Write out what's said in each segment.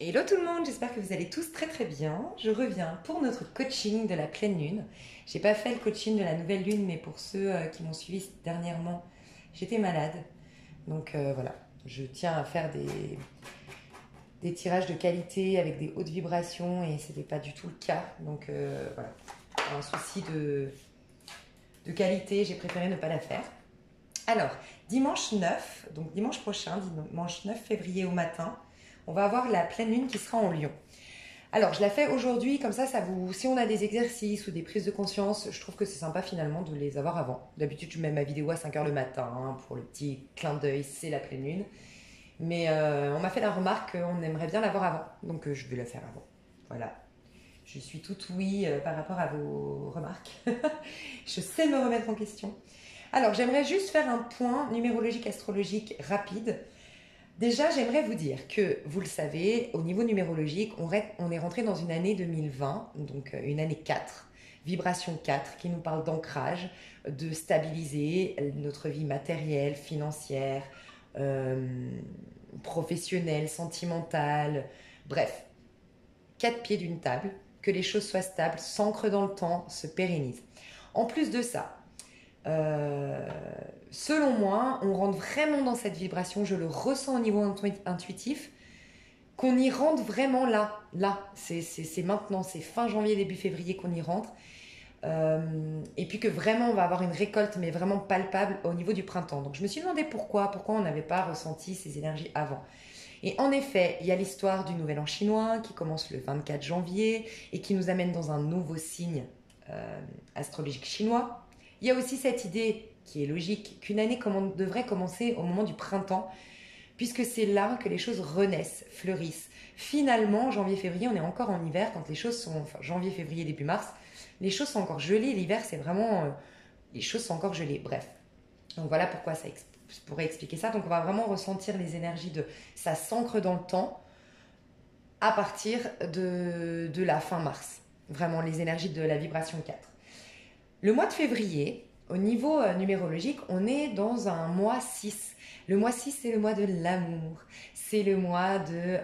Hello tout le monde, j'espère que vous allez tous très très bien. Je reviens pour notre coaching de la pleine lune. J'ai pas fait le coaching de la nouvelle lune, mais pour ceux qui m'ont suivi dernièrement, j'étais malade. Donc voilà, je tiens à faire des tirages de qualité avec des hautes vibrations et c'était pas du tout le cas. Donc voilà, pour un souci de qualité, j'ai préféré ne pas la faire. Alors, dimanche 9, donc dimanche prochain, dimanche 9 février au matin, on va avoir la pleine lune qui sera en Lion. Alors, je la fais aujourd'hui, comme ça vous. Si on a des exercices ou des prises de conscience, je trouve que c'est sympa finalement de les avoir avant. D'habitude, je mets ma vidéo à 5 h le matin pour le petit clin d'œil, c'est la pleine lune. Mais on m'a fait la remarque qu'on aimerait bien l'avoir avant, donc je vais la faire avant. Voilà. Je suis toute oui par rapport à vos remarques. Je sais me remettre en question. Alors, j'aimerais juste faire un point numérologique astrologique rapide. Déjà, j'aimerais vous dire que, vous le savez, au niveau numérologique, on est rentré dans une année 2020, donc une année 4, vibration 4, qui nous parle d'ancrage, de stabiliser notre vie matérielle, financière, euh, professionnelle, sentimentale, bref, 4 pieds d'une table, que les choses soient stables, s'ancrent dans le temps, se pérennisent. En plus de ça, euh, selon moi, on rentre vraiment dans cette vibration, je le ressens au niveau intuitif, qu'on y rentre vraiment là, c'est maintenant, c'est fin janvier, début février qu'on y rentre, et puis que vraiment on va avoir une récolte, mais vraiment palpable au niveau du printemps. Donc je me suis demandé pourquoi on n'avait pas ressenti ces énergies avant. Et en effet, il y a l'histoire du Nouvel An chinois qui commence le 24 janvier et qui nous amène dans un nouveau signe astrologique chinois. Il y a aussi cette idée qui est logique qu'une année devrait commencer au moment du printemps, puisque c'est là que les choses renaissent, fleurissent. Finalement, janvier-février, on est encore en hiver quand les choses sont, enfin janvier-février, début mars, les choses sont encore gelées. L'hiver, c'est vraiment, les choses sont encore gelées. Bref, donc voilà pourquoi je pourrais expliquer ça. Donc on va vraiment ressentir les énergies de ça s'ancre dans le temps à partir de la fin mars. Vraiment les énergies de la vibration 4. Le mois de février, au niveau numérologique, on est dans un mois 6. Le mois 6, c'est le mois de l'amour. C'est le mois de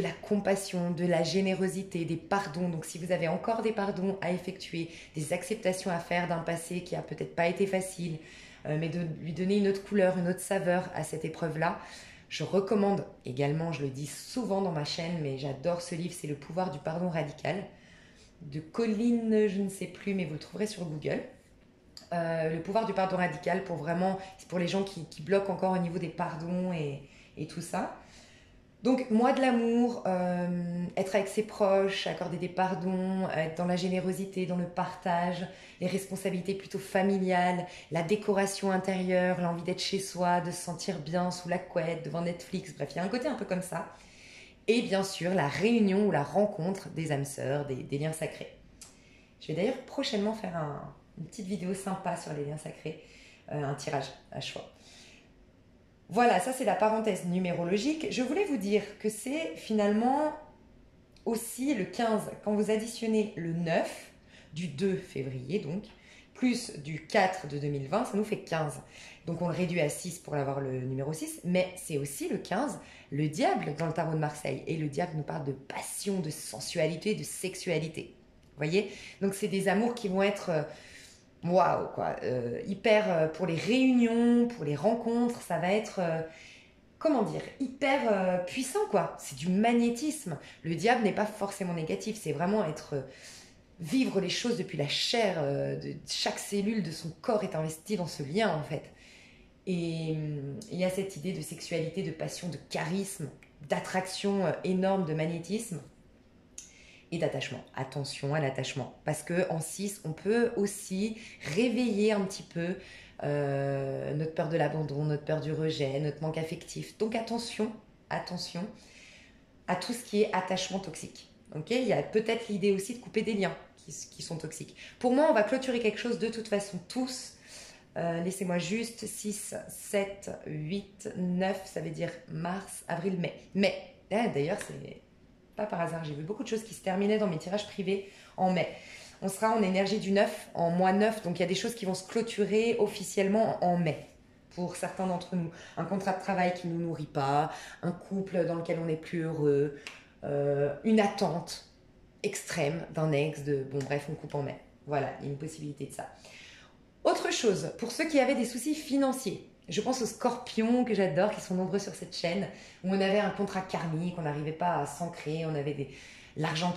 la compassion, de la générosité, des pardons. Donc si vous avez encore des pardons à effectuer, des acceptations à faire d'un passé qui a peut-être pas été facile, mais de lui donner une autre couleur, une autre saveur à cette épreuve-là, je recommande également, je le dis souvent dans ma chaîne, mais j'adore ce livre, c'est Le pouvoir du pardon radical de Colline, je ne sais plus, mais vous le trouverez sur Google. Le pouvoir du pardon radical pour vraiment, c'est pour les gens qui bloquent encore au niveau des pardons et tout ça. Donc, moi de l'amour, être avec ses proches, accorder des pardons, être dans la générosité, dans le partage, les responsabilités plutôt familiales, la décoration intérieure, l'envie d'être chez soi, de se sentir bien sous la couette, devant Netflix, bref, il y a un côté un peu comme ça. Et bien sûr, la réunion ou la rencontre des âmes sœurs, des liens sacrés. Je vais d'ailleurs prochainement faire une petite vidéo sympa sur les liens sacrés, un tirage à choix. Voilà, ça c'est la parenthèse numérologique. Je voulais vous dire que c'est finalement aussi le 15, quand vous additionnez le 9 du 2 février, donc, plus du 4 de 2020, ça nous fait 15. Donc on le réduit à 6 pour avoir le numéro 6, mais c'est aussi le 15, le diable dans le tarot de Marseille. Et le diable nous parle de passion, de sensualité, de sexualité. Vous voyez? Donc c'est des amours qui vont être waouh, quoi, hyper pour les réunions, pour les rencontres, ça va être comment dire, hyper puissant, quoi. C'est du magnétisme. Le diable n'est pas forcément négatif, c'est vraiment être vivre les choses depuis la chair, de chaque cellule de son corps est investie dans ce lien, en fait. Et il y a cette idée de sexualité, de passion, de charisme, d'attraction énorme, de magnétisme et d'attachement. Attention à l'attachement. Parce qu'en 6, on peut aussi réveiller un petit peu notre peur de l'abandon, notre peur du rejet, notre manque affectif. Donc attention à tout ce qui est attachement toxique. Okay, il y a peut-être l'idée aussi de couper des liens qui sont toxiques. Pour moi, on va clôturer quelque chose de toute façon tous. Laissez-moi juste 6, 7, 8, 9, ça veut dire mars, avril, mai. Mais, d'ailleurs, c'est pas par hasard, j'ai vu beaucoup de choses qui se terminaient dans mes tirages privés en mai. On sera en énergie du 9, en mois 9, donc il y a des choses qui vont se clôturer officiellement en mai. pour certains d'entre nous. Un contrat de travail qui ne nous nourrit pas, un couple dans lequel on n'est plus heureux, une attente extrême d'un ex, bon bref, on coupe en mai. Voilà, il y a une possibilité de ça. Autre chose, pour ceux qui avaient des soucis financiers, je pense aux scorpions que j'adore, qui sont nombreux sur cette chaîne, où on avait un contrat karmique, on n'arrivait pas à s'ancrer, on avait l'argent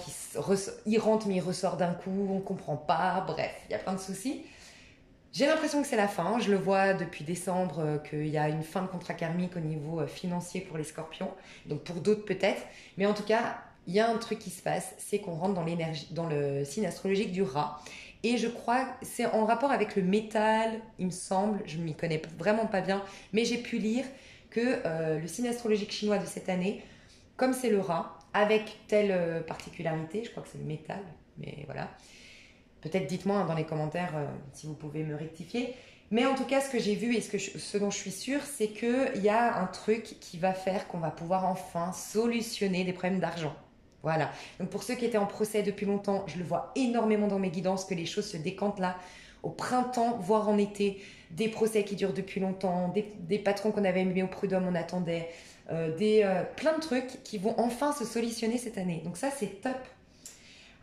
il rentre mais il ressort d'un coup, on ne comprend pas, bref, il y a plein de soucis. J'ai l'impression que c'est la fin, je le vois depuis décembre qu'il y a une fin de contrat karmique au niveau financier pour les scorpions, donc pour d'autres peut-être, mais en tout cas, il y a un truc qui se passe, c'est qu'on rentre dans l'énergie, dans le signe astrologique du rat, et je crois que c'est en rapport avec le métal, il me semble, je ne m'y connais vraiment pas bien, mais j'ai pu lire que le signe astrologique chinois de cette année, comme c'est le rat, avec telle particularité, je crois que c'est le métal, mais voilà. Peut-être dites-moi dans les commentaires si vous pouvez me rectifier. Mais en tout cas, ce que j'ai vu et ce dont je suis sûre, c'est qu'il y a un truc qui va faire qu'on va pouvoir enfin solutionner des problèmes d'argent. Voilà. Donc pour ceux qui étaient en procès depuis longtemps, je le vois énormément dans mes guidances que les choses se décantent là, au printemps, voire en été. Des procès qui durent depuis longtemps, des patrons qu'on avait mis au prud'homme, on attendait, plein de trucs qui vont enfin se solutionner cette année. Donc ça, c'est top.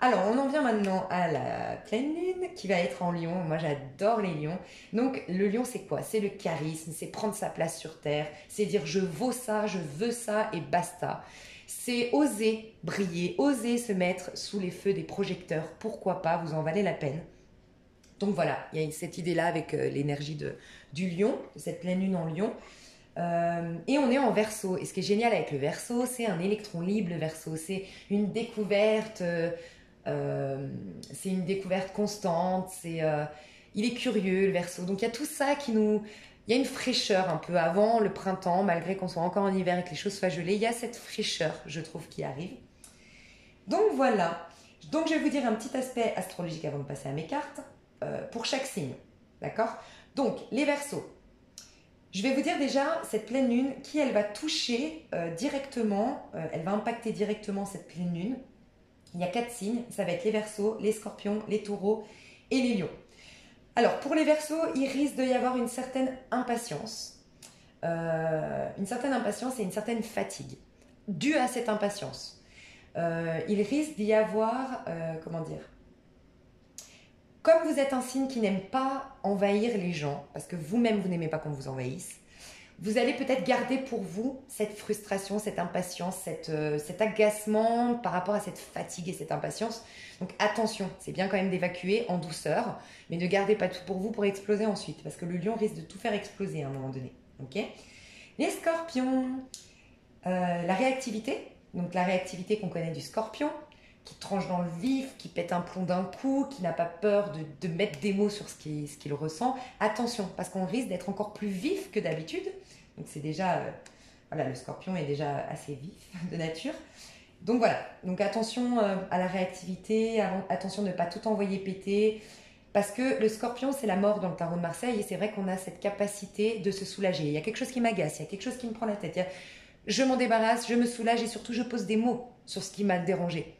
Alors, on en vient maintenant à la pleine lune qui va être en lion. Moi, j'adore les lions. Donc, le lion, c'est quoi? C'est le charisme, c'est prendre sa place sur Terre, c'est dire je vaux ça, je veux ça et basta. C'est oser briller, oser se mettre sous les feux des projecteurs. Pourquoi pas, vous en valez la peine. Donc voilà, il y a cette idée-là avec l'énergie du lion, de cette pleine lune en lion. Et on est en Verseau. Et ce qui est génial avec le Verseau, c'est un électron libre, le Verseau. C'est une découverte... c'est une découverte constante, il est curieux le Verseau, donc il y a tout ça il y a une fraîcheur un peu avant le printemps, malgré qu'on soit encore en hiver et que les choses soient gelées, il y a cette fraîcheur, je trouve, qui arrive. Donc voilà, donc je vais vous dire un petit aspect astrologique avant de passer à mes cartes, pour chaque signe, d'accord? Donc les Verseaux, je vais vous dire déjà cette pleine lune, qui elle va toucher directement, elle va impacter directement cette pleine lune. Il y a 4 signes, ça va être les Verseaux, les Scorpions, les Taureaux et les Lions. Alors pour les Verseaux, il risque d'y avoir une certaine impatience. Une certaine impatience et une certaine fatigue. Due à cette impatience, il risque d'y avoir, comment dire, comme vous êtes un signe qui n'aime pas envahir les gens, parce que vous-même vous n'aimez pas qu'on vous envahisse, vous allez peut-être garder pour vous cette frustration, cette impatience, cet agacement par rapport à cette fatigue et cette impatience. Donc attention, c'est bien quand même d'évacuer en douceur, mais ne gardez pas tout pour vous pour exploser ensuite, parce que le lion risque de tout faire exploser à un moment donné. Okay, les scorpions, la réactivité, donc la réactivité qu'on connaît du scorpion, qui tranche dans le vif, qui pète un plomb d'un coup, qui n'a pas peur de mettre des mots sur ce qu'il ressent. Attention, parce qu'on risque d'être encore plus vif que d'habitude. Donc c'est déjà, voilà, le scorpion est déjà assez vif de nature. Donc voilà, donc attention à la réactivité, attention de ne pas tout envoyer péter, parce que le scorpion c'est la mort dans le tarot de Marseille, et c'est vrai qu'on a cette capacité de se soulager. Il y a quelque chose qui m'agace, il y a quelque chose qui me prend la tête. Je m'en débarrasse, je me soulage et surtout je pose des mots sur ce qui m'a dérangé.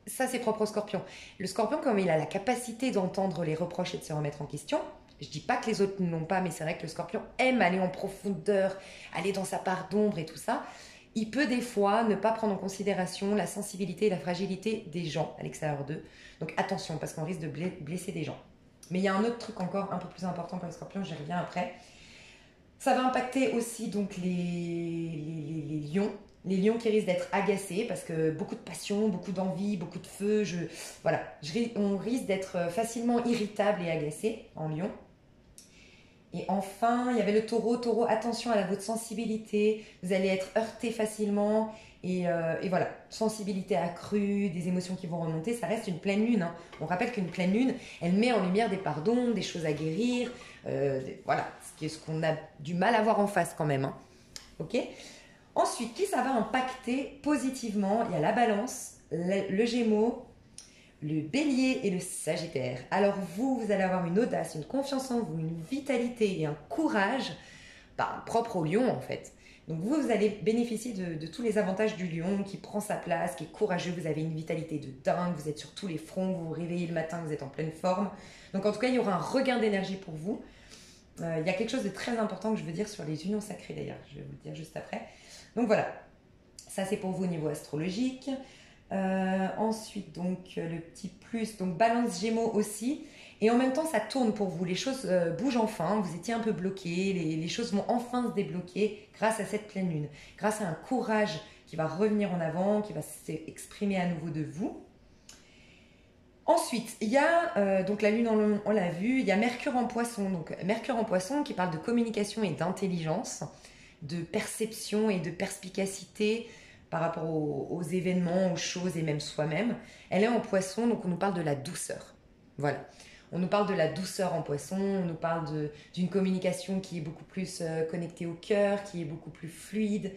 Ça, c'est propre au scorpion. Le scorpion, comme il a la capacité d'entendre les reproches et de se remettre en question, je dis pas que les autres n'ont pas, mais c'est vrai que le scorpion aime aller en profondeur, aller dans sa part d'ombre et tout ça. Il peut des fois ne pas prendre en considération la sensibilité et la fragilité des gens à l'extérieur d'eux. Donc attention, parce qu'on risque de blesser des gens. Mais il y a un autre truc encore un peu plus important pour le scorpion, j'y reviens après. Ça va impacter aussi donc les lions. Les lions qui risquent d'être agacés parce que beaucoup de passion, beaucoup d'envie, beaucoup de feu. On risque d'être facilement irritable et agacé en lion. Et enfin, il y avait le taureau. Taureau, attention à votre sensibilité. Vous allez être heurté facilement. Et voilà, sensibilité accrue, des émotions qui vont remonter. Ça reste une pleine lune. Hein. On rappelle qu'une pleine lune, elle met en lumière des pardons, des choses à guérir. Voilà, ce qu'on a du mal à voir en face quand même. Hein. Ok ? Ensuite, qui ça va impacter positivement? Il y a la balance, le gémeaux, le bélier et le sagittaire. Alors vous allez avoir une audace, une confiance en vous, une vitalité et un courage propre au lion en fait. Donc vous allez bénéficier de tous les avantages du lion qui prend sa place, qui est courageux, vous avez une vitalité de dingue, vous êtes sur tous les fronts, vous vous réveillez le matin, vous êtes en pleine forme. Donc en tout cas, il y aura un regain d'énergie pour vous. Il y a quelque chose de très important que je veux dire sur les unions sacrées d'ailleurs, je vais vous le dire juste après. Donc voilà, ça c'est pour vous au niveau astrologique. Ensuite, donc le petit plus, donc balance Gémeaux aussi. Et en même temps, ça tourne pour vous. Les choses bougent enfin. Vous étiez un peu bloqué. Les choses vont enfin se débloquer grâce à cette pleine lune. Grâce à un courage qui va revenir en avant, qui va s'exprimer à nouveau de vous. Ensuite, il y a, donc la lune, on l'a vu, il y a Mercure en Poisson. Donc Mercure en Poisson qui parle de communication et d'intelligence, de perception et de perspicacité par rapport aux événements, aux choses et même soi-même. Elle est en Poisson, donc on nous parle de la douceur. Voilà. On nous parle de la douceur en Poisson, on nous parle d'une communication qui est beaucoup plus connectée au cœur, qui est beaucoup plus fluide.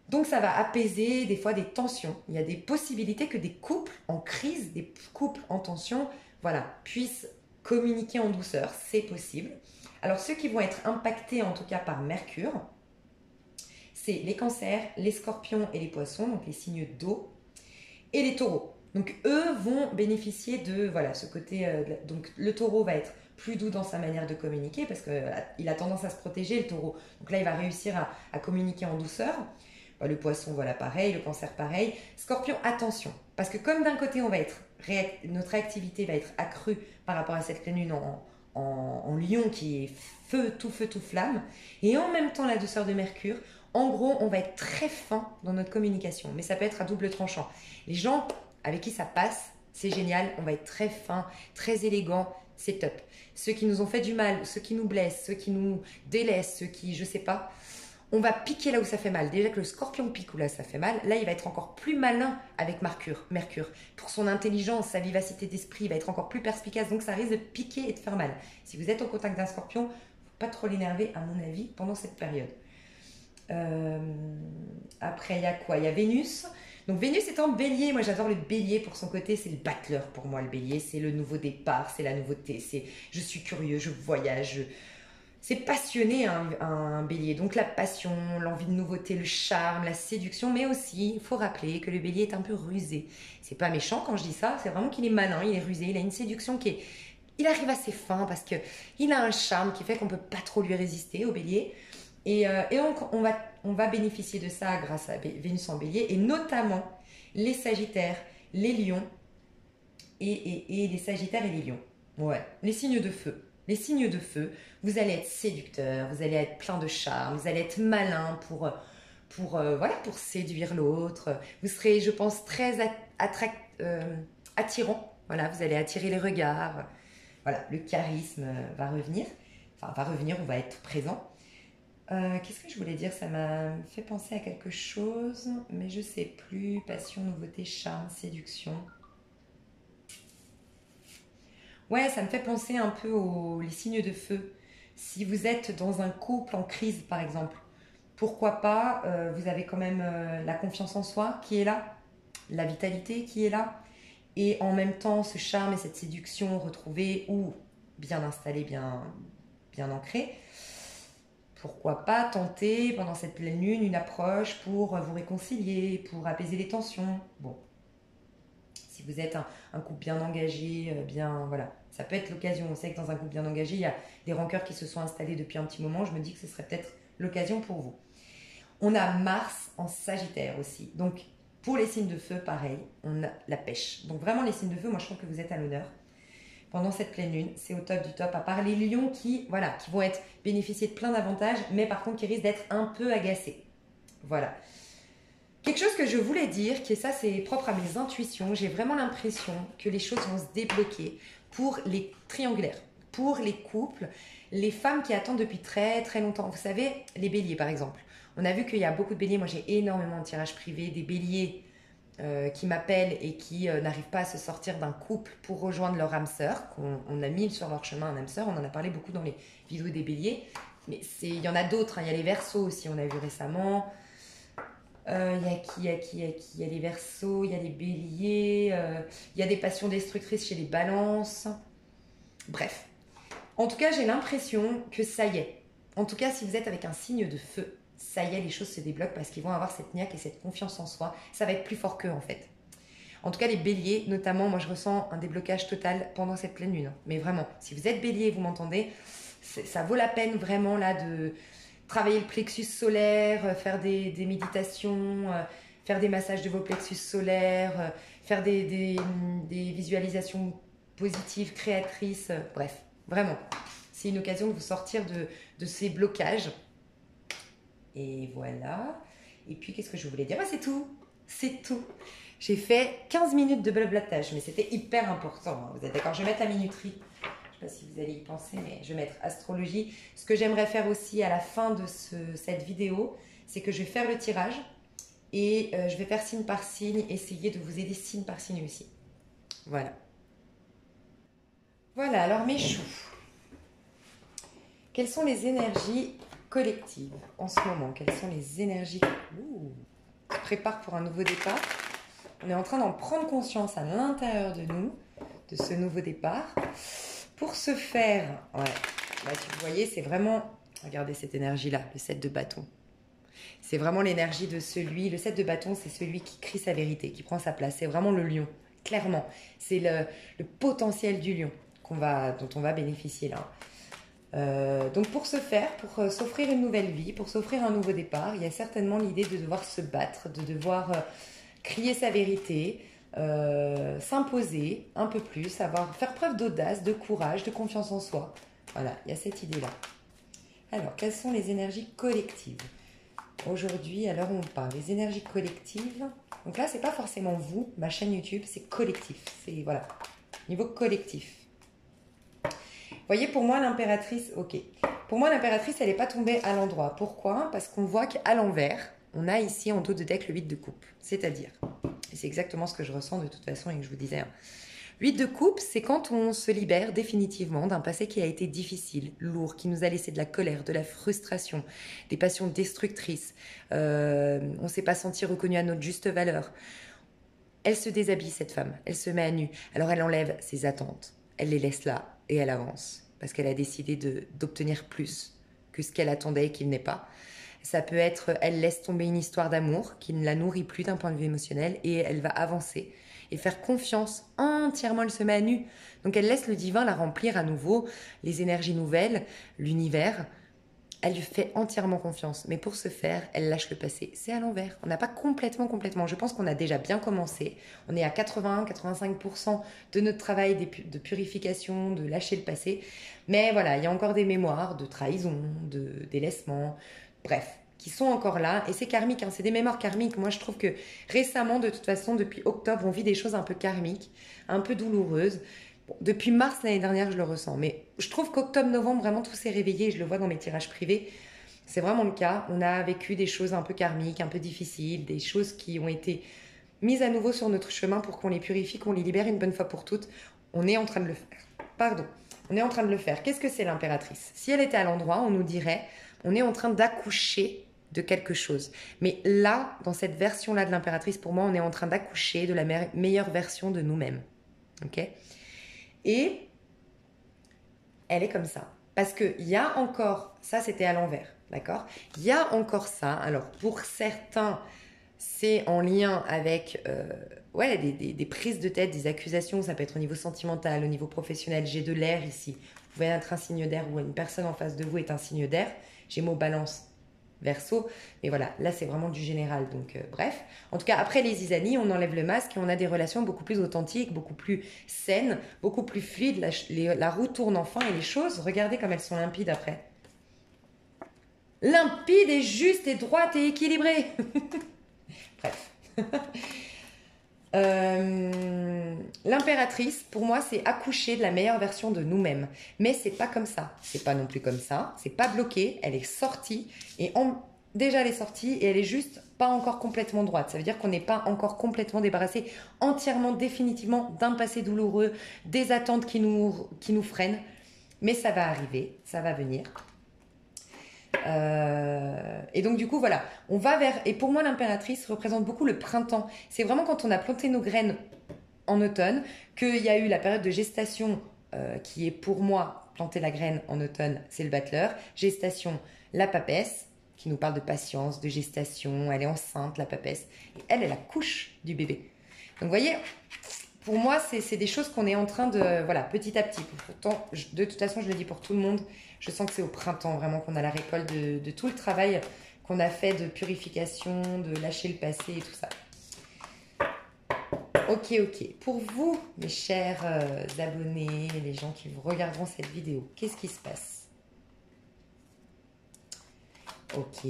Donc ça va apaiser des fois des tensions. Il y a des possibilités que des couples en crise, des couples en tension, voilà, puissent communiquer en douceur. C'est possible. Alors ceux qui vont être impactés en tout cas par Mercure, c'est les cancers, les scorpions et les poissons, donc les signes d'eau, et les taureaux. Donc eux vont bénéficier de voilà, ce côté. Donc le taureau va être plus doux dans sa manière de communiquer parce qu'il a tendance à se protéger, le taureau. Donc là, il va réussir à communiquer en douceur. Le poisson, voilà, pareil, le cancer, pareil. Scorpion, attention, parce que comme d'un côté, notre réactivité va être accrue par rapport à cette pleine lune en lion qui est feu, tout flamme, et en même temps la douceur de Mercure, en gros, on va être très fin dans notre communication, mais ça peut être à double tranchant. Les gens avec qui ça passe, c'est génial, on va être très fin, très élégant, c'est top. Ceux qui nous ont fait du mal, ceux qui nous blessent, ceux qui nous délaissent, ceux qui, je sais pas, on va piquer là où ça fait mal. Déjà que le scorpion pique où là ça fait mal, là il va être encore plus malin avec Mercure. Pour son intelligence, sa vivacité d'esprit, il va être encore plus perspicace, donc ça risque de piquer et de faire mal. Si vous êtes au contact d'un scorpion, il ne faut pas trop l'énerver à mon avis pendant cette période. Après il y a quoi? Il y a Vénus. Donc Vénus est en bélier, moi j'adore le bélier pour son côté, c'est le battleur pour moi le bélier, c'est le nouveau départ, c'est la nouveauté, c'est je suis curieux, je voyage, c'est passionné un bélier, donc la passion, l'envie de nouveauté, le charme, la séduction, mais aussi il faut rappeler que le bélier est un peu rusé. C'est pas méchant quand je dis ça, c'est vraiment qu'il est malin, il est rusé, il a une séduction qui est... Il arrive assez fin parce qu'il a un charme qui fait qu'on peut pas trop lui résister au bélier. Et donc, on va bénéficier de ça grâce à Vénus en bélier, et notamment les sagittaires, les lions, et les sagittaires et les lions. Ouais, les signes de feu. Les signes de feu, vous allez être séducteur, vous allez être plein de charme, vous allez être malin voilà, pour séduire l'autre. Vous serez, je pense, très attirant. Voilà, vous allez attirer les regards. Voilà, le charisme va revenir. Enfin, va revenir ou va être présent. Qu'est-ce que je voulais dire? Ça m'a fait penser à quelque chose, mais je sais plus. Passion, nouveauté, charme, séduction. Ouais, ça me fait penser un peu les signes de feu. Si vous êtes dans un couple en crise, par exemple, pourquoi pas, vous avez quand même la confiance en soi qui est là, la vitalité qui est là, et en même temps ce charme et cette séduction retrouvée ou bien installée, bien ancrée. Pourquoi pas tenter pendant cette pleine lune une approche pour vous réconcilier, pour apaiser les tensions. Bon, si vous êtes un couple bien engagé, voilà, ça peut être l'occasion. On sait que dans un couple bien engagé, il y a des rancœurs qui se sont installées depuis un petit moment. Je me dis que ce serait peut-être l'occasion pour vous. On a Mars en Sagittaire aussi. Donc, pour les signes de feu, pareil, on a la pêche. Donc, vraiment, les signes de feu, moi, je trouve que vous êtes à l'honneur. Pendant cette pleine lune, c'est au top du top, à part les lions qui vont être bénéficier de plein d'avantages, mais par contre qui risquent d'être un peu agacés. Voilà. Quelque chose que je voulais dire, c'est propre à mes intuitions, j'ai vraiment l'impression que les choses vont se débloquer pour les triangulaires, pour les couples, les femmes qui attendent depuis très très longtemps. Vous savez, les béliers par exemple. On a vu qu'il y a beaucoup de béliers, moi j'ai énormément de tirages privés, des béliers qui m'appellent et qui n'arrivent pas à se sortir d'un couple pour rejoindre leur âme sœur, qu'on a mis sur leur chemin un âme sœur. On en a parlé beaucoup dans les vidéos des béliers, mais il y en a d'autres, hein. Il y a les verseaux aussi, on a vu récemment. Il y a les verseaux, il y a les béliers, il y a des passions destructrices chez les balances. Bref, en tout cas j'ai l'impression que ça y est. En tout cas si vous êtes avec un signe de feu, ça y est, les choses se débloquent parce qu'ils vont avoir cette niaque et cette confiance en soi. Ça va être plus fort qu'eux en fait. En tout cas, les béliers, notamment, moi je ressens un déblocage total pendant cette pleine lune. Mais vraiment, si vous êtes bélier et vous m'entendez, ça vaut la peine vraiment là de travailler le plexus solaire, faire des méditations, faire des massages de vos plexus solaires, faire des visualisations positives, créatrices, bref, vraiment. C'est une occasion de vous sortir de ces blocages. Et voilà. Et puis, qu'est-ce que je voulais dire? C'est tout. C'est tout. J'ai fait 15 minutes de blablatage, mais c'était hyper important. Hein. Vous êtes d'accord? Je vais mettre la minuterie. Je ne sais pas si vous allez y penser, mais je vais mettre astrologie. Ce que j'aimerais faire aussi à la fin de cette vidéo, c'est que je vais faire le tirage et je vais faire signe par signe, essayer de vous aider signe par signe aussi. Voilà. Voilà, alors mes choux. Quelles sont les énergies collectives en ce moment? Quelles sont les énergies... Ouh, on se prépare pour un nouveau départ. On est en train d'en prendre conscience à l'intérieur de nous, de ce nouveau départ. Pour ce faire, ouais, là, vous voyez, c'est vraiment... Regardez cette énergie-là, le 7 de bâton. C'est vraiment l'énergie de celui... Le 7 de bâton, c'est celui qui crie sa vérité, qui prend sa place. C'est vraiment le lion, clairement. C'est le potentiel du lion dont on va bénéficier là. Donc pour ce faire, pour s'offrir une nouvelle vie, pour s'offrir un nouveau départ, il y a certainement l'idée de devoir se battre, de devoir crier sa vérité, s'imposer un peu plus, faire preuve d'audace, de courage, de confiance en soi. Voilà, il y a cette idée-là. Alors, quelles sont les énergies collectives? Aujourd'hui, alors on parle des énergies collectives. Donc là, c'est pas forcément vous, ma chaîne YouTube, c'est collectif. C'est, voilà, niveau collectif. Vous voyez, pour moi, l'impératrice, ok. Pour moi, l'impératrice, elle n'est pas tombée à l'endroit. Pourquoi? Parce qu'on voit qu'à l'envers, on a ici en dos de deck le 8 de coupe. C'est-à-dire, et c'est exactement ce que je ressens de toute façon et que je vous disais. 8 de coupe, c'est quand on se libère définitivement d'un passé qui a été difficile, lourd, qui nous a laissé de la colère, de la frustration, des passions destructrices. On ne s'est pas senti reconnu à notre juste valeur. Elle se déshabille, cette femme. Elle se met à nu. Alors, elle enlève ses attentes. Elle les laisse là. Et elle avance, parce qu'elle a décidé d'obtenir plus que ce qu'elle attendait et qu'il n'est pas. Ça peut être, elle laisse tomber une histoire d'amour qui ne la nourrit plus d'un point de vue émotionnel et elle va avancer et faire confiance entièrement, elle se met à nu. Donc elle laisse le divin la remplir à nouveau, les énergies nouvelles, l'univers. Elle lui fait entièrement confiance. Mais pour ce faire, elle lâche le passé. C'est à l'envers. On n'a pas complètement. Je pense qu'on a déjà bien commencé. On est à 80-85% de notre travail de purification, de lâcher le passé. Mais voilà, il y a encore des mémoires de trahison, de délaissement, bref, qui sont encore là. Et c'est karmique, hein, c'est des mémoires karmiques. Moi, je trouve que récemment, de toute façon, depuis octobre, on vit des choses un peu karmiques, un peu douloureuses. Bon, depuis mars l'année dernière, je le ressens. Mais je trouve qu'octobre-novembre, vraiment, tout s'est réveillé. Je le vois dans mes tirages privés. C'est vraiment le cas. On a vécu des choses un peu karmiques, un peu difficiles, des choses qui ont été mises à nouveau sur notre chemin pour qu'on les purifie, qu'on les libère une bonne fois pour toutes. On est en train de le faire. Pardon. On est en train de le faire. Qu'est-ce que c'est l'impératrice? Si elle était à l'endroit, on nous dirait, on est en train d'accoucher de quelque chose. Mais là, dans cette version-là de l'impératrice, pour moi, on est en train d'accoucher de la meilleure version de nous-mêmes. Ok? Et elle est comme ça. Parce qu'il y a encore, ça c'était à l'envers, d'accord? Il y a encore ça. Alors pour certains, c'est en lien avec ouais, des prises de tête, des accusations. Ça peut être au niveau sentimental, au niveau professionnel. J'ai de l'air ici. Vous pouvez être un signe d'air ou une personne en face de vous est un signe d'air. Gémeaux, Balance, Verseau, mais voilà, là c'est vraiment du général, donc bref. En tout cas, après les Isani, on enlève le masque et on a des relations beaucoup plus authentiques, beaucoup plus saines, beaucoup plus fluides. La roue tourne enfin et les choses, regardez comme elles sont limpides après. Limpide et juste et droite et équilibrée. Bref. L'impératrice, pour moi, c'est accoucher de la meilleure version de nous-mêmes. Mais c'est pas comme ça. C'est pas non plus comme ça. C'est pas bloqué. Elle est sortie. Et déjà, elle est sortie et elle est juste pas encore complètement droite. Ça veut dire qu'on n'est pas encore complètement débarrassé entièrement, définitivement d'un passé douloureux, des attentes qui nous freinent. Mais ça va arriver. Ça va venir. Et donc du coup voilà, on va vers, et pour moi l'impératrice représente beaucoup le printemps. C'est vraiment quand on a planté nos graines en automne qu'il y a eu la période de gestation qui est pour moi, planter la graine en automne, c'est le battleur. Gestation, la papesse, qui nous parle de patience, de gestation, elle est enceinte la papesse, et elle est la couche du bébé. Donc vous voyez, pour moi, c'est des choses qu'on est en train de... Voilà, petit à petit. Pourtant, de toute façon, je le dis pour tout le monde, je sens que c'est au printemps vraiment qu'on a la récolte de tout le travail qu'on a fait de purification, de lâcher le passé et tout ça. Ok, ok. Pour vous, mes chers abonnés, les gens qui vous regarderont cette vidéo, qu'est-ce qui se passe? Ok.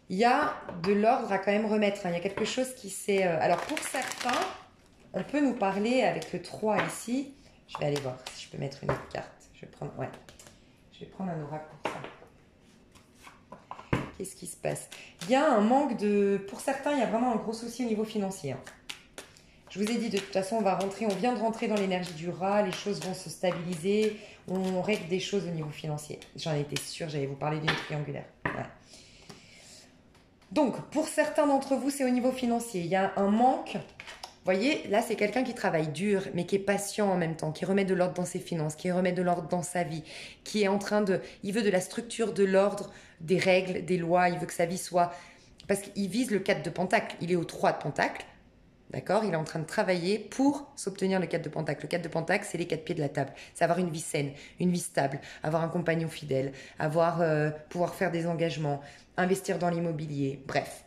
Il y a de l'ordre à quand même remettre. Hein. Il y a quelque chose qui s'est... Alors, pour certains, on peut nous parler avec le 3 ici. Je vais aller voir si je peux mettre une autre carte. Je vais prendre, ouais. Je vais prendre un oracle pour ça. Qu'est-ce qui se passe? Il y a un manque de... Pour certains, il y a vraiment un gros souci au niveau financier. Hein. Je vous ai dit, de toute façon, on vient de rentrer dans l'énergie du rat, les choses vont se stabiliser, on règle des choses au niveau financier. J'en étais sûre, j'allais vous parler d'une triangulaire. Ouais. Donc, pour certains d'entre vous, c'est au niveau financier. Il y a un manque. Vous voyez, là, c'est quelqu'un qui travaille dur, mais qui est patient en même temps, qui remet de l'ordre dans ses finances, qui remet de l'ordre dans sa vie, qui est en train de... Il veut de la structure, de l'ordre, des règles, des lois. Il veut que sa vie soit... Parce qu'il vise le 4 de Pentacle. Il est au 3 de Pentacle. D'accord? Il est en train de travailler pour s'obtenir le 4 de Pentacle. Le 4 de Pentacle, c'est les 4 pieds de la table. C'est avoir une vie saine, une vie stable, avoir un compagnon fidèle, pouvoir faire des engagements, investir dans l'immobilier. Bref,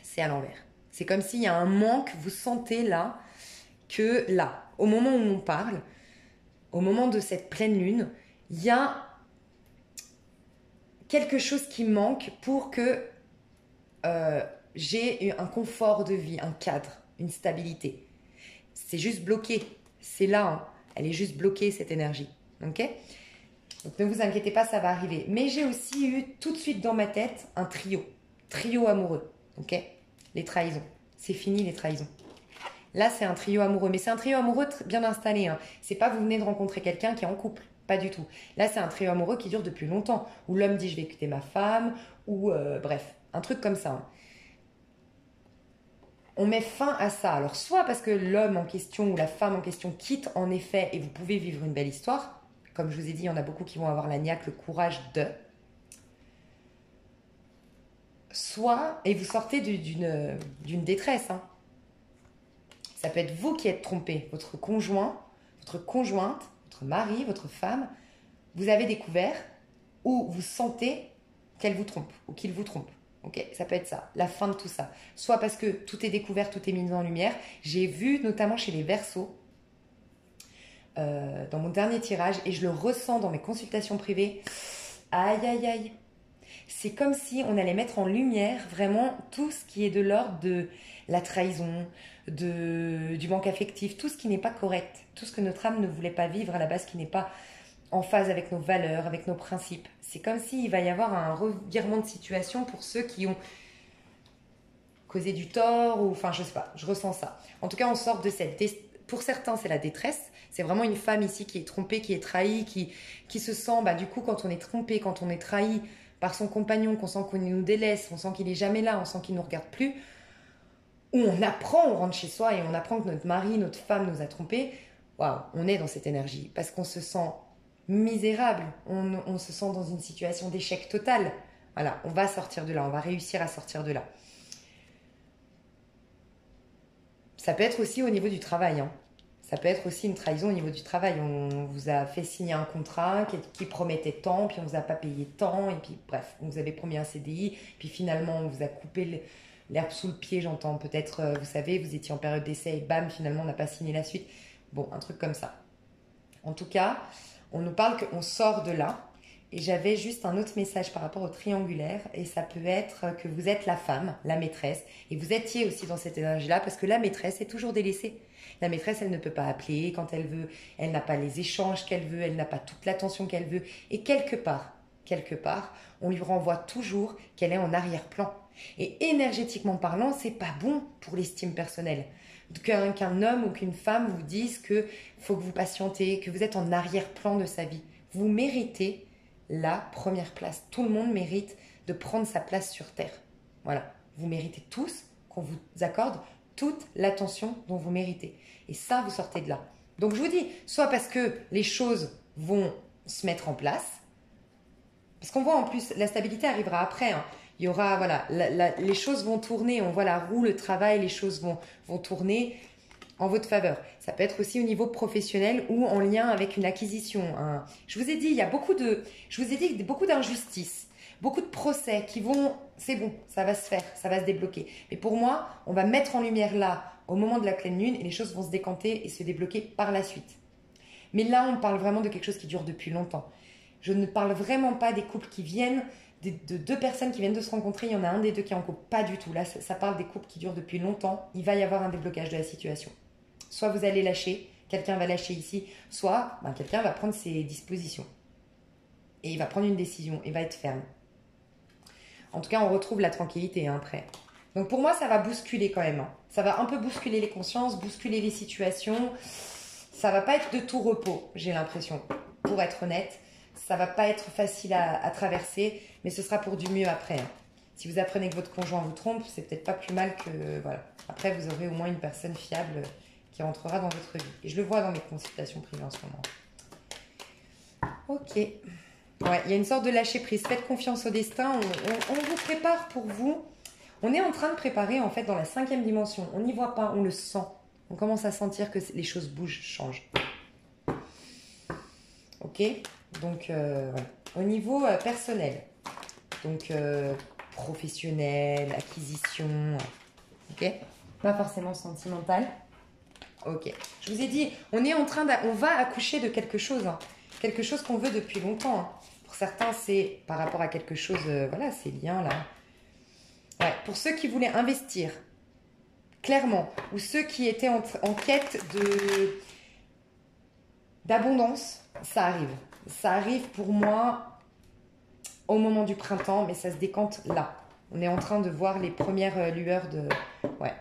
c'est à l'envers. C'est comme s'il y a un manque, vous sentez là, que là, au moment où on parle, au moment de cette pleine lune, il y a quelque chose qui manque pour que j'ai un confort de vie, un cadre, une stabilité. C'est juste bloqué. C'est là, hein. Elle est juste bloquée, cette énergie. Ok? Donc ne vous inquiétez pas, ça va arriver. Mais j'ai aussi eu tout de suite dans ma tête un trio. Trio amoureux. Ok? Les trahisons. C'est fini les trahisons. Là, c'est un trio amoureux. Mais c'est un trio amoureux bien installé. Hein. C'est pas vous venez de rencontrer quelqu'un qui est en couple. Pas du tout. Là, c'est un trio amoureux qui dure depuis longtemps. Où l'homme dit je vais quitter ma femme. Ou bref, un truc comme ça. Hein. On met fin à ça. Alors, soit parce que l'homme en question ou la femme en question quitte en effet et vous pouvez vivre une belle histoire. Comme je vous ai dit, il y en a beaucoup qui vont avoir la niaque, le courage de... Soit, et vous sortez d'une détresse. Hein. Ça peut être vous qui êtes trompé, votre conjoint, votre conjointe, votre mari, votre femme. Vous avez découvert ou vous sentez qu'elle vous trompe ou qu'il vous trompe. Ok, ça peut être ça, la fin de tout ça. Soit parce que tout est découvert, tout est mis en lumière. J'ai vu notamment chez les Verseaux, dans mon dernier tirage, et je le ressens dans mes consultations privées. Aïe, aïe, aïe. C'est comme si on allait mettre en lumière vraiment tout ce qui est de l'ordre de la trahison, du manque affectif, tout ce qui n'est pas correct, tout ce que notre âme ne voulait pas vivre à la base, qui n'est pas en phase avec nos valeurs, avec nos principes. C'est comme s'il va y avoir un revirement de situation pour ceux qui ont causé du tort, ou enfin je sais pas, je ressens ça. En tout cas, on sort de cette... Pour certains, c'est la détresse. C'est vraiment une femme ici qui est trompée, qui est trahie, qui se sent, du coup, quand on est trompé, quand on est trahi par son compagnon, qu'on sent qu'on nous délaisse, on sent qu'il est jamais là, on sent qu'il nous regarde plus, ou on apprend, on rentre chez soi et on apprend que notre mari, notre femme nous a trompés. Waouh, on est dans cette énergie parce qu'on se sent misérable, on se sent dans une situation d'échec total. Voilà, on va sortir de là, on va réussir à sortir de là. Ça peut être aussi au niveau du travail. Hein. Ça peut être aussi une trahison au niveau du travail. On vous a fait signer un contrat qui promettait tant, puis on vous a pas payé tant, et puis bref, on vous avait promis un CDI, puis finalement on vous a coupé l'herbe sous le pied, j'entends. Peut-être, vous savez, vous étiez en période d'essai et bam, finalement on n'a pas signé la suite. Bon, un truc comme ça. En tout cas, on nous parle qu'on sort de là. Et j'avais juste un autre message par rapport au triangulaire. Et ça peut être que vous êtes la femme, la maîtresse. Et vous étiez aussi dans cette énergie-là parce que la maîtresse est toujours délaissée. La maîtresse, elle ne peut pas appeler quand elle veut. Elle n'a pas les échanges qu'elle veut. Elle n'a pas toute l'attention qu'elle veut. Et quelque part, on lui renvoie toujours qu'elle est en arrière-plan. Et énergétiquement parlant, c'est pas bon pour l'estime personnelle. Qu'un homme ou qu'une femme vous dise qu'il faut que vous patientez, que vous êtes en arrière-plan de sa vie. Vous méritez la première place. Tout le monde mérite de prendre sa place sur Terre. Voilà. Vous méritez tous qu'on vous accorde toute l'attention dont vous méritez. Et ça, vous sortez de là. Donc, je vous dis, soit parce que les choses vont se mettre en place, parce qu'on voit en plus, la stabilité arrivera après. Hein. Il y aura, voilà, les choses vont tourner, on voit la roue, le travail, les choses vont tourner en votre faveur. Ça peut être aussi au niveau professionnel ou en lien avec une acquisition. Je vous ai dit, il y a beaucoup d'injustices, beaucoup de procès qui vont, c'est bon, ça va se faire, ça va se débloquer. Mais pour moi, on va mettre en lumière là, au moment de la pleine lune, et les choses vont se décanter et se débloquer par la suite. Mais là, on parle vraiment de quelque chose qui dure depuis longtemps. Je ne parle vraiment pas des couples qui viennent, de deux personnes qui viennent de se rencontrer. Il y en a un des deux qui est en couple, pas du tout. Là, ça parle des couples qui durent depuis longtemps. Il va y avoir un déblocage de la situation. Soit vous allez lâcher, quelqu'un va lâcher ici, soit quelqu'un va prendre ses dispositions. Et il va prendre une décision, il va être ferme. En tout cas, on retrouve la tranquillité après. Donc pour moi, ça va bousculer quand même. Ça va un peu bousculer les consciences, bousculer les situations. Ça va pas être de tout repos, j'ai l'impression. Pour être honnête, ça va pas être facile à traverser, mais ce sera pour du mieux après. Si vous apprenez que votre conjoint vous trompe, c'est peut-être pas plus mal que... Voilà. Après, vous aurez au moins une personne fiable qui rentrera dans votre vie. Et je le vois dans mes consultations privées en ce moment. Ok. Ouais, il y a une sorte de lâcher prise. Faites confiance au destin. On vous prépare pour vous. On est en train de préparer en fait dans la 5e dimension. On n'y voit pas, on le sent. On commence à sentir que les choses bougent, changent. Ok. Donc, voilà. Au niveau personnel, donc professionnel, acquisition, ok. Pas forcément sentimental. Ok. Je vous ai dit, on va accoucher de quelque chose. Quelque chose qu'on veut depuis longtemps. Pour certains, c'est par rapport à quelque chose, voilà, ces liens-là. Ouais, pour ceux qui voulaient investir, clairement, ou ceux qui étaient en quête d'abondance, ça arrive. Ça arrive pour moi au moment du printemps, mais ça se décante là. On est en train de voir les premières lueurs de... Ouais.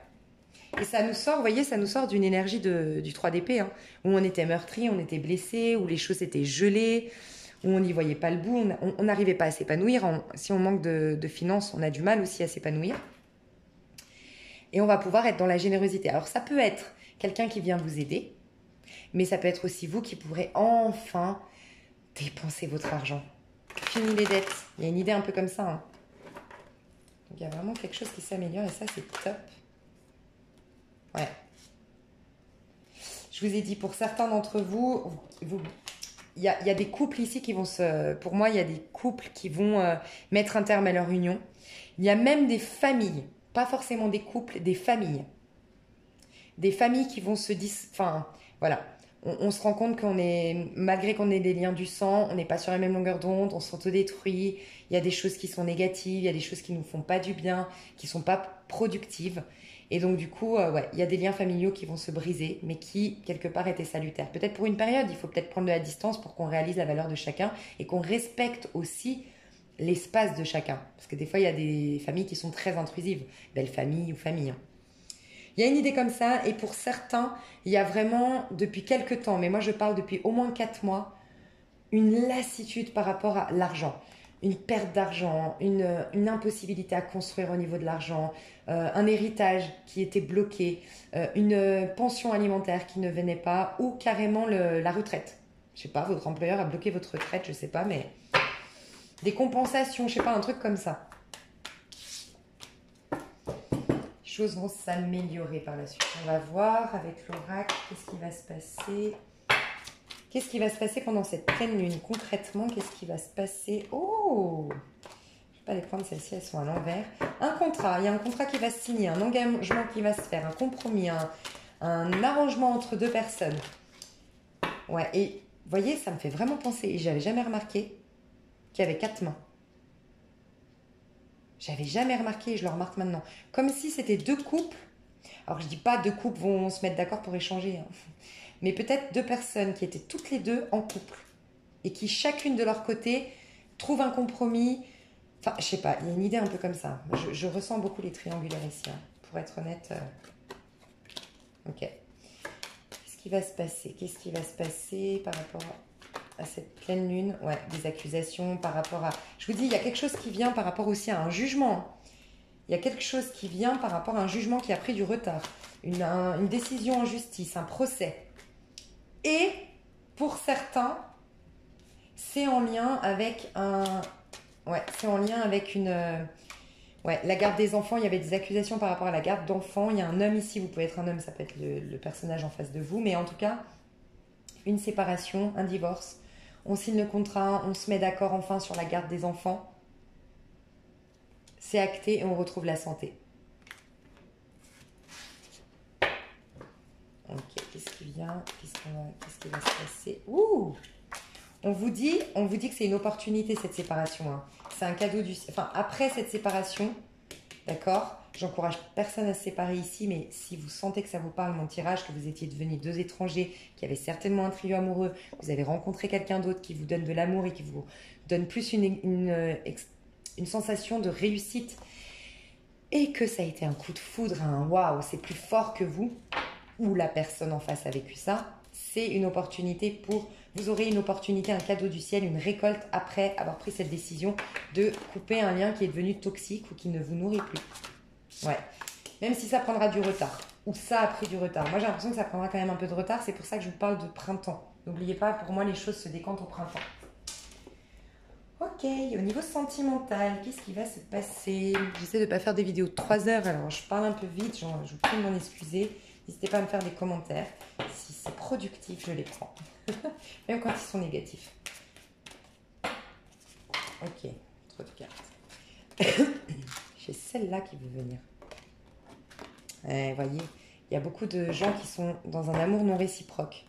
Et ça nous sort, vous voyez, ça nous sort d'une énergie du 3 d'épée, où on était meurtri, on était blessé, où les choses étaient gelées, où on n'y voyait pas le bout, on n'arrivait pas à s'épanouir. Si on manque de finances, on a du mal aussi à s'épanouir. Et on va pouvoir être dans la générosité. Alors ça peut être quelqu'un qui vient vous aider, mais ça peut être aussi vous qui pourrez enfin dépenser votre argent. Fini les dettes. Il y a une idée un peu comme ça. Donc il y a vraiment quelque chose qui s'améliore et ça c'est top. Ouais. Je vous ai dit, pour certains d'entre vous, il y a des couples ici qui vont pour moi, il y a des couples qui vont mettre un terme à leur union. Il y a même des familles, pas forcément des couples, des familles. Des familles qui vont enfin, voilà. On se rend compte malgré qu'on ait des liens du sang, on n'est pas sur la même longueur d'onde, on s'autodétruit. Il y a des choses qui sont négatives, il y a des choses qui ne nous font pas du bien, qui ne sont pas productives. Et donc du coup, ouais, il y a des liens familiaux qui vont se briser, mais qui, quelque part, étaient salutaires. Peut-être pour une période, il faut peut-être prendre de la distance pour qu'on réalise la valeur de chacun et qu'on respecte aussi l'espace de chacun. Parce que des fois, il y a des familles qui sont très intrusives, belle famille ou famille. Il y a une idée comme ça, et pour certains, il y a vraiment, depuis quelques temps, mais moi je parle depuis au moins 4 mois, une lassitude par rapport à l'argent. Une perte d'argent, une impossibilité à construire au niveau de l'argent, un héritage qui était bloqué, une pension alimentaire qui ne venait pas, ou carrément la retraite. Je sais pas, votre employeur a bloqué votre retraite, je sais pas, mais des compensations, je sais pas, un truc comme ça. Les choses vont s'améliorer par la suite. On va voir avec l'oracle qu'est-ce qui va se passer. Qu'est-ce qui va se passer pendant cette pleine lune? Concrètement, qu'est-ce qui va se passer? Oh! Je ne vais pas les prendre, celles-ci, elles sont à l'envers. Un contrat, il y a un contrat qui va se signer, un engagement qui va se faire, un compromis, un arrangement entre deux personnes. Ouais, et vous voyez, ça me fait vraiment penser, et j'avais jamais remarqué qu'il y avait 4 mains. J'avais jamais remarqué et je le remarque maintenant. Comme si c'était 2 couples. Alors je dis pas 2 couples vont se mettre d'accord pour échanger. Mais peut-être 2 personnes qui étaient toutes les 2 en couple. Et qui chacune de leur côté trouvent un compromis. Enfin, je sais pas, il y a une idée un peu comme ça. Je ressens beaucoup les triangulaires ici. Pour être honnête. Ok. Qu'est-ce qui va se passer? Qu'est-ce qui va se passer par rapport à cette pleine lune? Ouais, des accusations par rapport à... Je vous dis, il y a quelque chose qui vient par rapport aussi à un jugement. Il y a quelque chose qui vient par rapport à un jugement qui a pris du retard. Une décision en justice, un procès. Et pour certains, c'est en lien avec c'est en lien avec une Ouais, la garde des enfants, il y avait des accusations par rapport à la garde d'enfants. Il y a un homme ici, vous pouvez être un homme, ça peut être le personnage en face de vous. Mais en tout cas, une séparation, un divorce. On signe le contrat, on se met d'accord enfin sur la garde des enfants. C'est acté et on retrouve la santé. Ok, qu'est-ce qui vient? Qu'est-ce qui va se passer? Ouh! On vous dit que c'est une opportunité cette séparation. Hein. C'est un cadeau du... Enfin, après cette séparation, d'accord? J'encourage personne à se séparer ici, mais si vous sentez que ça vous parle, mon tirage, que vous étiez devenus deux étrangers, qu'il y avait certainement un trio amoureux, vous avez rencontré quelqu'un d'autre qui vous donne de l'amour et qui vous donne plus une sensation de réussite, et que ça a été un coup de foudre, un waouh, c'est plus fort que vous, ou la personne en face a vécu ça, c'est une opportunité pour... Vous aurez une opportunité, un cadeau du ciel, une récolte après avoir pris cette décision de couper un lien qui est devenu toxique ou qui ne vous nourrit plus. Ouais. Même si ça prendra du retard. Ou ça a pris du retard. Moi, j'ai l'impression que ça prendra quand même un peu de retard. C'est pour ça que je vous parle de printemps. N'oubliez pas, pour moi, les choses se décantent au printemps. Ok, au niveau sentimental, qu'est-ce qui va se passer? J'essaie de ne pas faire des vidéos de 3 heures, alors je parle un peu vite, je vous prie de m'en excuser. N'hésitez pas à me faire des commentaires. Si c'est productif, je les prends. Même quand ils sont négatifs. Ok, trop de cartes. J'ai celle-là qui veut venir. Voyez, il y a beaucoup de gens qui sont dans un amour non réciproque.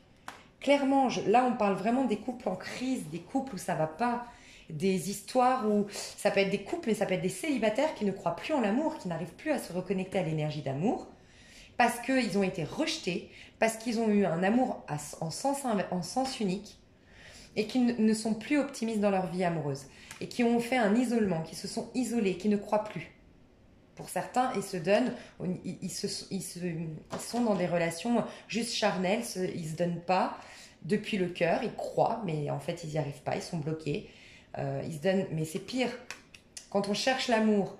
Clairement, là, on parle vraiment des couples en crise, des couples où ça va pas, des histoires où ça peut être des couples, mais ça peut être des célibataires qui ne croient plus en l'amour, qui n'arrivent plus à se reconnecter à l'énergie d'amour, parce qu'ils ont été rejetés, parce qu'ils ont eu un amour en sens unique, et qui ne sont plus optimistes dans leur vie amoureuse, et qui ont fait un isolement, qui se sont isolés, qui ne croient plus. Pour certains, ils se donnent, ils sont dans des relations juste charnelles, ils ne se donnent pas depuis le cœur, ils croient, mais en fait, ils n'y arrivent pas, ils sont bloqués. Ils se donnent, mais c'est pire. Quand on cherche l'amour,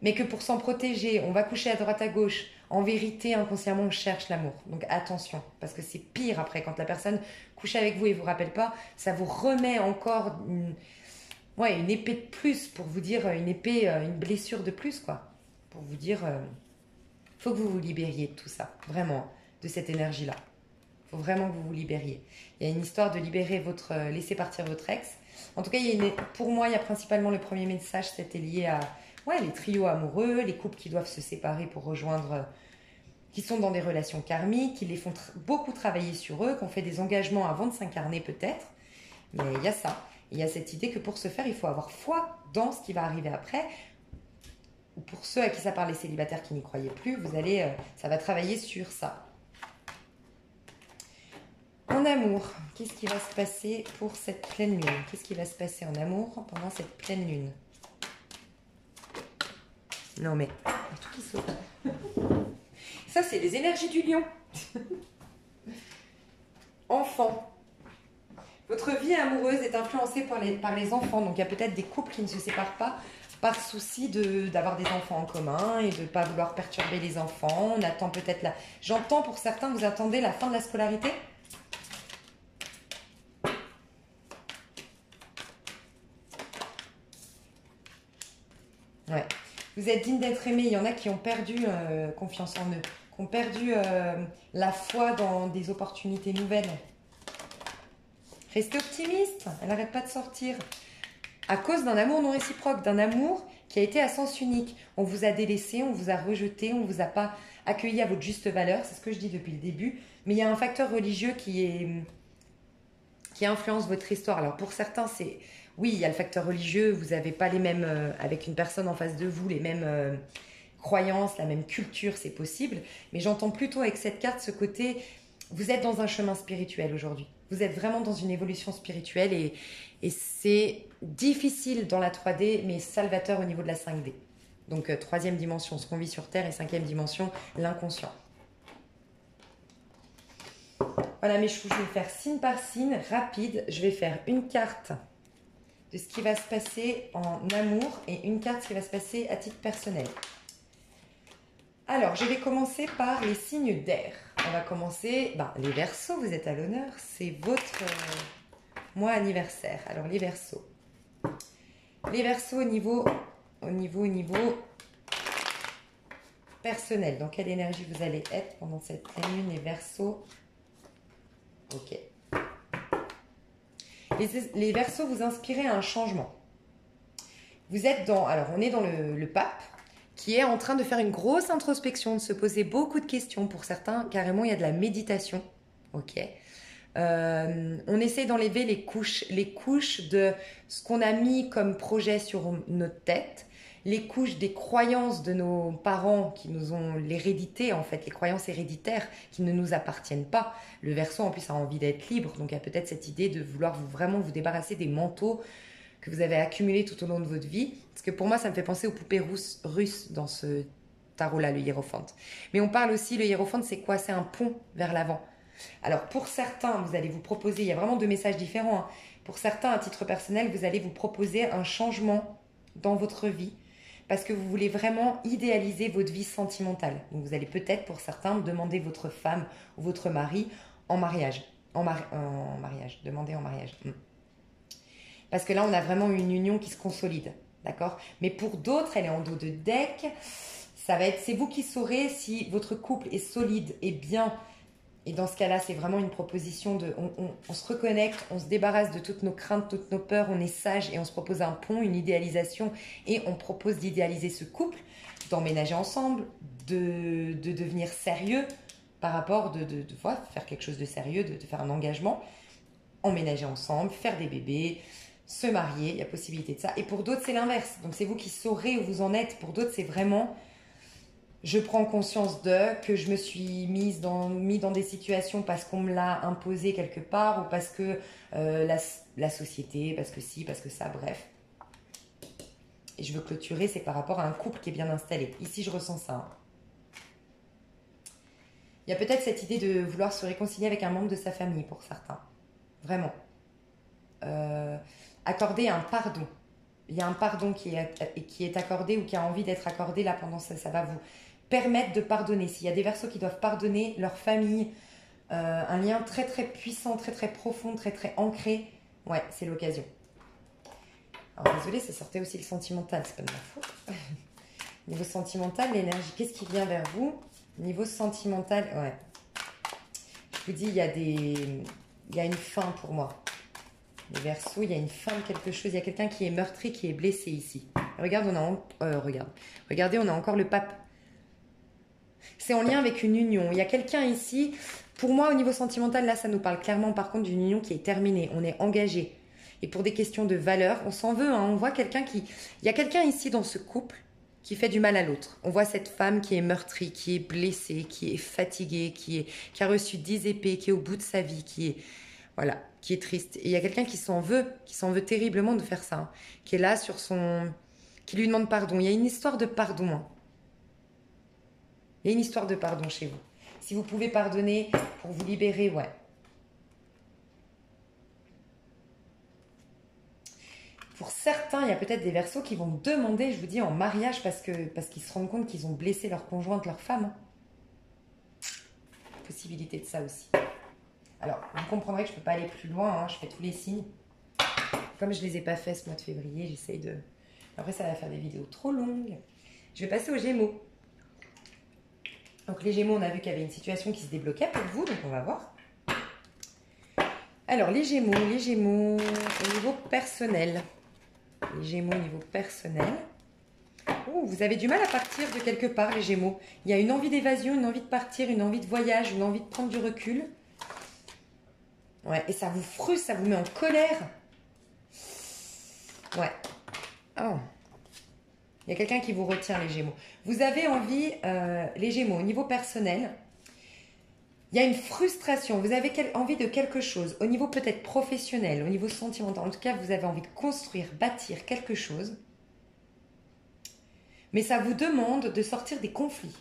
mais que pour s'en protéger, on va coucher à droite à gauche, en vérité, inconsciemment, on cherche l'amour. Donc attention, parce que c'est pire après, quand la personne couche avec vous et ne vous rappelle pas, ça vous remet encore une épée de plus, pour vous dire une blessure de plus, quoi. Pour vous dire, faut que vous vous libériez de tout ça, vraiment, de cette énergie-là. Il faut vraiment que vous vous libériez. Il y a une histoire de libérer laisser partir votre ex. En tout cas, pour moi, il y a principalement le premier message, c'était lié à les trios amoureux, les couples qui doivent se séparer pour rejoindre, qui sont dans des relations karmiques, qui les font beaucoup travailler sur eux, qui ont fait des engagements avant de s'incarner peut-être. Mais il y a ça. Il y a cette idée que pour ce faire, il faut avoir foi dans ce qui va arriver après. Ou pour ceux à qui ça parle, les célibataires qui n'y croyaient plus, ça va travailler sur ça. En amour, qu'est-ce qui va se passer pour cette pleine lune? Qu'est-ce qui va se passer en amour pendant cette pleine lune? Non mais, il y a tout qui saute. Ça, c'est les énergies du lion. Enfant. Votre vie amoureuse est influencée par les enfants. Donc, il y a peut-être des couples qui ne se séparent pas par souci d'avoir des enfants en commun et de ne pas vouloir perturber les enfants. On attend peut-être la... J'entends pour certains, vous attendez la fin de la scolarité? Ouais. Vous êtes digne d'être aimé. Il y en a qui ont perdu confiance en eux, qui ont perdu la foi dans des opportunités nouvelles. Restez optimiste. Elle n'arrête pas de sortir. À cause d'un amour non réciproque, d'un amour qui a été à sens unique. On vous a délaissé, on vous a rejeté, on ne vous a pas accueilli à votre juste valeur. C'est ce que je dis depuis le début. Mais il y a un facteur religieux qui influence votre histoire. Alors pour certains, oui, il y a le facteur religieux. Vous n'avez pas les mêmes, avec une personne en face de vous, les mêmes croyances, la même culture, c'est possible. Mais j'entends plutôt avec cette carte ce côté, vous êtes dans un chemin spirituel aujourd'hui. Vous êtes vraiment dans une évolution spirituelle et c'est difficile dans la 3D, mais salvateur au niveau de la 5D. Donc, troisième dimension, ce qu'on vit sur Terre, et cinquième dimension, l'inconscient. Voilà, mes choux, je vais faire signe par signe, rapide. Je vais faire une carte de ce qui va se passer en amour et une carte de ce qui va se passer à titre personnel. Alors, je vais commencer par les signes d'air. On va commencer, les Verseaux, vous êtes à l'honneur, c'est votre mois anniversaire. Alors, les Verseaux. Les Verseaux au niveau au niveau personnel. Dans quelle énergie vous allez être pendant cette pleine lune, les Verseaux? Ok. Les Verseaux, vous inspirez à un changement. Vous êtes dans... Alors, on est dans le pape qui est en train de faire une grosse introspection, de se poser beaucoup de questions. Pour certains, carrément, il y a de la méditation. Ok. On essaie d'enlever les couches de ce qu'on a mis comme projet sur notre tête, les couches des croyances de nos parents qui nous ont l'hérédité, en fait, les croyances héréditaires qui ne nous appartiennent pas. Le Verseau, en plus, a envie d'être libre, donc il y a peut-être cette idée de vouloir vraiment vous débarrasser des manteaux que vous avez accumulés tout au long de votre vie. Parce que pour moi, ça me fait penser aux poupées russes dans ce tarot-là, le hiérophante. Mais on parle aussi, le hiérophante, c'est quoi? C'est un pont vers l'avant. Alors, pour certains, vous allez vous proposer, il y a vraiment deux messages différents, hein. Pour certains, à titre personnel, vous allez vous proposer un changement dans votre vie parce que vous voulez vraiment idéaliser votre vie sentimentale. Donc, vous allez peut-être, pour certains, demander votre femme ou votre mari en mariage. En mariage, demander en mariage. Parce que là, on a vraiment une union qui se consolide, d'accord? Mais pour d'autres, elle est en dos de deck. Ça va être, c'est vous qui saurez si votre couple est solide et bien. Et dans ce cas-là, c'est vraiment une proposition de... On se reconnecte, on se débarrasse de toutes nos craintes, toutes nos peurs, on est sage et on se propose un pont, une idéalisation. Et on propose d'idéaliser ce couple, d'emménager ensemble, de devenir sérieux par rapport de voilà, faire quelque chose de sérieux, de faire un engagement, emménager ensemble, faire des bébés, se marier, il y a possibilité de ça. Et pour d'autres, c'est l'inverse. Donc c'est vous qui saurez où vous en êtes. Pour d'autres, c'est vraiment... Je prends conscience que je me suis mis dans des situations parce qu'on me l'a imposé quelque part ou parce que la société, parce que ci, parce que ça, bref. Et je veux clôturer, c'est par rapport à un couple qui est bien installé. Ici, je ressens ça, hein. Il y a peut-être cette idée de vouloir se réconcilier avec un membre de sa famille pour certains. Vraiment. Accorder un pardon. Il y a un pardon qui est accordé ou qui a envie d'être accordé là pendant ça. Ça va vous permettre de pardonner. S'il y a des Verseaux qui doivent pardonner leur famille, un lien très très puissant, très très profond, très très ancré, ouais, c'est l'occasion. Alors désolé, ça sortait aussi le sentimental, c'est pas de ma faute. Niveau sentimental, l'énergie, qu'est-ce qui vient vers vous? Niveau sentimental, ouais. Je vous dis, il y a une fin pour moi. Les Verseaux, il y a une fin de quelque chose. Il y a quelqu'un qui est meurtri, qui est blessé ici. Regardez, on a encore le pape. C'est en lien avec une union. Il y a quelqu'un ici, pour moi, au niveau sentimental, là, ça nous parle clairement, par contre, d'une union qui est terminée. On est engagé. Et pour des questions de valeur, on s'en veut, hein. On voit quelqu'un qui... Il y a quelqu'un ici dans ce couple qui fait du mal à l'autre. On voit cette femme qui est meurtrie, qui est blessée, qui est fatiguée, qui a reçu 10 épées, qui est au bout de sa vie, qui est triste. Et il y a quelqu'un qui s'en veut terriblement de faire ça, hein, qui est là qui lui demande pardon. Il y a une histoire de pardon, hein. Il y a une histoire de pardon chez vous. Si vous pouvez pardonner pour vous libérer, ouais. Pour certains, il y a peut-être des Verseaux qui vont demander, je vous dis, en mariage parce qu'ils se rendent compte qu'ils ont blessé leur conjointe, leur femme, hein. Possibilité de ça aussi. Alors, vous comprendrez que je ne peux pas aller plus loin, hein, je fais tous les signes. Comme je ne les ai pas fait ce mois de février, j'essaye de... Après, ça va faire des vidéos trop longues. Je vais passer aux Gémeaux. Donc, les Gémeaux, on a vu qu'il y avait une situation qui se débloquait pour vous, donc on va voir. Alors, les Gémeaux, au niveau personnel. Les Gémeaux au niveau personnel. Oh, vous avez du mal à partir de quelque part, les Gémeaux. Il y a une envie d'évasion, une envie de partir, une envie de voyage, une envie de prendre du recul. Ouais, et ça vous frustre, ça vous met en colère. Ouais. Oh. Il y a quelqu'un qui vous retient, les Gémeaux. Vous avez envie, les Gémeaux, au niveau personnel, il y a une frustration. Vous avez envie de quelque chose, au niveau peut-être professionnel, au niveau sentimental. En tout cas, vous avez envie de construire, bâtir quelque chose. Mais ça vous demande de sortir des conflits.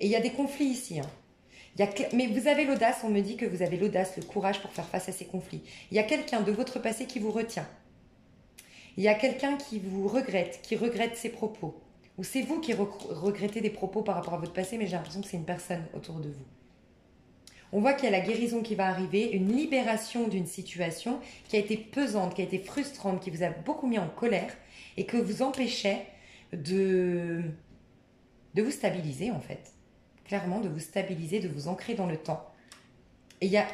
Et il y a des conflits ici, hein. Mais vous avez l'audace, on me dit que vous avez l'audace, le courage pour faire face à ces conflits. Il y a quelqu'un de votre passé qui vous retient. Il y a quelqu'un qui vous regrette, qui regrette ses propos. Ou c'est vous qui regrettez des propos par rapport à votre passé, mais j'ai l'impression que c'est une personne autour de vous. On voit qu'il y a la guérison qui va arriver, une libération d'une situation qui a été pesante, qui a été frustrante, qui vous a beaucoup mis en colère. et que vous empêchait de vous stabiliser en fait. Clairement, de vous stabiliser, de vous ancrer dans le temps. Et il y a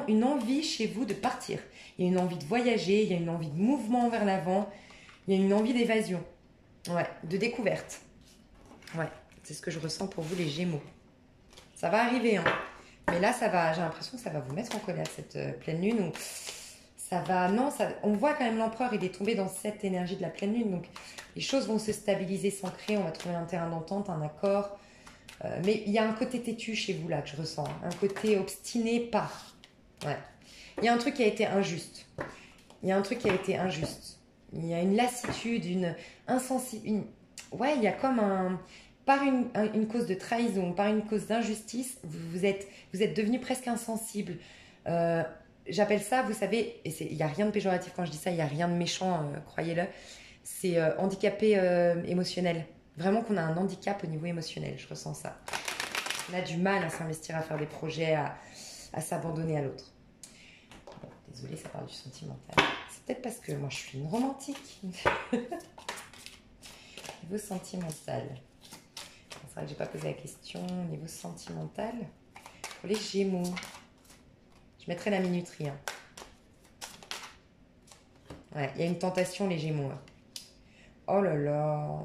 une envie chez vous de partir. Il y a une envie de voyager, il y a une envie de mouvement vers l'avant, il y a une envie d'évasion, ouais, de découverte. Ouais, c'est ce que je ressens pour vous les Gémeaux. Ça va arriver, hein. Mais là, ça va, j'ai l'impression que ça va vous mettre en colère, cette pleine lune. Où ça va, non, ça, on voit quand même l'empereur, il est tombé dans cette énergie de la pleine lune. Donc, les choses vont se stabiliser, s'ancrer, on va trouver un terrain d'entente, un accord. Mais il y a un côté têtu chez vous là que je ressens. Un côté obstiné, pas. Ouais. Il y a un truc qui a été injuste. Il y a un truc qui a été injuste. Il y a une lassitude, une insensibilité. Ouais, il y a comme un... Par une cause de trahison, par une cause d'injustice, vous êtes devenu presque insensible. J'appelle ça, vous savez, et il n'y a rien de péjoratif quand je dis ça, il n'y a rien de méchant, croyez-le. C'est handicapé émotionnel. Vraiment qu'on a un handicap au niveau émotionnel, je ressens ça. On a du mal à s'investir, à faire des projets, à s'abandonner à l'autre. Bon, désolée, ça parle du sentimental. C'est peut-être parce que moi je suis une romantique. Niveau sentimental. C'est vrai que j'ai pas posé la question. Niveau sentimental, pour les Gémeaux, je mettrai la minuterie. Hein. Ouais, il y a une tentation, les Gémeaux. Hein. Oh là là.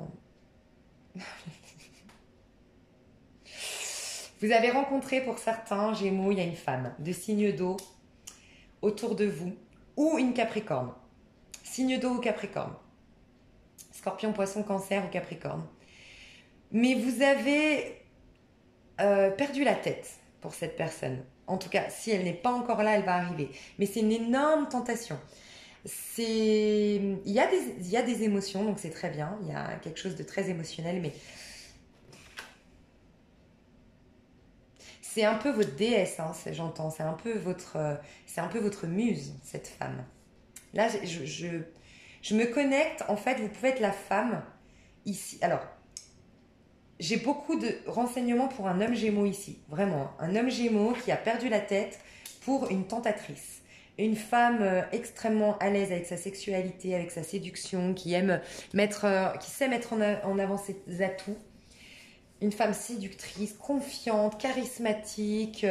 Vous avez rencontré pour certains Gémeaux, il y a une femme de signe d'eau autour de vous ou une Capricorne. Signe d'eau ou Capricorne. Scorpion, Poisson, Cancer ou Capricorne. Mais vous avez perdu la tête pour cette personne. En tout cas, si elle n'est pas encore là, elle va arriver. Mais c'est une énorme tentation. Il y a des émotions, donc c'est très bien. Il y a quelque chose de très émotionnel, mais c'est un peu votre déesse, hein, j'entends. C'est un peu votre muse, cette femme. Là, je me connecte. En fait, vous pouvez être la femme ici. Alors, j'ai beaucoup de renseignements pour un homme Gémeaux ici. Vraiment, un homme Gémeaux qui a perdu la tête pour une tentatrice. Une femme extrêmement à l'aise avec sa sexualité, avec sa séduction, qui sait mettre en avant ses atouts. Une femme séductrice, confiante, charismatique,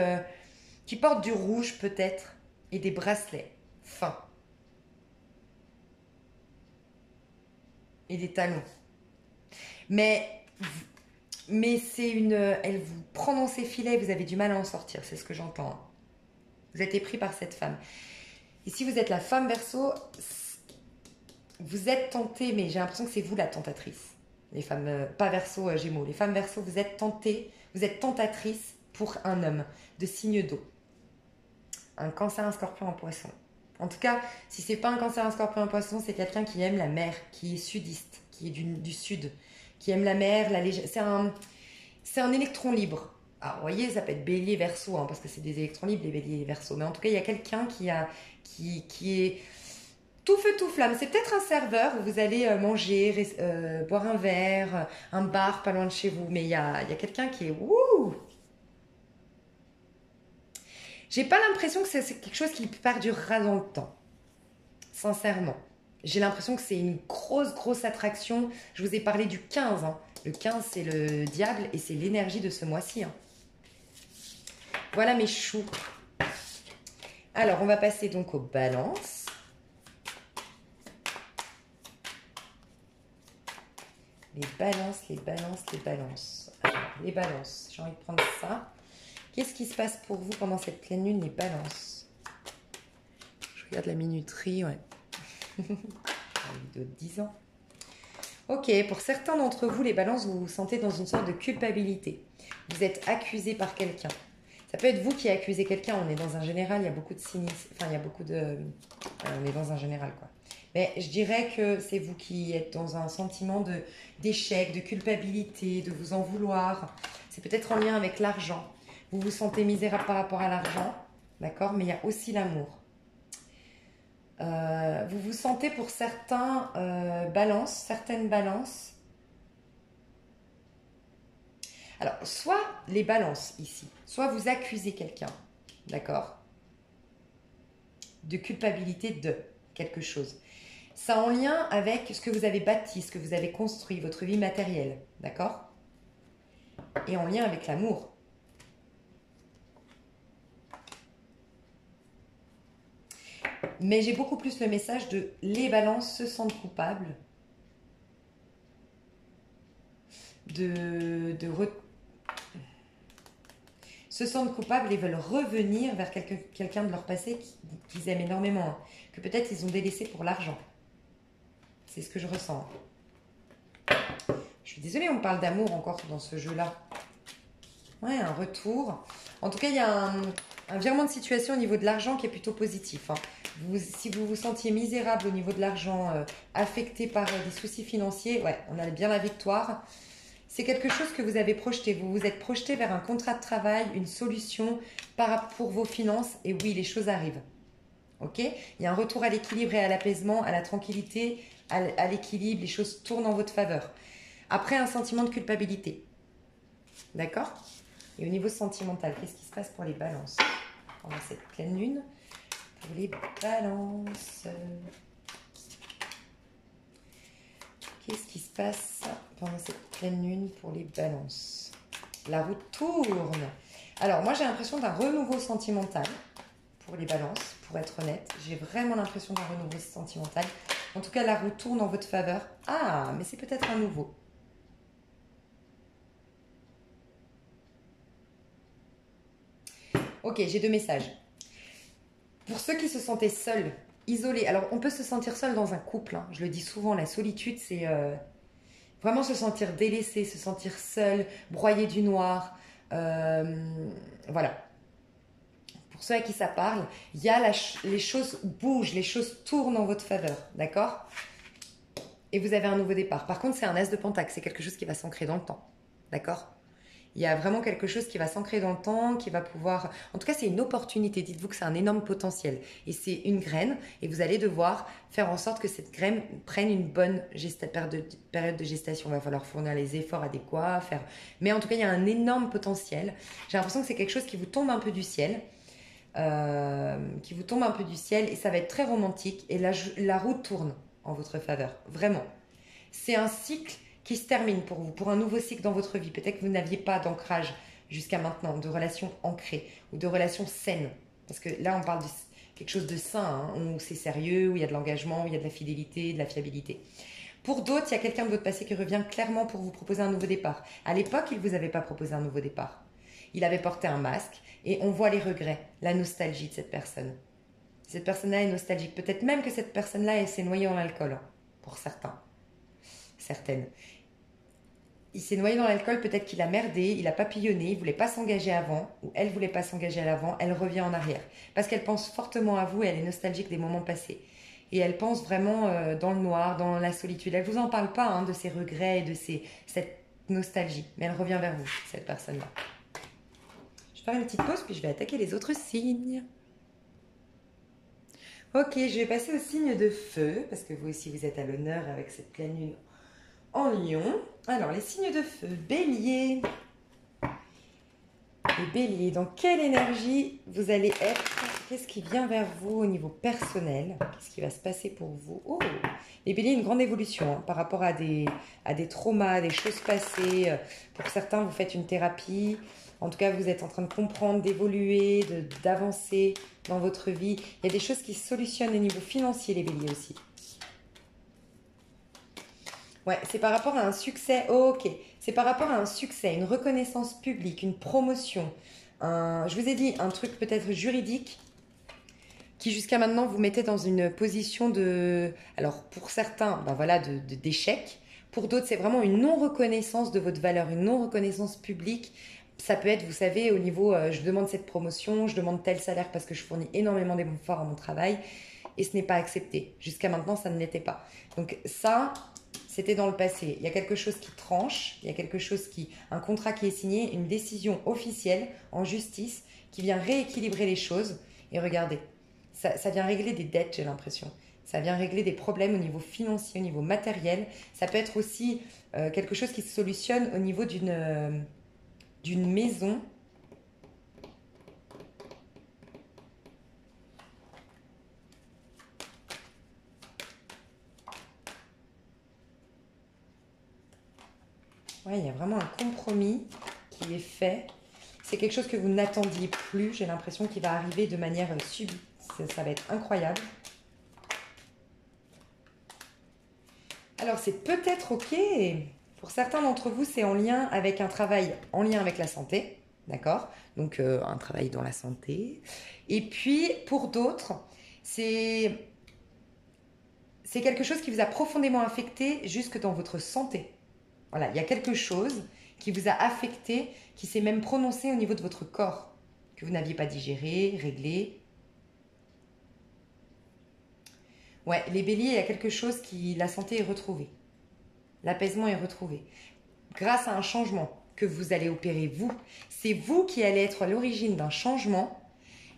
qui porte du rouge peut-être et des bracelets fins. Et des talons. Mais elle vous prend dans ses filets, vous avez du mal à en sortir, c'est ce que j'entends. Vous êtes épris par cette femme. Et si vous êtes la femme Verseau, vous êtes tenté, mais j'ai l'impression que c'est vous la tentatrice. Les femmes, pas Verseau, Gémeaux. Les femmes Verseau, vous êtes tentées, vous êtes tentatrice pour un homme de signe d'eau. Un Cancer, un Scorpion, un Poisson. En tout cas, si c'est pas un Cancer, un Scorpion, un Poisson, c'est quelqu'un qui aime la mer, qui est sudiste, qui est du sud, qui aime la mer, la légère. C'est un électron libre. Alors, vous voyez, ça peut être Bélier, Verseau, hein, parce que c'est des électrons libres, les Béliers et les Verseaux. Mais en tout cas, il y a quelqu'un qui est tout feu, tout flamme. C'est peut-être un serveur où vous allez manger, boire un verre, un bar pas loin de chez vous. Mais il y a quelqu'un qui est... Wouh! J'ai pas l'impression que c'est quelque chose qui perdurera dans le temps. Sincèrement. J'ai l'impression que c'est une grosse attraction. Je vous ai parlé du 15. Hein. Le 15, c'est le diable et c'est l'énergie de ce mois-ci. Hein. Voilà mes choux. Alors, on va passer donc aux balances. Les balances. Alors, les balances, j'ai envie de prendre ça. Qu'est-ce qui se passe pour vous pendant cette pleine lune, les balances? Je regarde la minuterie, ouais. Une vidéo de 10 ans. Ok, pour certains d'entre vous, les balances, vous vous sentez dans une sorte de culpabilité. Vous êtes accusé par quelqu'un. Ça peut être vous qui accusez quelqu'un. On est dans un général, il y a beaucoup de cynisme. Enfin, il y a beaucoup de... on est dans un général, quoi. Mais je dirais que c'est vous qui êtes dans un sentiment d'échec, de culpabilité, de vous en vouloir. C'est peut-être en lien avec l'argent. Vous vous sentez misérable par rapport à l'argent, d'accord? Mais il y a aussi l'amour. Vous vous sentez pour certaines balances. Alors, soit les balances ici, soit vous accusez quelqu'un, d'accord? De culpabilité de quelque chose. Ça en lien avec ce que vous avez bâti, ce que vous avez construit, votre vie matérielle, d'accord? Et en lien avec l'amour. Mais j'ai beaucoup plus le message de les balances se sentent coupables se sentent coupables et veulent revenir vers quelqu'un de leur passé qu'ils aiment énormément, hein, que peut-être ils ont délaissé pour l'argent. C'est ce que je ressens. Je suis désolée, on parle d'amour encore dans ce jeu-là. Ouais, un retour. En tout cas, il y a un virement de situation au niveau de l'argent qui est plutôt positif, hein. Si vous vous sentiez misérable au niveau de l'argent, affecté par des soucis financiers, ouais, on a bien la victoire. C'est quelque chose que vous avez projeté. Vous vous êtes projeté vers un contrat de travail, une solution pour vos finances. Et oui, les choses arrivent. Ok? Il y a un retour à l'équilibre et à l'apaisement, à la tranquillité, à l'équilibre. Les choses tournent en votre faveur. Après, un sentiment de culpabilité. D'accord? Et au niveau sentimental, qu'est-ce qui se passe pour les balances pendant cette pleine lune? Pour les balances. Qu'est-ce qui se passe pendant cette pleine lune pour les balances? La roue tourne. Alors, moi, j'ai l'impression d'un renouveau sentimental pour les balances, pour être honnête. J'ai vraiment l'impression d'un renouveau sentimental. En tout cas, la roue tourne en votre faveur. Ah, mais c'est peut-être un nouveau. Ok, j'ai 2 messages. Pour ceux qui se sentaient seuls, isolés, alors on peut se sentir seul dans un couple, hein. Je le dis souvent, la solitude, c'est vraiment se sentir délaissé, se sentir seul, broyé du noir. Voilà. Pour ceux à qui ça parle, il y a les choses bougent, les choses tournent en votre faveur, d'accord? Et vous avez un nouveau départ. Par contre, c'est un as de pentacle, c'est quelque chose qui va s'ancrer dans le temps, d'accord? Il y a vraiment quelque chose qui va s'ancrer dans le temps, qui va pouvoir... En tout cas, c'est une opportunité. Dites-vous que c'est un énorme potentiel. Et c'est une graine. Et vous allez devoir faire en sorte que cette graine prenne une bonne période de gestation. Il va falloir fournir les efforts adéquats, faire... Mais en tout cas, il y a un énorme potentiel. J'ai l'impression que c'est quelque chose qui vous tombe un peu du ciel. Et ça va être très romantique. Et la roue tourne en votre faveur. Vraiment. C'est un cycle qui se termine pour vous, pour un nouveau cycle dans votre vie. Peut-être que vous n'aviez pas d'ancrage jusqu'à maintenant, de relations ancrées ou de relations saines. Parce que là, on parle de quelque chose de sain, hein, où c'est sérieux, où il y a de l'engagement, où il y a de la fidélité, de la fiabilité. Pour d'autres, il y a quelqu'un de votre passé qui revient clairement pour vous proposer un nouveau départ. À l'époque, il ne vous avait pas proposé un nouveau départ. Il avait porté un masque et on voit les regrets, la nostalgie de cette personne. Cette personne-là est nostalgique. Peut-être même que cette personne-là s'est noyée en alcool, hein, pour certaines. Il s'est noyé dans l'alcool, peut-être qu'il a merdé, il a papillonné, il voulait pas s'engager avant, ou elle voulait pas s'engager à l'avant, elle revient en arrière. Parce qu'elle pense fortement à vous et elle est nostalgique des moments passés. Et elle pense vraiment dans le noir, dans la solitude. Elle vous en parle pas, hein, de ses regrets et de cette nostalgie. Mais elle revient vers vous, cette personne-là. Je vais faire une petite pause, puis je vais attaquer les autres signes. Ok, je vais passer au signe de feu, parce que vous aussi vous êtes à l'honneur avec cette pleine lune en Lion. Alors, les signes de feu. Bélier. Les béliers, dans quelle énergie vous allez être? Qu'est-ce qui vient vers vous au niveau personnel? Qu'est-ce qui va se passer pour vous? Oh, les béliers, une grande évolution, hein, par rapport à des traumas, des choses passées. Pour certains, vous faites une thérapie. En tout cas, vous êtes en train de comprendre, d'évoluer, d'avancer dans votre vie. Il y a des choses qui se solutionnent au niveau financier, les béliers aussi. Ouais, c'est par rapport à un succès. Oh, ok, c'est par rapport à un succès, une reconnaissance publique, une promotion. Je vous ai dit un truc peut-être juridique qui jusqu'à maintenant vous mettait dans une position de... Alors pour certains, ben voilà, d'échec. Pour d'autres, c'est vraiment une non-reconnaissance de votre valeur, une non-reconnaissance publique. Ça peut être, vous savez, au niveau, je demande cette promotion, je demande tel salaire parce que je fournis énormément d'efforts à mon travail et ce n'est pas accepté. Jusqu'à maintenant, ça ne l'était pas. Donc ça, c'était dans le passé. Il y a quelque chose qui tranche, il y a quelque chose un contrat qui est signé, une décision officielle en justice qui vient rééquilibrer les choses. Et regardez, ça vient régler des dettes, j'ai l'impression. Ça vient régler des problèmes au niveau financier, au niveau matériel. Ça peut être aussi quelque chose qui se solutionne au niveau d'une maison. Ouais, il y a vraiment un compromis qui est fait. C'est quelque chose que vous n'attendiez plus. J'ai l'impression qu'il va arriver de manière subite. Ça va être incroyable. Alors, c'est peut-être OK. Pour certains d'entre vous, c'est en lien avec un travail en lien avec la santé. D'accord? Donc, un travail dans la santé. Et puis, pour d'autres, c'est quelque chose qui vous a profondément affecté jusque dans votre santé. Voilà, il y a quelque chose qui vous a affecté, qui s'est même prononcé au niveau de votre corps, que vous n'aviez pas digéré, réglé. Ouais, les béliers, il y a quelque chose qui... La santé est retrouvée. L'apaisement est retrouvé. Grâce à un changement que vous allez opérer vous. C'est vous qui allez être à l'origine d'un changement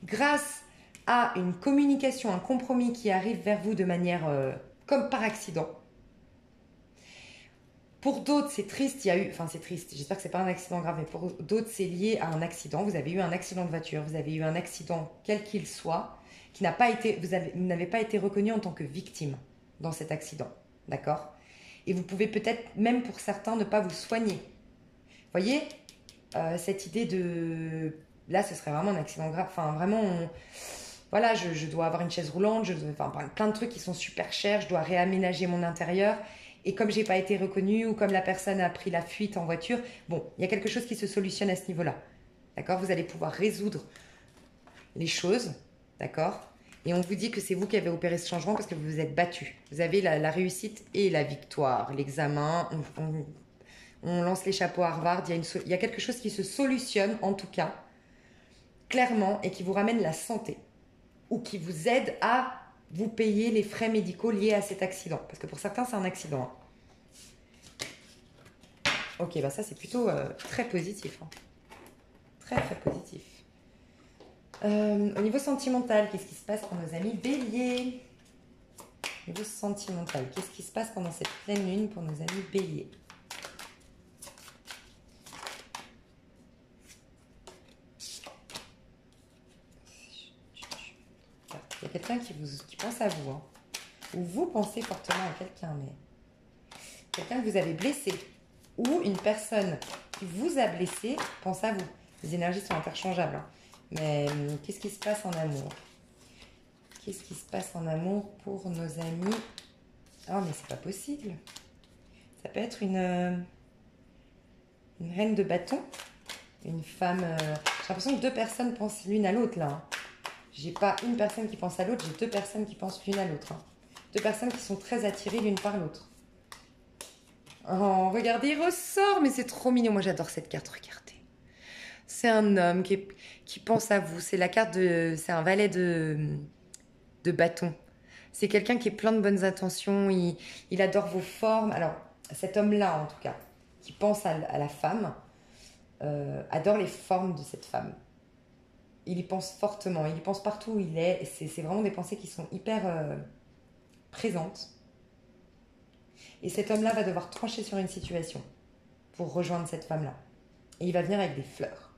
grâce à une communication, un compromis qui arrive vers vous de manière comme par accident. Pour d'autres, c'est triste, c'est triste, j'espère que c'est pas un accident grave, mais pour d'autres, c'est lié à un accident. Vous avez eu un accident de voiture, vous avez eu un accident, quel qu'il soit, qui n'a pas été, vous n'avez pas été reconnu en tant que victime dans cet accident, d'accord? Et vous pouvez peut-être, même pour certains, ne pas vous soigner. Vous voyez, cette idée de... Là, ce serait vraiment un accident grave, enfin, vraiment... Voilà, je dois avoir une chaise roulante, plein de trucs qui sont super chers, je dois réaménager mon intérieur. Et comme j'ai pas été reconnue ou comme la personne a pris la fuite en voiture, bon, il y a quelque chose qui se solutionne à ce niveau-là. D'accord? Vous allez pouvoir résoudre les choses, d'accord? Et on vous dit que c'est vous qui avez opéré ce changement parce que vous vous êtes battu. Vous avez la réussite et la victoire. L'examen, on lance les chapeaux à Harvard. Il y a quelque chose qui se solutionne, en tout cas, clairement, et qui vous ramène la santé. Ou qui vous aide à vous payer les frais médicaux liés à cet accident. Parce que pour certains, c'est un accident. Hein. Ok, bah ça, c'est plutôt très positif. Hein. Très, très positif. Au niveau sentimental, qu'est-ce qui se passe pour nos amis béliers? Au niveau sentimental, qu'est-ce qui se passe pendant cette pleine lune pour nos amis béliers? Il y a quelqu'un qui pense à vous. Hein. Ou vous pensez fortement à quelqu'un, mais... Quelqu'un que vous avez blessé. Ou une personne qui vous a blessé pense à vous. Les énergies sont interchangeables. Hein. Mais qu'est-ce qui se passe en amour? Qu'est-ce qui se passe en amour pour nos amis? Oh, mais c'est pas possible. Ça peut être une reine de bâton. Une femme... J'ai l'impression que deux personnes pensent l'une à l'autre, là. Hein. J'ai pas une personne qui pense à l'autre, j'ai deux personnes qui pensent l'une à l'autre. Hein. Deux personnes qui sont très attirées l'une par l'autre. Oh, regardez, il ressort, mais c'est trop mignon. Moi, j'adore cette carte, regardez. C'est un homme qui pense à vous. C'est la carte de... C'est un valet de bâton. C'est quelqu'un qui est plein de bonnes intentions. Il adore vos formes. Alors, cet homme-là, en tout cas, qui pense à la femme, adore les formes de cette femme. Il y pense fortement. Il y pense partout où il est. C'est vraiment des pensées qui sont hyper présentes. Et cet homme-là va devoir trancher sur une situation pour rejoindre cette femme-là. Et il va venir avec des fleurs.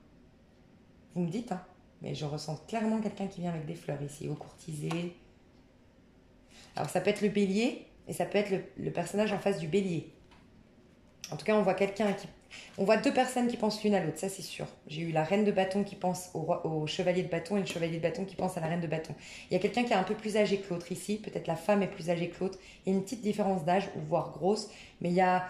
Vous me dites, hein, mais je ressens clairement quelqu'un qui vient avec des fleurs ici, au courtisé. Alors ça peut être le bélier et ça peut être le personnage en face du bélier. En tout cas, on voit on voit deux personnes qui pensent l'une à l'autre, ça c'est sûr. J'ai eu la reine de bâton qui pense au chevalier de bâton et le chevalier de bâton qui pense à la reine de bâton. Il y a quelqu'un qui est un peu plus âgé que l'autre ici, peut-être la femme est plus âgée que l'autre. Il y a une petite différence d'âge, ou voire grosse, mais il y a...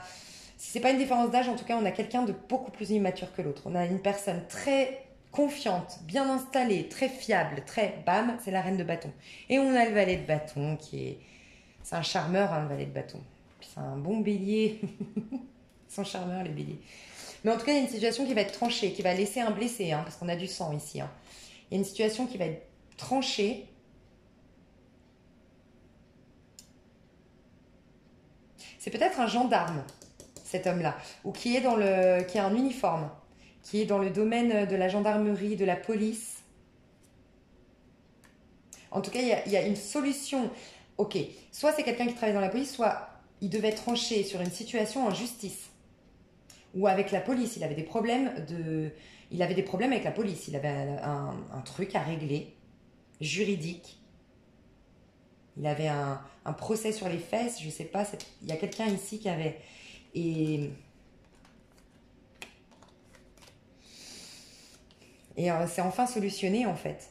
Si c'est pas une différence d'âge, en tout cas, on a quelqu'un de beaucoup plus immature que l'autre. On a une personne très confiante, bien installée, très fiable, très bam, c'est la reine de bâton. Et on a le valet de bâton qui est... C'est un charmeur, hein, le valet de bâton. Puis c'est un bon bélier. Ils sont charmeurs, les béliers. Mais en tout cas, il y a une situation qui va être tranchée, qui va laisser un blessé, hein, parce qu'on a du sang ici. Hein. Il y a une situation qui va être tranchée. C'est peut-être un gendarme, cet homme-là, ou qui a un uniforme, qui est dans le domaine de la gendarmerie, de la police. En tout cas, il y a une solution. Ok, soit c'est quelqu'un qui travaille dans la police, soit il devait trancher sur une situation en justice. Ou avec la police, il avait des problèmes avec la police, il avait un truc à régler, juridique. Il avait un procès sur les fesses, je sais pas, il y a quelqu'un ici qui avait... Et Et c'est enfin solutionné, en fait.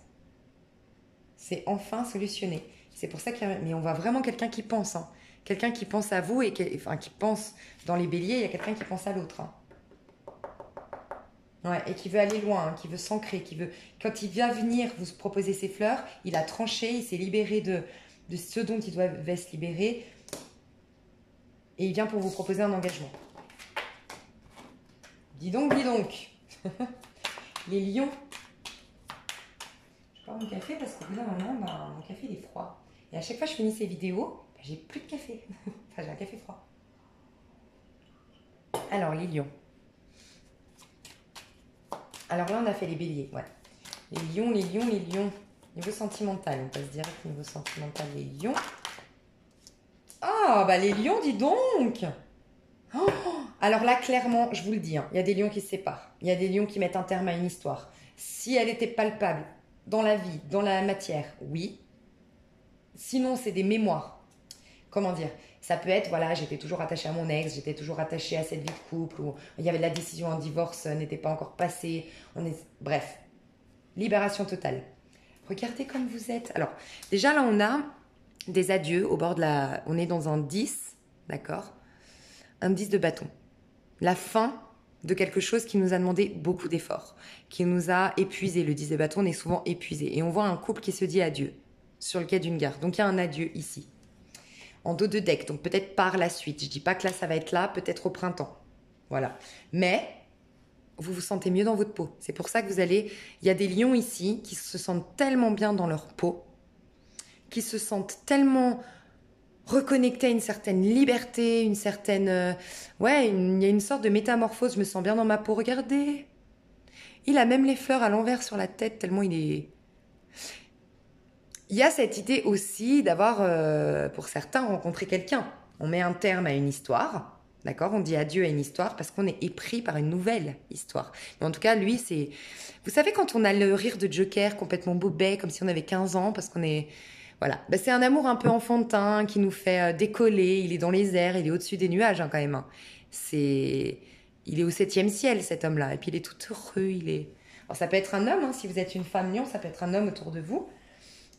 C'est enfin solutionné. C'est pour ça mais on voit vraiment quelqu'un qui pense. Hein. Quelqu'un qui pense à vous et qui pense dans les béliers, il y a quelqu'un qui pense à l'autre. Hein. Ouais, et qui veut aller loin, hein, qui veut s'ancrer, quand il va venir vous proposer ses fleurs, il a tranché, il s'est libéré de ce dont il devait se libérer et il vient pour vous proposer un engagement. Dis donc, dis donc. Les lions. Je bois mon café parce qu'au bout d'un moment, mon café il est froid. Et à chaque fois que je finis ces vidéos, j'ai plus de café. Enfin, j'ai un café froid. Alors, les lions. Alors là, on a fait les béliers, ouais. Les lions, les lions, les lions. Niveau sentimental, on passe direct niveau sentimental, les lions. Ah, bah les lions, dis donc. Oh, alors là, clairement, je vous le dis, hein, il y a des lions qui se séparent. Il y a des lions qui mettent un terme à une histoire. Si elle était palpable dans la vie, dans la matière, oui. Sinon, c'est des mémoires. Comment dire? Ça peut être, voilà, j'étais toujours attachée à mon ex, j'étais toujours attachée à cette vie de couple, où il y avait la décision en divorce, n'était pas encore passée. Bref, libération totale. Regardez comme vous êtes. Alors, déjà là, on a des adieux au bord de la... On est dans un 10, d'accord? Un 10 de bâton. La fin de quelque chose qui nous a demandé beaucoup d'efforts, qui nous a épuisé. Le 10 de bâton, on est souvent épuisé. Et on voit un couple qui se dit adieu sur le quai d'une gare. Donc, il y a un adieu ici. En dos de deck, donc peut-être par la suite. Je dis pas que là, ça va être là, peut-être au printemps. Voilà. Mais vous vous sentez mieux dans votre peau. C'est pour ça que vous allez... Il y a des lions ici qui se sentent tellement bien dans leur peau, qui se sentent tellement reconnectés à une certaine liberté, une certaine... Ouais, il y a une sorte de métamorphose. Je me sens bien dans ma peau. Regardez. Il a même les fleurs à l'envers sur la tête, tellement il est... Il y a cette idée aussi d'avoir, pour certains, rencontré quelqu'un. On met un terme à une histoire, d'accord? On dit adieu à une histoire parce qu'on est épris par une nouvelle histoire. Mais en tout cas, lui, c'est... Vous savez, quand on a le rire de Joker complètement bobet, comme si on avait 15 ans, parce qu'on est... Voilà. Ben, c'est un amour un peu enfantin qui nous fait décoller. Il est dans les airs, il est au-dessus des nuages, hein, quand même. Hein. C'est... Il est au 7e ciel, cet homme-là. Et puis, il est tout heureux, il est... Alors, ça peut être un homme, hein, si vous êtes une femme lion, ça peut être un homme autour de vous.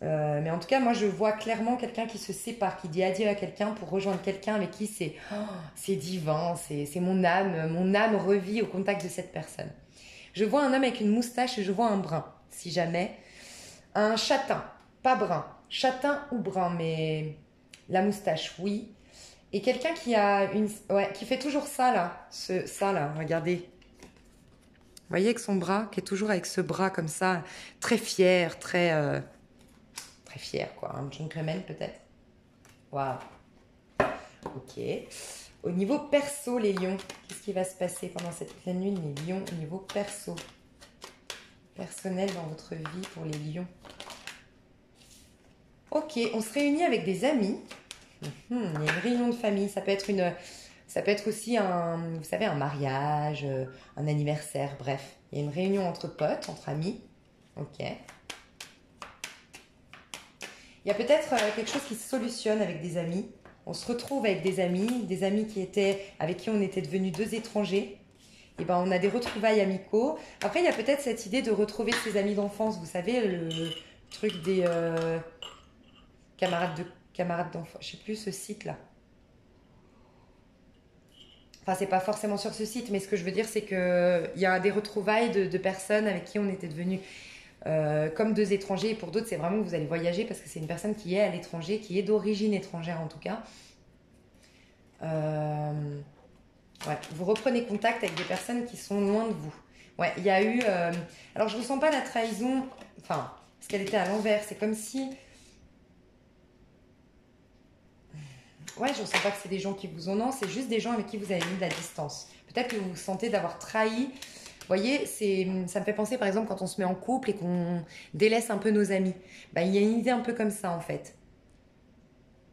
Mais en tout cas, moi, je vois clairement quelqu'un qui se sépare, qui dit adieu à quelqu'un pour rejoindre quelqu'un avec qui c'est divin, c'est mon âme revit au contact de cette personne. Je vois un homme avec une moustache et je vois un brun, si jamais. Un châtain, pas brun, châtain ou brun, mais la moustache, oui. Et quelqu'un qui a qui fait toujours ça là, ça là, regardez. Vous voyez avec son bras, qui est toujours avec ce bras comme ça, très fier, très fier, quoi. Un gentleman, peut-être. Waouh. Ok. Au niveau perso, les lions, qu'est-ce qui va se passer pendant cette pleine lune, les lions, au niveau perso? Personnel dans votre vie pour les lions. Ok, on se réunit avec des amis. Il y a une réunion de famille. Ça peut être aussi vous savez, un mariage, un anniversaire, bref. Il y a une réunion entre potes, entre amis. Ok. Il y a peut-être quelque chose qui se solutionne avec des amis. On se retrouve avec des amis avec qui on était devenus deux étrangers. Et ben, on a des retrouvailles amicaux. Après, il y a peut-être cette idée de retrouver ses amis d'enfance. Vous savez, le truc des camarades d'enfance. Je sais plus ce site-là. Enfin, c'est pas forcément sur ce site, mais ce que je veux dire, c'est qu'il y a des retrouvailles de personnes avec qui on était devenus comme deux étrangers. Et pour d'autres, c'est vraiment que vous allez voyager parce que c'est une personne qui est à l'étranger, qui est d'origine étrangère en tout cas. Ouais, vous reprenez contact avec des personnes qui sont loin de vous. Ouais, il y a eu... alors, je ne ressens pas la trahison, enfin, parce qu'elle était à l'envers. C'est comme si... Ouais, je ne ressens pas que c'est des gens qui vous ont... Non, c'est juste des gens avec qui vous avez mis de la distance. Peut-être que vous vous sentez d'avoir trahi. Vous voyez, ça me fait penser, par exemple, quand on se met en couple et qu'on délaisse un peu nos amis. Ben, il y a une idée un peu comme ça, en fait.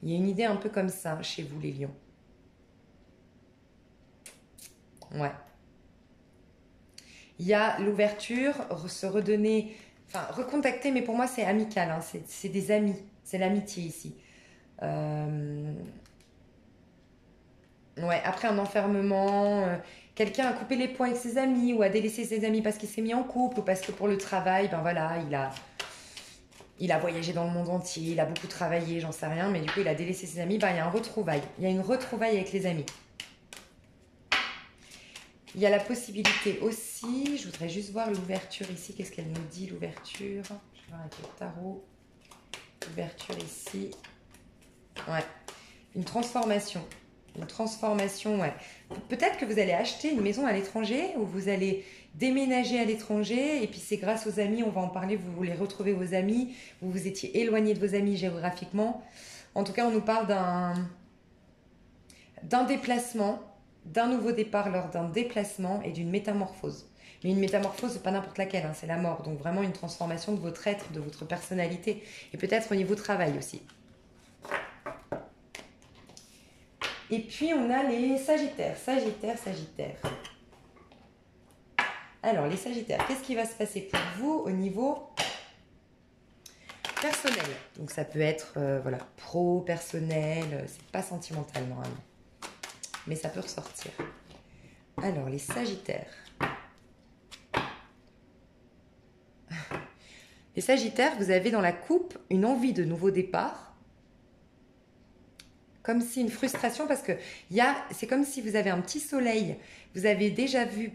Il y a une idée un peu comme ça chez vous, les lions. Ouais. Il y a l'ouverture, se redonner, enfin recontacter, mais pour moi c'est amical, hein, c'est des amis, c'est l'amitié ici. Ouais, après un enfermement, quelqu'un a coupé les ponts avec ses amis ou a délaissé ses amis parce qu'il s'est mis en couple ou parce que pour le travail, ben voilà, il a voyagé dans le monde entier, il a beaucoup travaillé, j'en sais rien, mais du coup, il a délaissé ses amis, ben il y a un retrouvaille. Il y a une retrouvaille avec les amis. Il y a la possibilité aussi, je voudrais juste voir l'ouverture ici, qu'est-ce qu'elle nous dit, l'ouverture. Je vais voir avec le tarot. L'ouverture ici. Ouais, une transformation. Une transformation, ouais. Peut-être que vous allez acheter une maison à l'étranger ou vous allez déménager à l'étranger et puis c'est grâce aux amis, on va en parler, vous voulez retrouver vos amis, vous vous étiez éloigné de vos amis géographiquement. En tout cas, on nous parle d'un déplacement, d'un nouveau départ lors d'un déplacement et d'une métamorphose. Mais une métamorphose, pas n'importe laquelle, hein, c'est la mort. Donc vraiment une transformation de votre être, de votre personnalité et peut-être au niveau travail aussi. Et puis, on a les Sagittaires. Sagittaire, Sagittaire. Alors, les Sagittaires, qu'est-ce qui va se passer pour vous au niveau personnel? Donc, ça peut être voilà, pro, personnel, c'est pas sentimental normalement. Mais ça peut ressortir. Alors, les Sagittaires. Les Sagittaires, vous avez dans la coupe une envie de nouveau départ. Comme si une frustration, parce que c'est comme si vous avez un petit soleil, vous avez déjà vu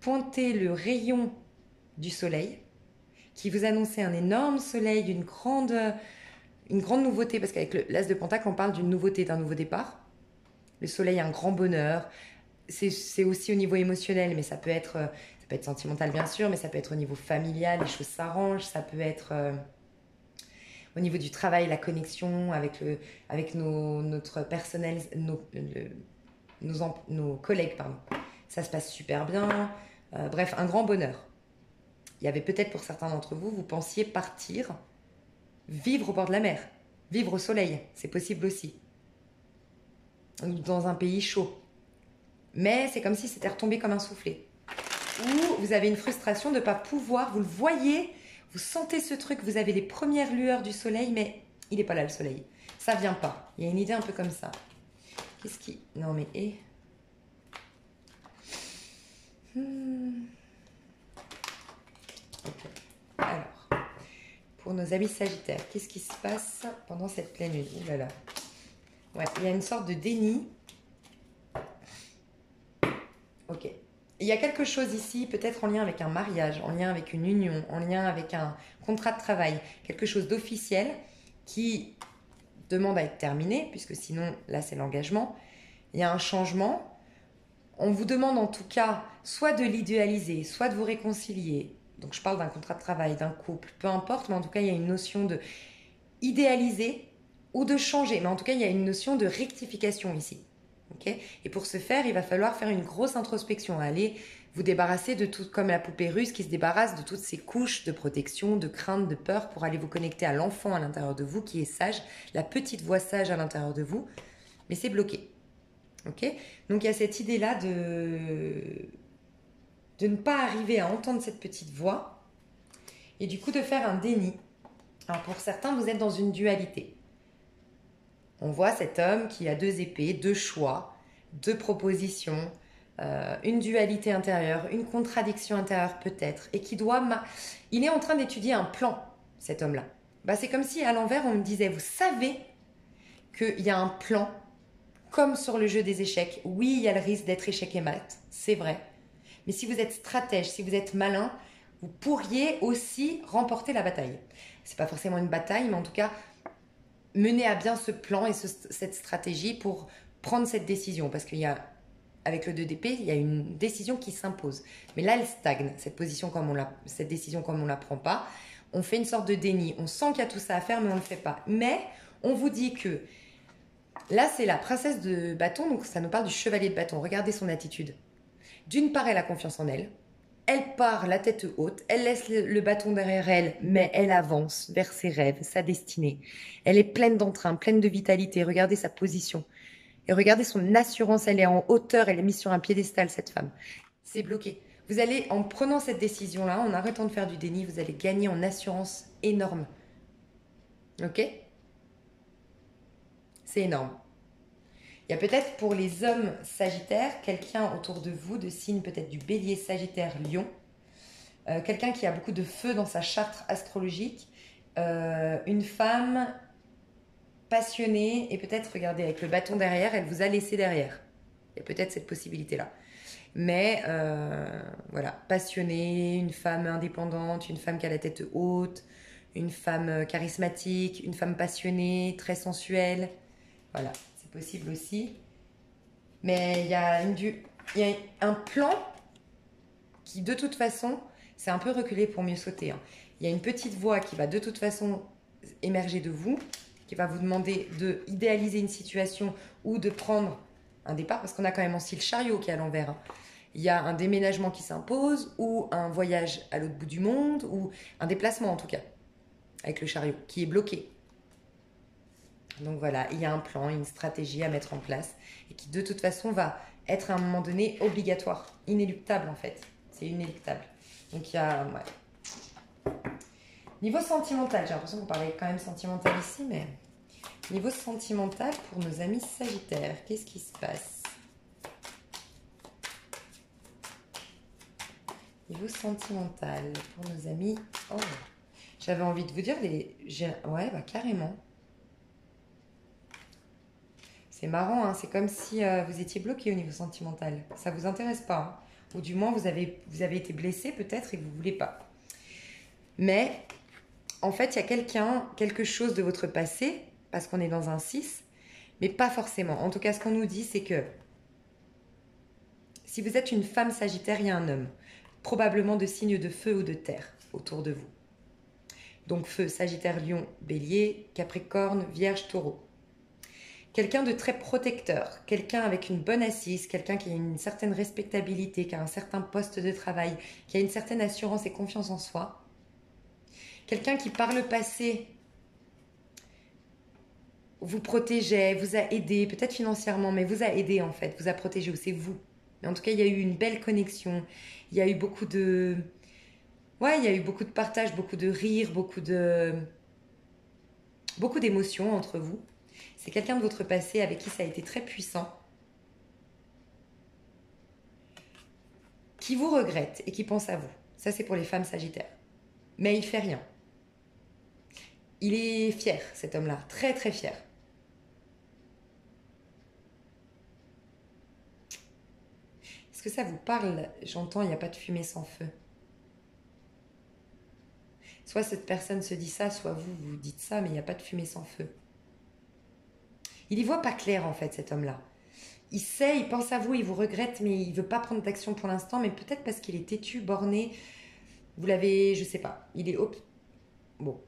pointer le rayon du soleil, qui vous annonçait un énorme soleil, une grande nouveauté, parce qu'avec l'As de Pentacle, on parle d'une nouveauté, d'un nouveau départ. Le soleil a un grand bonheur, c'est aussi au niveau émotionnel, mais ça peut être sentimental bien sûr, mais ça peut être au niveau familial, les choses s'arrangent, ça peut être... au niveau du travail, la connexion avec notre personnel, nos collègues, pardon. Ça se passe super bien. Bref, un grand bonheur. Il y avait peut-être pour certains d'entre vous, vous pensiez partir, vivre au bord de la mer, vivre au soleil. C'est possible aussi. Dans un pays chaud. Mais c'est comme si c'était retombé comme un soufflet. Ou vous avez une frustration de ne pas pouvoir, vous le voyez, vous sentez ce truc, vous avez les premières lueurs du soleil, mais il n'est pas là le soleil. Ça vient pas. Il y a une idée un peu comme ça. Qu'est-ce qui... Non mais... Okay. Alors, pour nos amis Sagittaires, qu'est-ce qui se passe pendant cette pleine lune? Ouh là là. Ouais, il y a une sorte de déni. Ok. Il y a quelque chose ici, peut-être en lien avec un mariage, en lien avec une union, en lien avec un contrat de travail, quelque chose d'officiel qui demande à être terminé, puisque sinon, là, c'est l'engagement. Il y a un changement. On vous demande en tout cas soit de l'idéaliser, soit de vous réconcilier. Donc, je parle d'un contrat de travail, d'un couple, peu importe, mais en tout cas, il y a une notion de idéaliser ou de changer. Mais en tout cas, il y a une notion de rectification ici. Okay. Et pour ce faire, il va falloir faire une grosse introspection, aller vous débarrasser de tout, comme la poupée russe qui se débarrasse de toutes ces couches de protection, de crainte, de peur, pour aller vous connecter à l'enfant à l'intérieur de vous qui est sage, la petite voix sage à l'intérieur de vous, mais c'est bloqué. Okay. Donc il y a cette idée-là de ne pas arriver à entendre cette petite voix et du coup de faire un déni. Alors pour certains, vous êtes dans une dualité. On voit cet homme qui a deux épées, deux choix, deux propositions, une dualité intérieure, une contradiction intérieure peut-être, et qui doit... Il est en train d'étudier un plan, cet homme-là. Bah, c'est comme si à l'envers, on me disait, vous savez qu'il y a un plan, comme sur le jeu des échecs. Oui, il y a le risque d'être échec et mat, c'est vrai. Mais si vous êtes stratège, si vous êtes malin, vous pourriez aussi remporter la bataille. C'est pas forcément une bataille, mais en tout cas... mener à bien ce plan et cette stratégie pour prendre cette décision. Parce qu'il y a, avec le 2 d'épée, il y a une décision qui s'impose. Mais là, elle stagne, cette décision comme on ne la prend pas. On fait une sorte de déni. On sent qu'il y a tout ça à faire, mais on ne le fait pas. Mais on vous dit que là, c'est la princesse de bâton, donc ça nous parle du chevalier de bâton. Regardez son attitude. D'une part, elle a confiance en elle. Elle part la tête haute, elle laisse le bâton derrière elle, mais elle avance vers ses rêves, sa destinée. Elle est pleine d'entrain, pleine de vitalité. Regardez sa position. Et regardez son assurance, elle est en hauteur, elle est mise sur un piédestal, cette femme. C'est bloqué. Vous allez, en prenant cette décision-là, en arrêtant de faire du déni, vous allez gagner en assurance énorme. Ok? C'est énorme. Il Il y a peut-être pour les hommes sagittaires, quelqu'un autour de vous, de signe peut-être du bélier, sagittaire, lion, quelqu'un qui a beaucoup de feu dans sa charte astrologique, une femme passionnée et peut-être, regardez, avec le bâton derrière, elle vous a laissé derrière. Il y a peut-être cette possibilité-là. Mais voilà, passionnée, une femme indépendante, une femme qui a la tête haute, une femme charismatique, une femme passionnée, très sensuelle. Voilà, c'est possible aussi. Mais il y a un plan qui, de toute façon, c'est un peu reculé pour mieux sauter. Hein. Il y a une petite voix qui va de toute façon émerger de vous, qui va vous demander de idéaliser une situation ou de prendre un départ, parce qu'on a quand même aussi le chariot qui est à l'envers. Hein. Il y a un déménagement qui s'impose, ou un voyage à l'autre bout du monde, ou un déplacement en tout cas, avec le chariot, qui est bloqué. Donc voilà, il y a un plan, une stratégie à mettre en place, et qui de toute façon va être à un moment donné obligatoire, inéluctable en fait. C'est inéluctable. Donc il y a... Ouais. Niveau sentimental, j'ai l'impression qu'on parlait quand même sentimental ici, mais... Niveau sentimental pour nos amis sagittaires, qu'est-ce qui se passe? Niveau sentimental pour nos amis... Oh, j'avais envie de vous dire les... Ouais, bah carrément. C'est marrant, hein, c'est comme si vous étiez bloqué au niveau sentimental. Ça ne vous intéresse pas. Hein. Ou du moins, vous avez été blessé peut-être et que vous ne voulez pas. Mais, en fait, il y a quelque chose de votre passé, parce qu'on est dans un 6, mais pas forcément. En tout cas, ce qu'on nous dit, c'est que si vous êtes une femme sagittaire, il y a un homme, probablement de signe de feu ou de terre autour de vous. Donc feu, sagittaire, lion, bélier, capricorne, vierge, taureau. Quelqu'un de très protecteur, quelqu'un avec une bonne assise, quelqu'un qui a une certaine respectabilité, qui a un certain poste de travail, qui a une certaine assurance et confiance en soi. Quelqu'un qui par le passé vous protégeait, vous a aidé, peut-être financièrement, mais vous a aidé en fait, vous a protégé, ou c'est vous. Mais en tout cas, il y a eu une belle connexion, il y a eu beaucoup de... Ouais, il y a eu beaucoup de partage, beaucoup de rire, beaucoup d'émotions entre vous. C'est quelqu'un de votre passé avec qui ça a été très puissant, qui vous regrette et qui pense à vous. Ça, c'est pour les femmes sagittaires. Mais il fait rien. Il est fier, cet homme-là, très très fier. Est-ce que ça vous parle? J'entends, il n'y a pas de fumée sans feu. Soit cette personne se dit ça, soit vous, vous dites ça, mais il n'y a pas de fumée sans feu. Il y voit pas clair en fait, cet homme-là. Il sait, il pense à vous, il vous regrette, mais il veut pas prendre d'action pour l'instant, mais peut-être parce qu'il est têtu, borné. Vous l'avez, je sais pas. Il est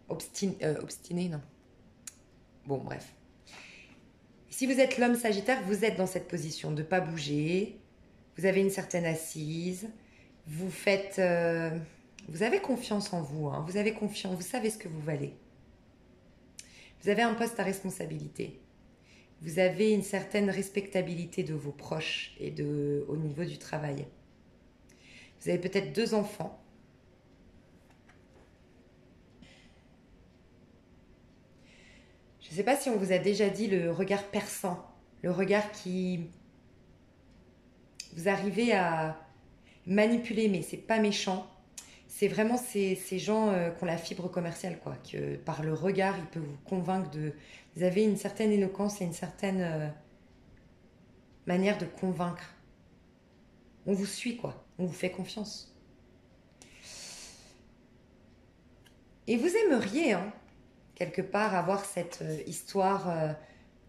obstiné, non. Bon, bref. Si vous êtes l'homme sagittaire, vous êtes dans cette position de pas bouger. Vous avez une certaine assise. Vous faites, vous avez confiance en vous. Hein, vous avez confiance. Vous savez ce que vous valez. Vous avez un poste à responsabilité. Vous avez une certaine respectabilité de vos proches et au niveau du travail. Vous avez peut-être 2 enfants. Je ne sais pas si on vous a déjà dit le regard perçant, le regard qui... Vous arrivez à manipuler, mais c'est pas méchant. C'est vraiment ces gens qui ont la fibre commerciale, quoi, que par le regard, ils peuvent vous convaincre de... Vous avez une certaine éloquence et une certaine manière de convaincre. On vous suit, quoi. On vous fait confiance. Et vous aimeriez, hein, quelque part, avoir cette histoire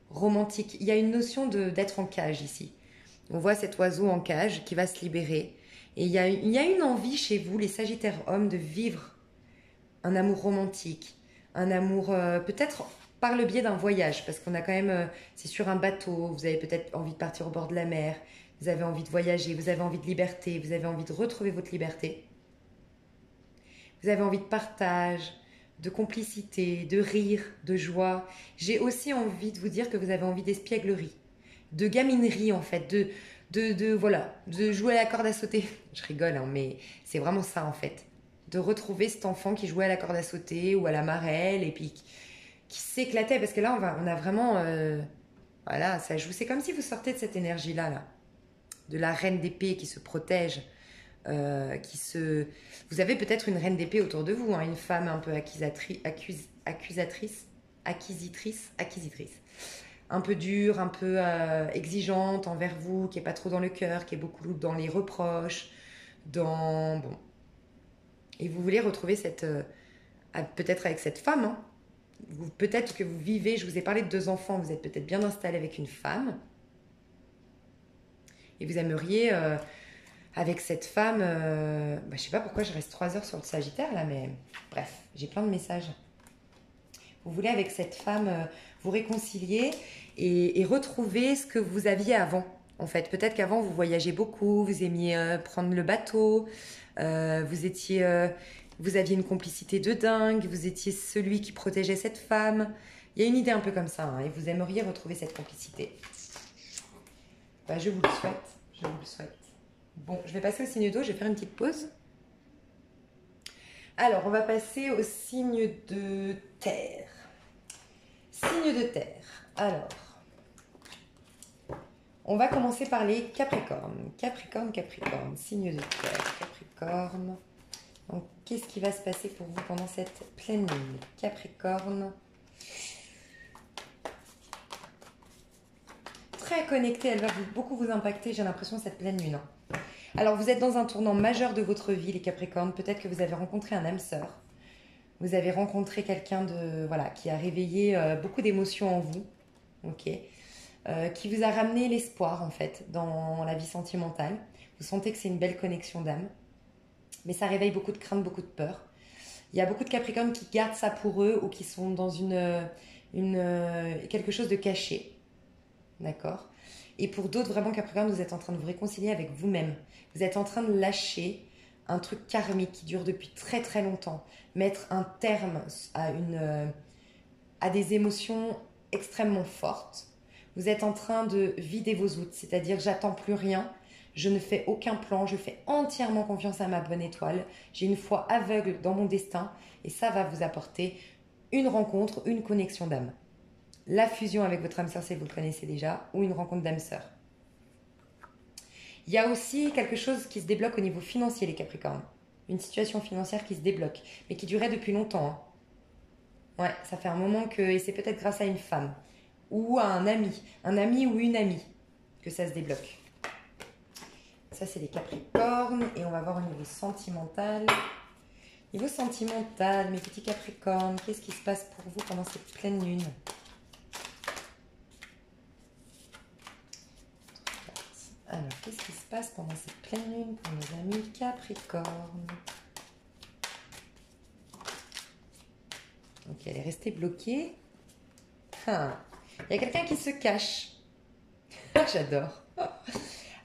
romantique. Il y a une notion d'être en cage ici. On voit cet oiseau en cage qui va se libérer. Et il y a une envie chez vous, les Sagittaires hommes, de vivre un amour romantique. Un amour peut-être par le biais d'un voyage. Parce qu'on a quand même... c'est sur un bateau. Vous avez peut-être envie de partir au bord de la mer. Vous avez envie de voyager. Vous avez envie de liberté. Vous avez envie de retrouver votre liberté. Vous avez envie de partage, de complicité, de rire, de joie. J'ai aussi envie de vous dire que vous avez envie d'espièglerie, de gaminerie en fait, voilà, de jouer à la corde à sauter. Je rigole, hein, mais c'est vraiment ça en fait. De retrouver cet enfant qui jouait à la corde à sauter ou à la marelle et puis qui s'éclatait. Parce que là, on a vraiment Voilà, ça joue. C'est comme si vous sortez de cette énergie-là, là. De la reine d'épée qui se protège, Vous avez peut-être une reine d'épée autour de vous, hein, une femme un peu acquisitrice, un peu dure, un peu exigeante envers vous, qui est pas trop dans le cœur, qui est beaucoup dans les reproches, bon. Et vous voulez retrouver peut-être avec cette femme, hein. Peut-être que vous vivez, je vous ai parlé de 2 enfants, vous êtes peut-être bien installé avec une femme, et vous aimeriez avec cette femme, je sais pas pourquoi je reste 3 heures sur le Sagittaire là, mais bref, j'ai plein de messages. Vous voulez avec cette femme vous réconcilier et retrouver ce que vous aviez avant. En fait, peut-être qu'avant vous voyagez beaucoup, vous aimiez prendre le bateau, vous aviez une complicité de dingue, vous étiez celui qui protégeait cette femme. Il y a une idée un peu comme ça, hein, et vous aimeriez retrouver cette complicité. Je vous le souhaite, je vous le souhaite. Bon, je vais passer au signe d'eau, je vais faire une petite pause. Alors, on va passer au signe de terre. Signe de terre. Alors, on va commencer par les Capricornes. Capricorne, signe de terre. Capricorne. Donc, qu'est-ce qui va se passer pour vous pendant cette pleine lune? Capricorne. Très connectée, elle va beaucoup vous impacter, j'ai l'impression, cette pleine lune. Alors, vous êtes dans un tournant majeur de votre vie, les Capricornes. Peut-être que vous avez rencontré un âme sœur. Vous avez rencontré quelqu'un qui a réveillé beaucoup d'émotions en vous, qui vous a ramené l'espoir, en fait, dans la vie sentimentale. Vous sentez que c'est une belle connexion d'âme. Mais ça réveille beaucoup de crainte, beaucoup de peur. Il y a beaucoup de Capricornes qui gardent ça pour eux ou qui sont dans quelque chose de caché. D'accord? Et pour d'autres, vraiment, Capricorne, vous êtes en train de vous réconcilier avec vous-même. Vous êtes en train de lâcher un truc karmique qui dure depuis très très longtemps. Mettre un terme à des émotions extrêmement fortes. Vous êtes en train de vider vos outils, c'est-à-dire j'attends plus rien, je ne fais aucun plan, je fais entièrement confiance à ma bonne étoile, j'ai une foi aveugle dans mon destin et ça va vous apporter une rencontre, une connexion d'âme. La fusion avec votre âme sœur, si vous le connaissez déjà, ou une rencontre d'âme sœur. Il y a aussi quelque chose qui se débloque au niveau financier, les Capricornes. Une situation financière qui se débloque, mais qui durait depuis longtemps. Hein. Ouais, ça fait un moment et c'est peut-être grâce à une femme, ou à un ami ou une amie, que ça se débloque. Ça, c'est les Capricornes, et on va voir au niveau sentimental. Niveau sentimental, mes petits Capricornes, qu'est-ce qui se passe pour vous pendant cette pleine lune ? Alors, qu'est-ce qui se passe pendant cette pleine lune pour nos amis Capricorne? Ok, elle est restée bloquée. Il y a quelqu'un qui se cache. J'adore.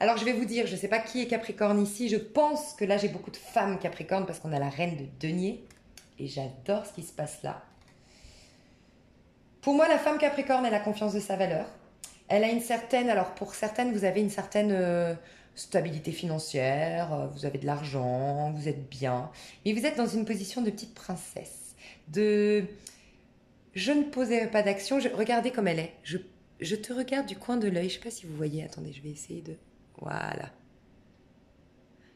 Alors, je vais vous dire, je ne sais pas qui est Capricorne ici. Je pense que là, j'ai beaucoup de femmes Capricorne parce qu'on a la reine de denier. Et j'adore ce qui se passe là. Pour moi, la femme Capricorne, elle a confiance de sa valeur. Elle a une certaine, alors pour certaines, vous avez une certaine stabilité financière, vous avez de l'argent, vous êtes bien, mais vous êtes dans une position de petite princesse, je ne posais pas d'action, regardez comme elle est, je te regarde du coin de l'œil, je ne sais pas si vous voyez, attendez, je vais essayer de, voilà.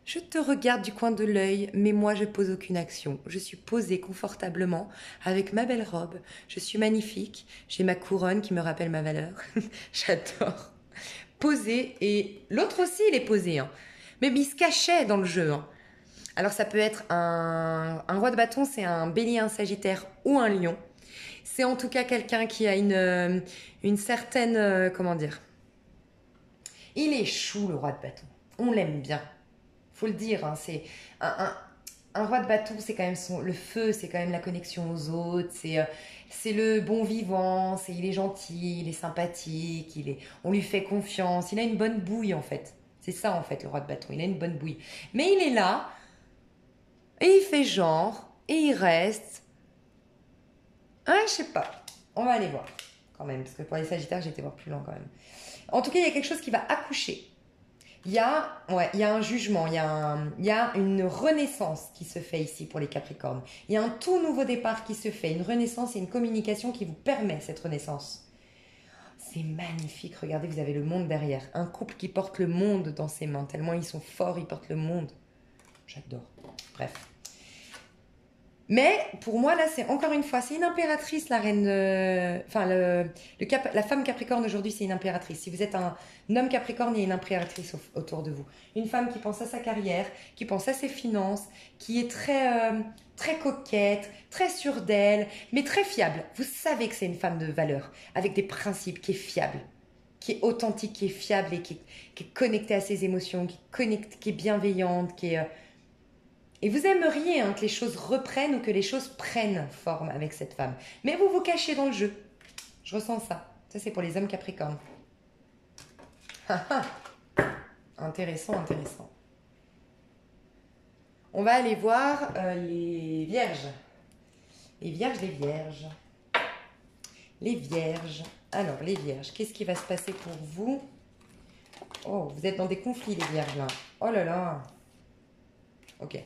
Je te regarde du coin de l'œil, mais moi je pose aucune action. Je suis posée confortablement avec ma belle robe. Je suis magnifique. J'ai ma couronne qui me rappelle ma valeur. J'adore. Posée et l'autre aussi il est posé. Hein. Mais il se cachait dans le jeu. Hein. Alors ça peut être un roi de bâton, c'est un bélier, un sagittaire ou un lion. C'est en tout cas quelqu'un qui a une certaine, comment dire. Il est chou le roi de bâton. On l'aime bien. Faut le dire, hein, c'est un roi de bâton, c'est quand même le feu, c'est quand même la connexion aux autres, c'est le bon vivant, il est gentil, il est sympathique, on lui fait confiance, il a une bonne bouille en fait. C'est ça en fait le roi de bâton, il a une bonne bouille. Mais il est là, et il fait genre, et il reste. Je sais pas, on va aller voir quand même, parce que pour les Sagittaires, j'ai été voir plus loin quand même. En tout cas, il y a quelque chose qui va accoucher. Il y a un jugement, il y a une renaissance qui se fait ici pour les Capricornes. Il y a un tout nouveau départ qui se fait, une renaissance et une communication qui vous permet cette renaissance. C'est magnifique. Regardez, vous avez le monde derrière. Un couple qui porte le monde dans ses mains. Tellement ils sont forts, ils portent le monde. J'adore. Bref. Mais pour moi, là, c'est encore une fois, c'est une impératrice, la reine. Enfin, la femme Capricorne aujourd'hui, c'est une impératrice. Si vous êtes un homme Capricorne, il y a une impératrice autour de vous. Une femme qui pense à sa carrière, qui pense à ses finances, qui est très coquette, très sûre d'elle, mais très fiable. Vous savez que c'est une femme de valeur, avec des principes, qui est fiable, qui est authentique, qui est fiable et qui est connectée à ses émotions, qui est bienveillante, qui est. Et vous aimeriez que les choses reprennent ou que les choses prennent forme avec cette femme. Mais vous vous cachez dans le jeu. Je ressens ça. Ça, c'est pour les hommes Capricornes. Intéressant, intéressant. On va aller voir les vierges. Les vierges, les vierges. Les vierges. Alors, les vierges, qu'est-ce qui va se passer pour vous? Oh, vous êtes dans des conflits, les vierges, là. Oh là là. Ok.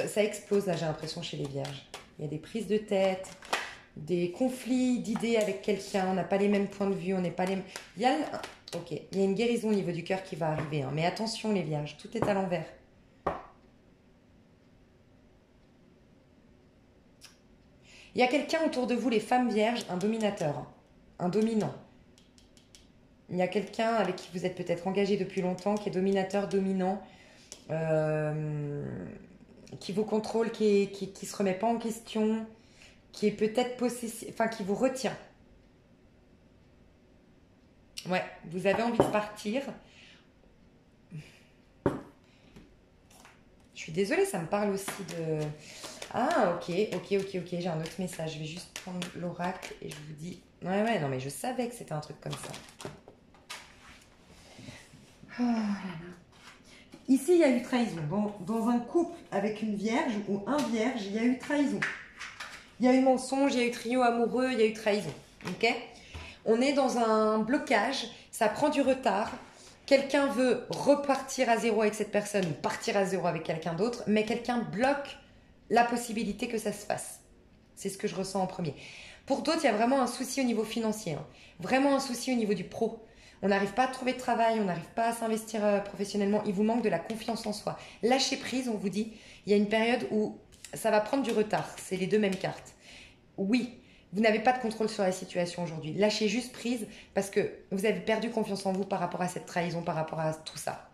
Ça explose là, j'ai l'impression, chez les vierges. Il y a des prises de tête, des conflits d'idées avec quelqu'un, on n'a pas les mêmes points de vue, on n'est pas les mêmes. Il y a une guérison au niveau du cœur qui va arriver, mais attention les vierges, tout est à l'envers. Il y a quelqu'un autour de vous, les femmes vierges, un dominateur, un dominant. Il y a quelqu'un avec qui vous êtes peut-être engagé depuis longtemps, qui est dominateur, dominant, qui vous contrôle, qui se remet pas en question, qui est peut-être possessif, enfin qui vous retient. Ouais, vous avez envie de partir. Je suis désolée, ça me parle aussi de... Ah, ok, j'ai un autre message. Je vais juste prendre l'oracle et je vous dis... Ouais, non mais je savais que c'était un truc comme ça. Oh là là. Ici, il y a eu trahison. Dans un couple avec une vierge ou un vierge, il y a eu trahison. Il y a eu mensonge, il y a eu trio amoureux, il y a eu trahison. Ok ? On est dans un blocage, ça prend du retard. Quelqu'un veut repartir à zéro avec cette personne ou partir à zéro avec quelqu'un d'autre, mais quelqu'un bloque la possibilité que ça se fasse. C'est ce que je ressens en premier. Pour d'autres, il y a vraiment un souci au niveau financier. Vraiment un souci au niveau du pro. On n'arrive pas à trouver de travail, on n'arrive pas à s'investir professionnellement. Il vous manque de la confiance en soi. Lâchez prise, on vous dit. Il y a une période où ça va prendre du retard. C'est les deux mêmes cartes. Oui, vous n'avez pas de contrôle sur la situation aujourd'hui. Lâchez juste prise parce que vous avez perdu confiance en vous par rapport à cette trahison, par rapport à tout ça.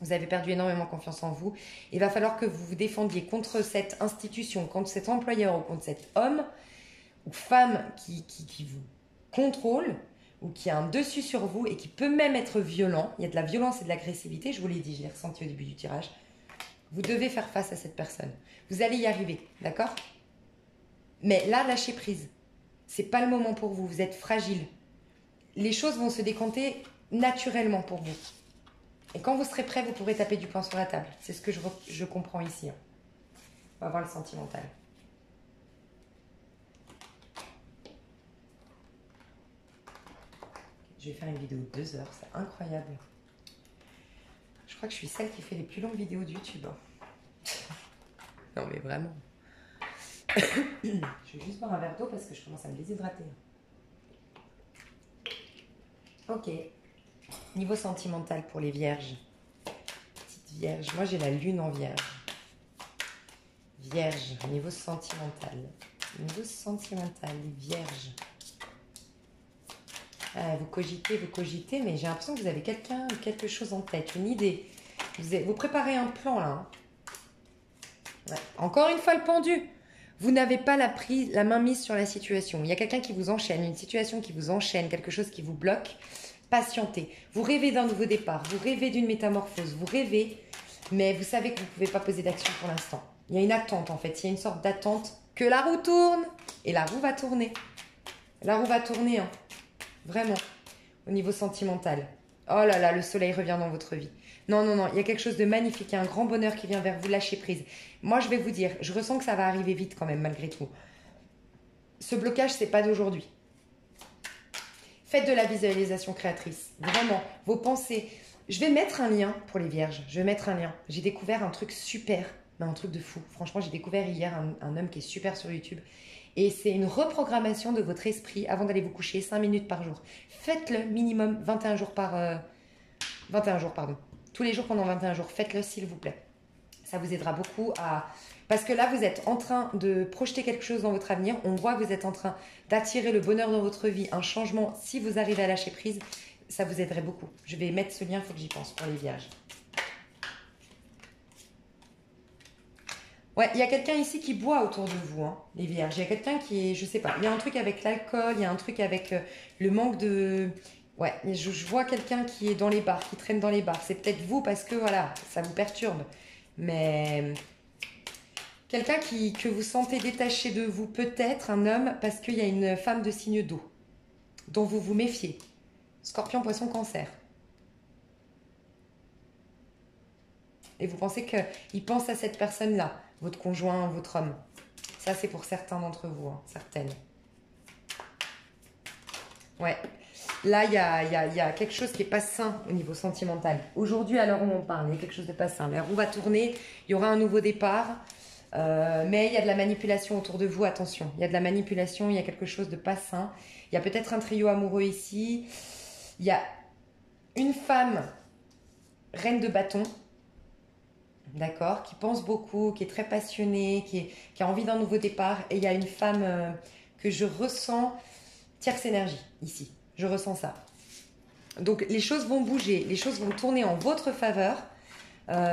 Vous avez perdu énormément confiance en vous. Il va falloir que vous vous défendiez contre cette institution, contre cet employeur ou contre cet homme ou femme qui vous contrôle ou qui a un dessus sur vous et qui peut même être violent. Il y a de la violence et de l'agressivité, je vous l'ai dit, je l'ai ressenti au début du tirage. Vous devez faire face à cette personne. Vous allez y arriver, d'accord ? Mais là, lâchez prise. C'est pas le moment pour vous, vous êtes fragile. Les choses vont se décanter naturellement pour vous. Et quand vous serez prêt, vous pourrez taper du poing sur la table. C'est ce que je comprends ici. On va voir le sentimental. Je vais faire une vidéo de 2 heures, c'est incroyable. Je crois que je suis celle qui fait les plus longues vidéos de YouTube. Non mais vraiment. Je vais juste boire un verre d'eau parce que je commence à me déshydrater. Ok. Niveau sentimental pour les vierges. Petite vierge. Moi j'ai la lune en vierge. Vierge. Niveau sentimental. Niveau sentimental, les vierges. Vous cogitez, mais j'ai l'impression que vous avez quelqu'un ou quelque chose en tête, une idée. Vous préparez un plan là. Hein. Ouais. Encore une fois le pendu. Vous n'avez pas la main mise sur la situation. Il y a quelqu'un qui vous enchaîne, une situation qui vous enchaîne, quelque chose qui vous bloque. Patientez. Vous rêvez d'un nouveau départ, vous rêvez d'une métamorphose, vous rêvez, mais vous savez que vous ne pouvez pas poser d'action pour l'instant. Il y a une attente en fait, il y a une sorte d'attente que la roue tourne et la roue va tourner. La roue va tourner, hein. Vraiment, au niveau sentimental. Oh là là, le soleil revient dans votre vie. Non, il y a quelque chose de magnifique, il y a un grand bonheur qui vient vers vous, lâchez prise. Moi, je vais vous dire, je ressens que ça va arriver vite quand même, malgré tout. Ce blocage, c'est pas d'aujourd'hui. Faites de la visualisation créatrice, vraiment, vos pensées. Je vais mettre un lien pour les vierges, je vais mettre un lien. J'ai découvert un truc super, mais un truc de fou. Franchement, j'ai découvert hier un homme qui est super sur YouTube. Et c'est une reprogrammation de votre esprit avant d'aller vous coucher, 5 minutes par jour. Faites-le minimum 21 jours 21 jours, pardon. Tous les jours pendant 21 jours, faites-le s'il vous plaît. Ça vous aidera beaucoup à... Parce que là, vous êtes en train de projeter quelque chose dans votre avenir. On voit que vous êtes en train d'attirer le bonheur dans votre vie, un changement. Si vous arrivez à lâcher prise, ça vous aiderait beaucoup. Je vais mettre ce lien, il faut que j'y pense pour les vierges. Ouais, il y a quelqu'un ici qui boit autour de vous, hein, les vierges. Il y a quelqu'un qui est, je sais pas, il y a un truc avec l'alcool, il y a un truc avec le manque de... Ouais, je vois quelqu'un qui est dans les bars, qui traîne dans les bars. C'est peut-être vous parce que, voilà, ça vous perturbe. Mais quelqu'un que vous sentez détaché de vous, peut-être un homme, parce qu'il y a une femme de signe d'eau, dont vous vous méfiez. Scorpion, poisson, cancer. Et vous pensez qu'il pense à cette personne-là, votre conjoint, votre homme. Ça, c'est pour certains d'entre vous, hein, certaines. Ouais. Là, il y a quelque chose qui n'est pas sain au niveau sentimental. Aujourd'hui, à l'heure où on parle, il y a quelque chose de pas sain. La roue va tourner, il y aura un nouveau départ. Mais il y a de la manipulation autour de vous, attention. Il y a de la manipulation, il y a quelque chose de pas sain. Il y a peut-être un trio amoureux ici. Il y a une femme, reine de bâton, d'accord, qui pense beaucoup, qui est très passionnée, qui a envie d'un nouveau départ. Et il y a une femme que je ressens, tierce énergie, ici. Je ressens ça. Donc les choses vont bouger, les choses vont tourner en votre faveur.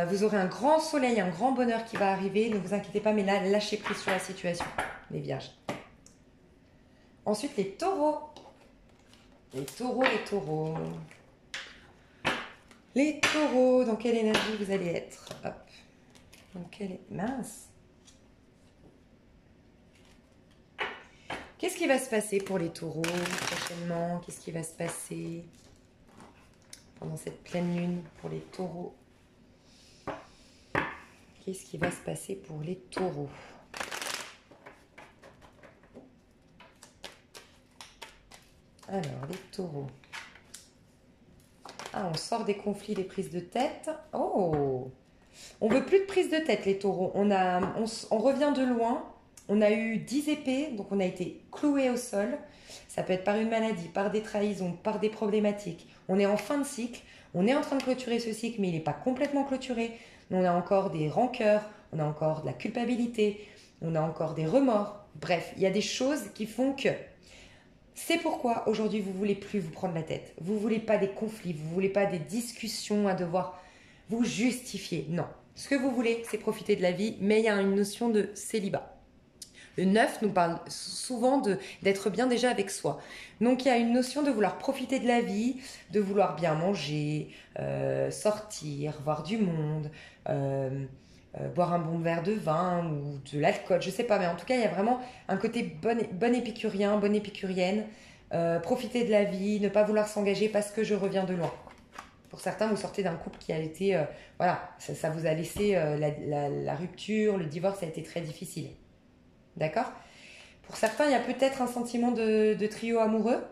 Vous aurez un grand soleil, un grand bonheur qui va arriver. Ne vous inquiétez pas, mais là, lâchez prise sur la situation, les vierges. Ensuite, les taureaux. Les taureaux, les taureaux. Les taureaux, dans quelle énergie vous allez être? Hop. Dans quelle... Mince. Qu'est-ce qui va se passer pour les taureaux prochainement? Qu'est-ce qui va se passer pendant cette pleine lune pour les taureaux? Qu'est-ce qui va se passer pour les taureaux? Alors, les taureaux. Ah, on sort des conflits, des prises de tête. Oh! On veut plus de prise de tête, les taureaux. On revient de loin. On a eu 10 épées, donc on a été cloués au sol. Ça peut être par une maladie, par des trahisons, par des problématiques. On est en fin de cycle. On est en train de clôturer ce cycle, mais il n'est pas complètement clôturé. On a encore des rancœurs, on a encore de la culpabilité, on a encore des remords. Bref, il y a des choses qui font que... C'est pourquoi aujourd'hui vous ne voulez plus vous prendre la tête. Vous ne voulez pas des conflits, vous ne voulez pas des discussions à devoir vous justifier. Non. Ce que vous voulez, c'est profiter de la vie, mais il y a une notion de célibat. Le 9 nous parle souvent d'être bien déjà avec soi. Donc il y a une notion de vouloir profiter de la vie, de vouloir bien manger, sortir, voir du monde, boire un bon verre de vin ou de l'alcool, je sais pas, mais en tout cas il y a vraiment un côté bon épicurien, bonne épicurienne, profiter de la vie, ne pas vouloir s'engager parce que je reviens de loin. Pour certains, vous sortez d'un couple qui a été, voilà, ça vous a laissé la rupture, le divorce a été très difficile. D'accord? Pour certains, il y a peut-être un sentiment de trio amoureux.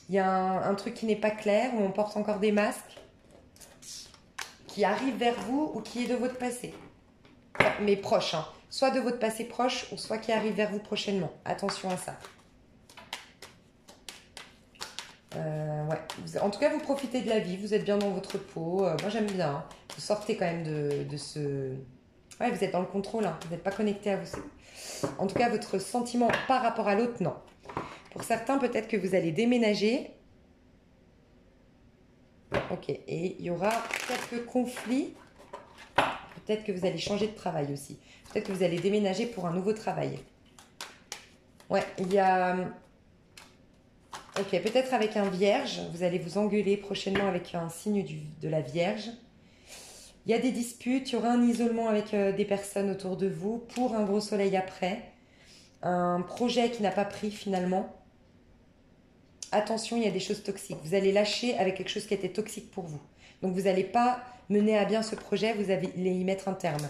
Il y a un truc qui n'est pas clair, où on porte encore des masques, qui arrive vers vous ou qui est de votre passé. Mais proche, hein. Soit de votre passé proche, ou soit qui arrive vers vous prochainement. Attention à ça. Ouais. En tout cas, vous profitez de la vie, vous êtes bien dans votre peau. Moi, j'aime bien. Hein. Vous sortez quand même de ce... Ouais, vous êtes dans le contrôle, hein. Vous n'êtes pas connecté à vous. En tout cas, votre sentiment par rapport à l'autre, non. Pour certains, peut-être que vous allez déménager. Ok, et il y aura quelques conflits. Peut-être que vous allez changer de travail aussi. Peut-être que vous allez déménager pour un nouveau travail. Ouais, il y a... Ok, peut-être avec un vierge. Vous allez vous engueuler prochainement avec un signe de la vierge. Il y a des disputes, il y aura un isolement avec des personnes autour de vous pour un gros soleil après. Un projet qui n'a pas pris finalement. Attention, il y a des choses toxiques. Vous allez lâcher avec quelque chose qui était toxique pour vous. Donc vous n'allez pas mener à bien ce projet, vous allez y mettre un terme.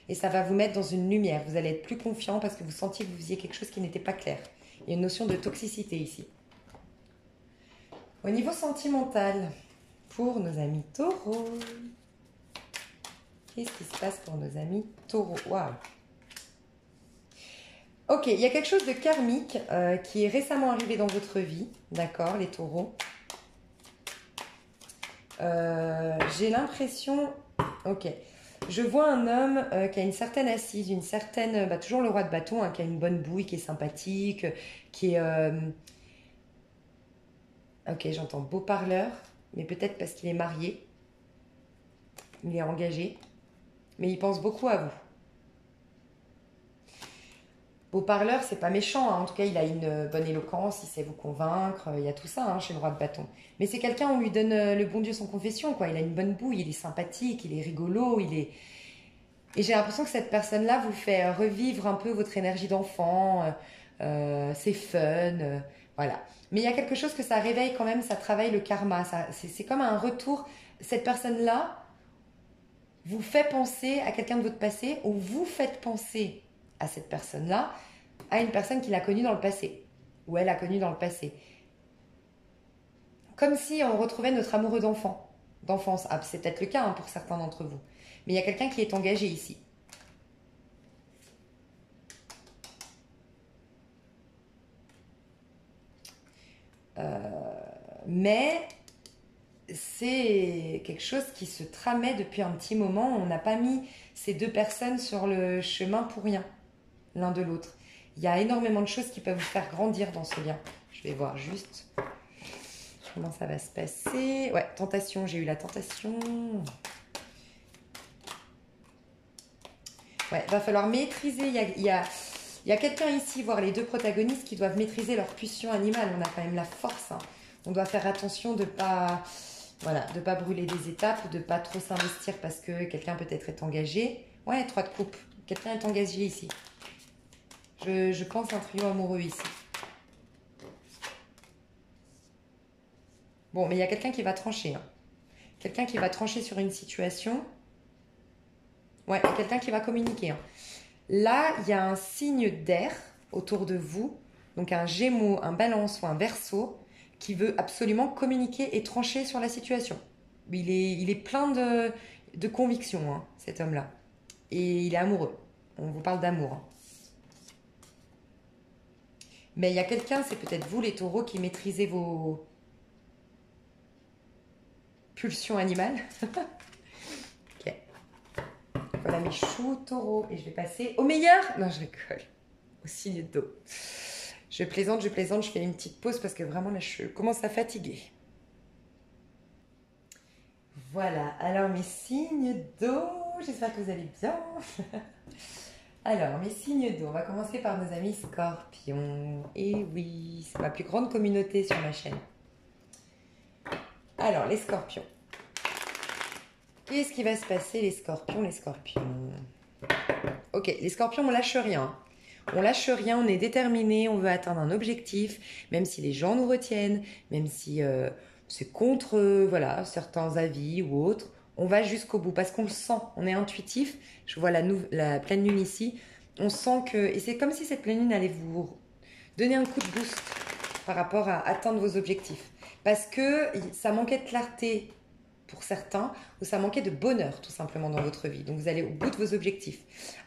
Et ça va vous mettre dans une lumière. Vous allez être plus confiant parce que vous sentiez que vous faisiez quelque chose qui n'était pas clair. Il y a une notion de toxicité ici. Au niveau sentimental, pour nos amis taureaux, qu'est-ce qui se passe pour nos amis taureaux? Waouh! Ok, il y a quelque chose de karmique qui est récemment arrivé dans votre vie, d'accord, les taureaux. J'ai l'impression... Ok. Je vois un homme qui a une certaine assise, une certaine... toujours le roi de bâton, hein, qui a une bonne bouille, qui est sympathique, qui est... Ok, j'entends beau parleur, mais peut-être parce qu'il est marié, il est engagé, mais il pense beaucoup à vous. Beau parleur, c'est pas méchant, hein. En tout cas, il a une bonne éloquence, il sait vous convaincre, il y a tout ça hein, chez le roi de bâton. Mais c'est quelqu'un, on lui donne le bon Dieu sans confession, quoi. Il a une bonne bouille, il est sympathique, il est rigolo, il est... Et j'ai l'impression que cette personne-là vous fait revivre un peu votre énergie d'enfant, c'est fun, voilà. Mais il y a quelque chose que ça réveille quand même, ça travaille le karma, c'est comme un retour. Cette personne-là vous fait penser à quelqu'un de votre passé ou vous faites penser à cette personne-là, à une personne qu'il a connue dans le passé, ou elle a connue dans le passé. Comme si on retrouvait notre amoureux d'enfance. Ah, c'est peut-être le cas hein, pour certains d'entre vous. Mais il y a quelqu'un qui est engagé ici. Mais c'est quelque chose qui se tramait depuis un petit moment. On n'a pas mis ces deux personnes sur le chemin pour rien, l'un de l'autre. Il y a énormément de choses qui peuvent vous faire grandir dans ce lien. Je vais voir juste comment ça va se passer. Ouais, tentation, j'ai eu la tentation. Ouais, va falloir maîtriser. Il y a quelqu'un ici, voire les deux protagonistes, qui doivent maîtriser leur pulsion animale. On a quand même la force. Hein. On doit faire attention de pas, voilà, de pas brûler des étapes, de pas trop s'investir parce que quelqu'un peut-être est engagé. Ouais, 3 de coupe. Quelqu'un est engagé ici. Je pense un trio amoureux ici. Bon, mais il y a quelqu'un qui va trancher. Hein. Quelqu'un qui va trancher sur une situation. Ouais, il y a quelqu'un qui va communiquer. Hein. Là, il y a un signe d'air autour de vous, donc un Gémeaux, un Balance ou un Verseau, qui veut absolument communiquer et trancher sur la situation. Il est plein de convictions, hein, cet homme-là. Et il est amoureux. On vous parle d'amour. Hein. Mais il y a quelqu'un, c'est peut-être vous les taureaux, qui maîtrisez vos pulsions animales. Ok. Voilà mes choux taureaux. Et je vais passer au meilleur. Non, je rigole. Au signe d'eau. Je plaisante, je fais une petite pause parce que vraiment là je commence à fatiguer. Voilà, alors mes signes d'eau, j'espère que vous allez bien. Alors, mes signes d'eau, on va commencer par nos amis scorpions. Et oui, c'est ma plus grande communauté sur ma chaîne. Alors, les scorpions. Qu'est-ce qui va se passer, les scorpions, les scorpions? Ok, les scorpions, on lâche rien. On lâche rien, on est déterminé, on veut atteindre un objectif, même si les gens nous retiennent, même si c'est contre voilà, certains avis ou autres, on va jusqu'au bout parce qu'on le sent, on est intuitif. Je vois la pleine lune ici, on sent que... Et c'est comme si cette pleine lune allait vous donner un coup de boost par rapport à atteindre vos objectifs. Parce que ça manquait de clarté pour certains, ou ça manquait de bonheur tout simplement dans votre vie. Donc vous allez au bout de vos objectifs.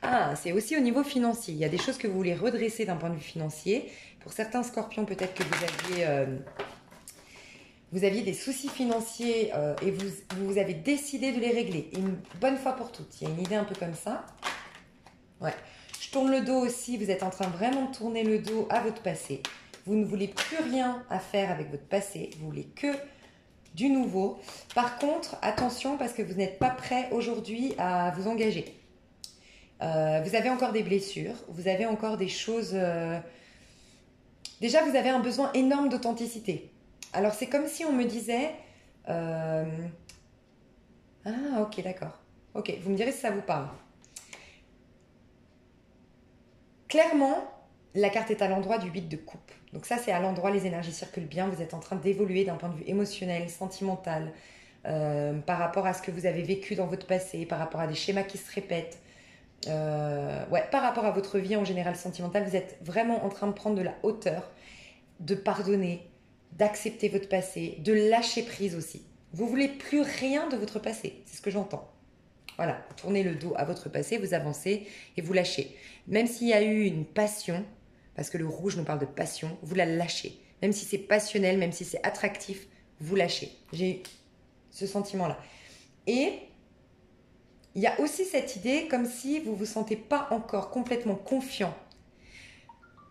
Ah, c'est aussi au niveau financier. Il y a des choses que vous voulez redresser d'un point de vue financier. Pour certains scorpions, peut-être que vous aviez des soucis financiers et vous avez décidé de les régler. Une bonne fois pour toutes. Il y a une idée un peu comme ça. Ouais. Je tourne le dos aussi. Vous êtes en train vraiment de tourner le dos à votre passé. Vous ne voulez plus rien à faire avec votre passé. Vous voulez que du nouveau. Par contre, attention parce que vous n'êtes pas prêt aujourd'hui à vous engager. Vous avez encore des blessures, vous avez encore des choses... Déjà, vous avez un besoin énorme d'authenticité. Alors, c'est comme si on me disait... Ah, ok, d'accord. Ok, vous me direz si ça vous parle. Clairement, la carte est à l'endroit du 8 de coupe. Donc ça, c'est à l'endroit, les énergies circulent bien. Vous êtes en train d'évoluer d'un point de vue émotionnel, sentimental, par rapport à ce que vous avez vécu dans votre passé, par rapport à des schémas qui se répètent. Ouais, par rapport à votre vie en général sentimentale, vous êtes vraiment en train de prendre de la hauteur, de pardonner, d'accepter votre passé, de lâcher prise aussi. Vous voulez plus rien de votre passé, c'est ce que j'entends. Voilà, vous tournez le dos à votre passé, vous avancez et vous lâchez. Même s'il y a eu une passion, parce que le rouge nous parle de passion, vous la lâchez. Même si c'est passionnel, même si c'est attractif, vous lâchez. J'ai eu ce sentiment-là. Et il y a aussi cette idée comme si vous ne vous sentez pas encore complètement confiant.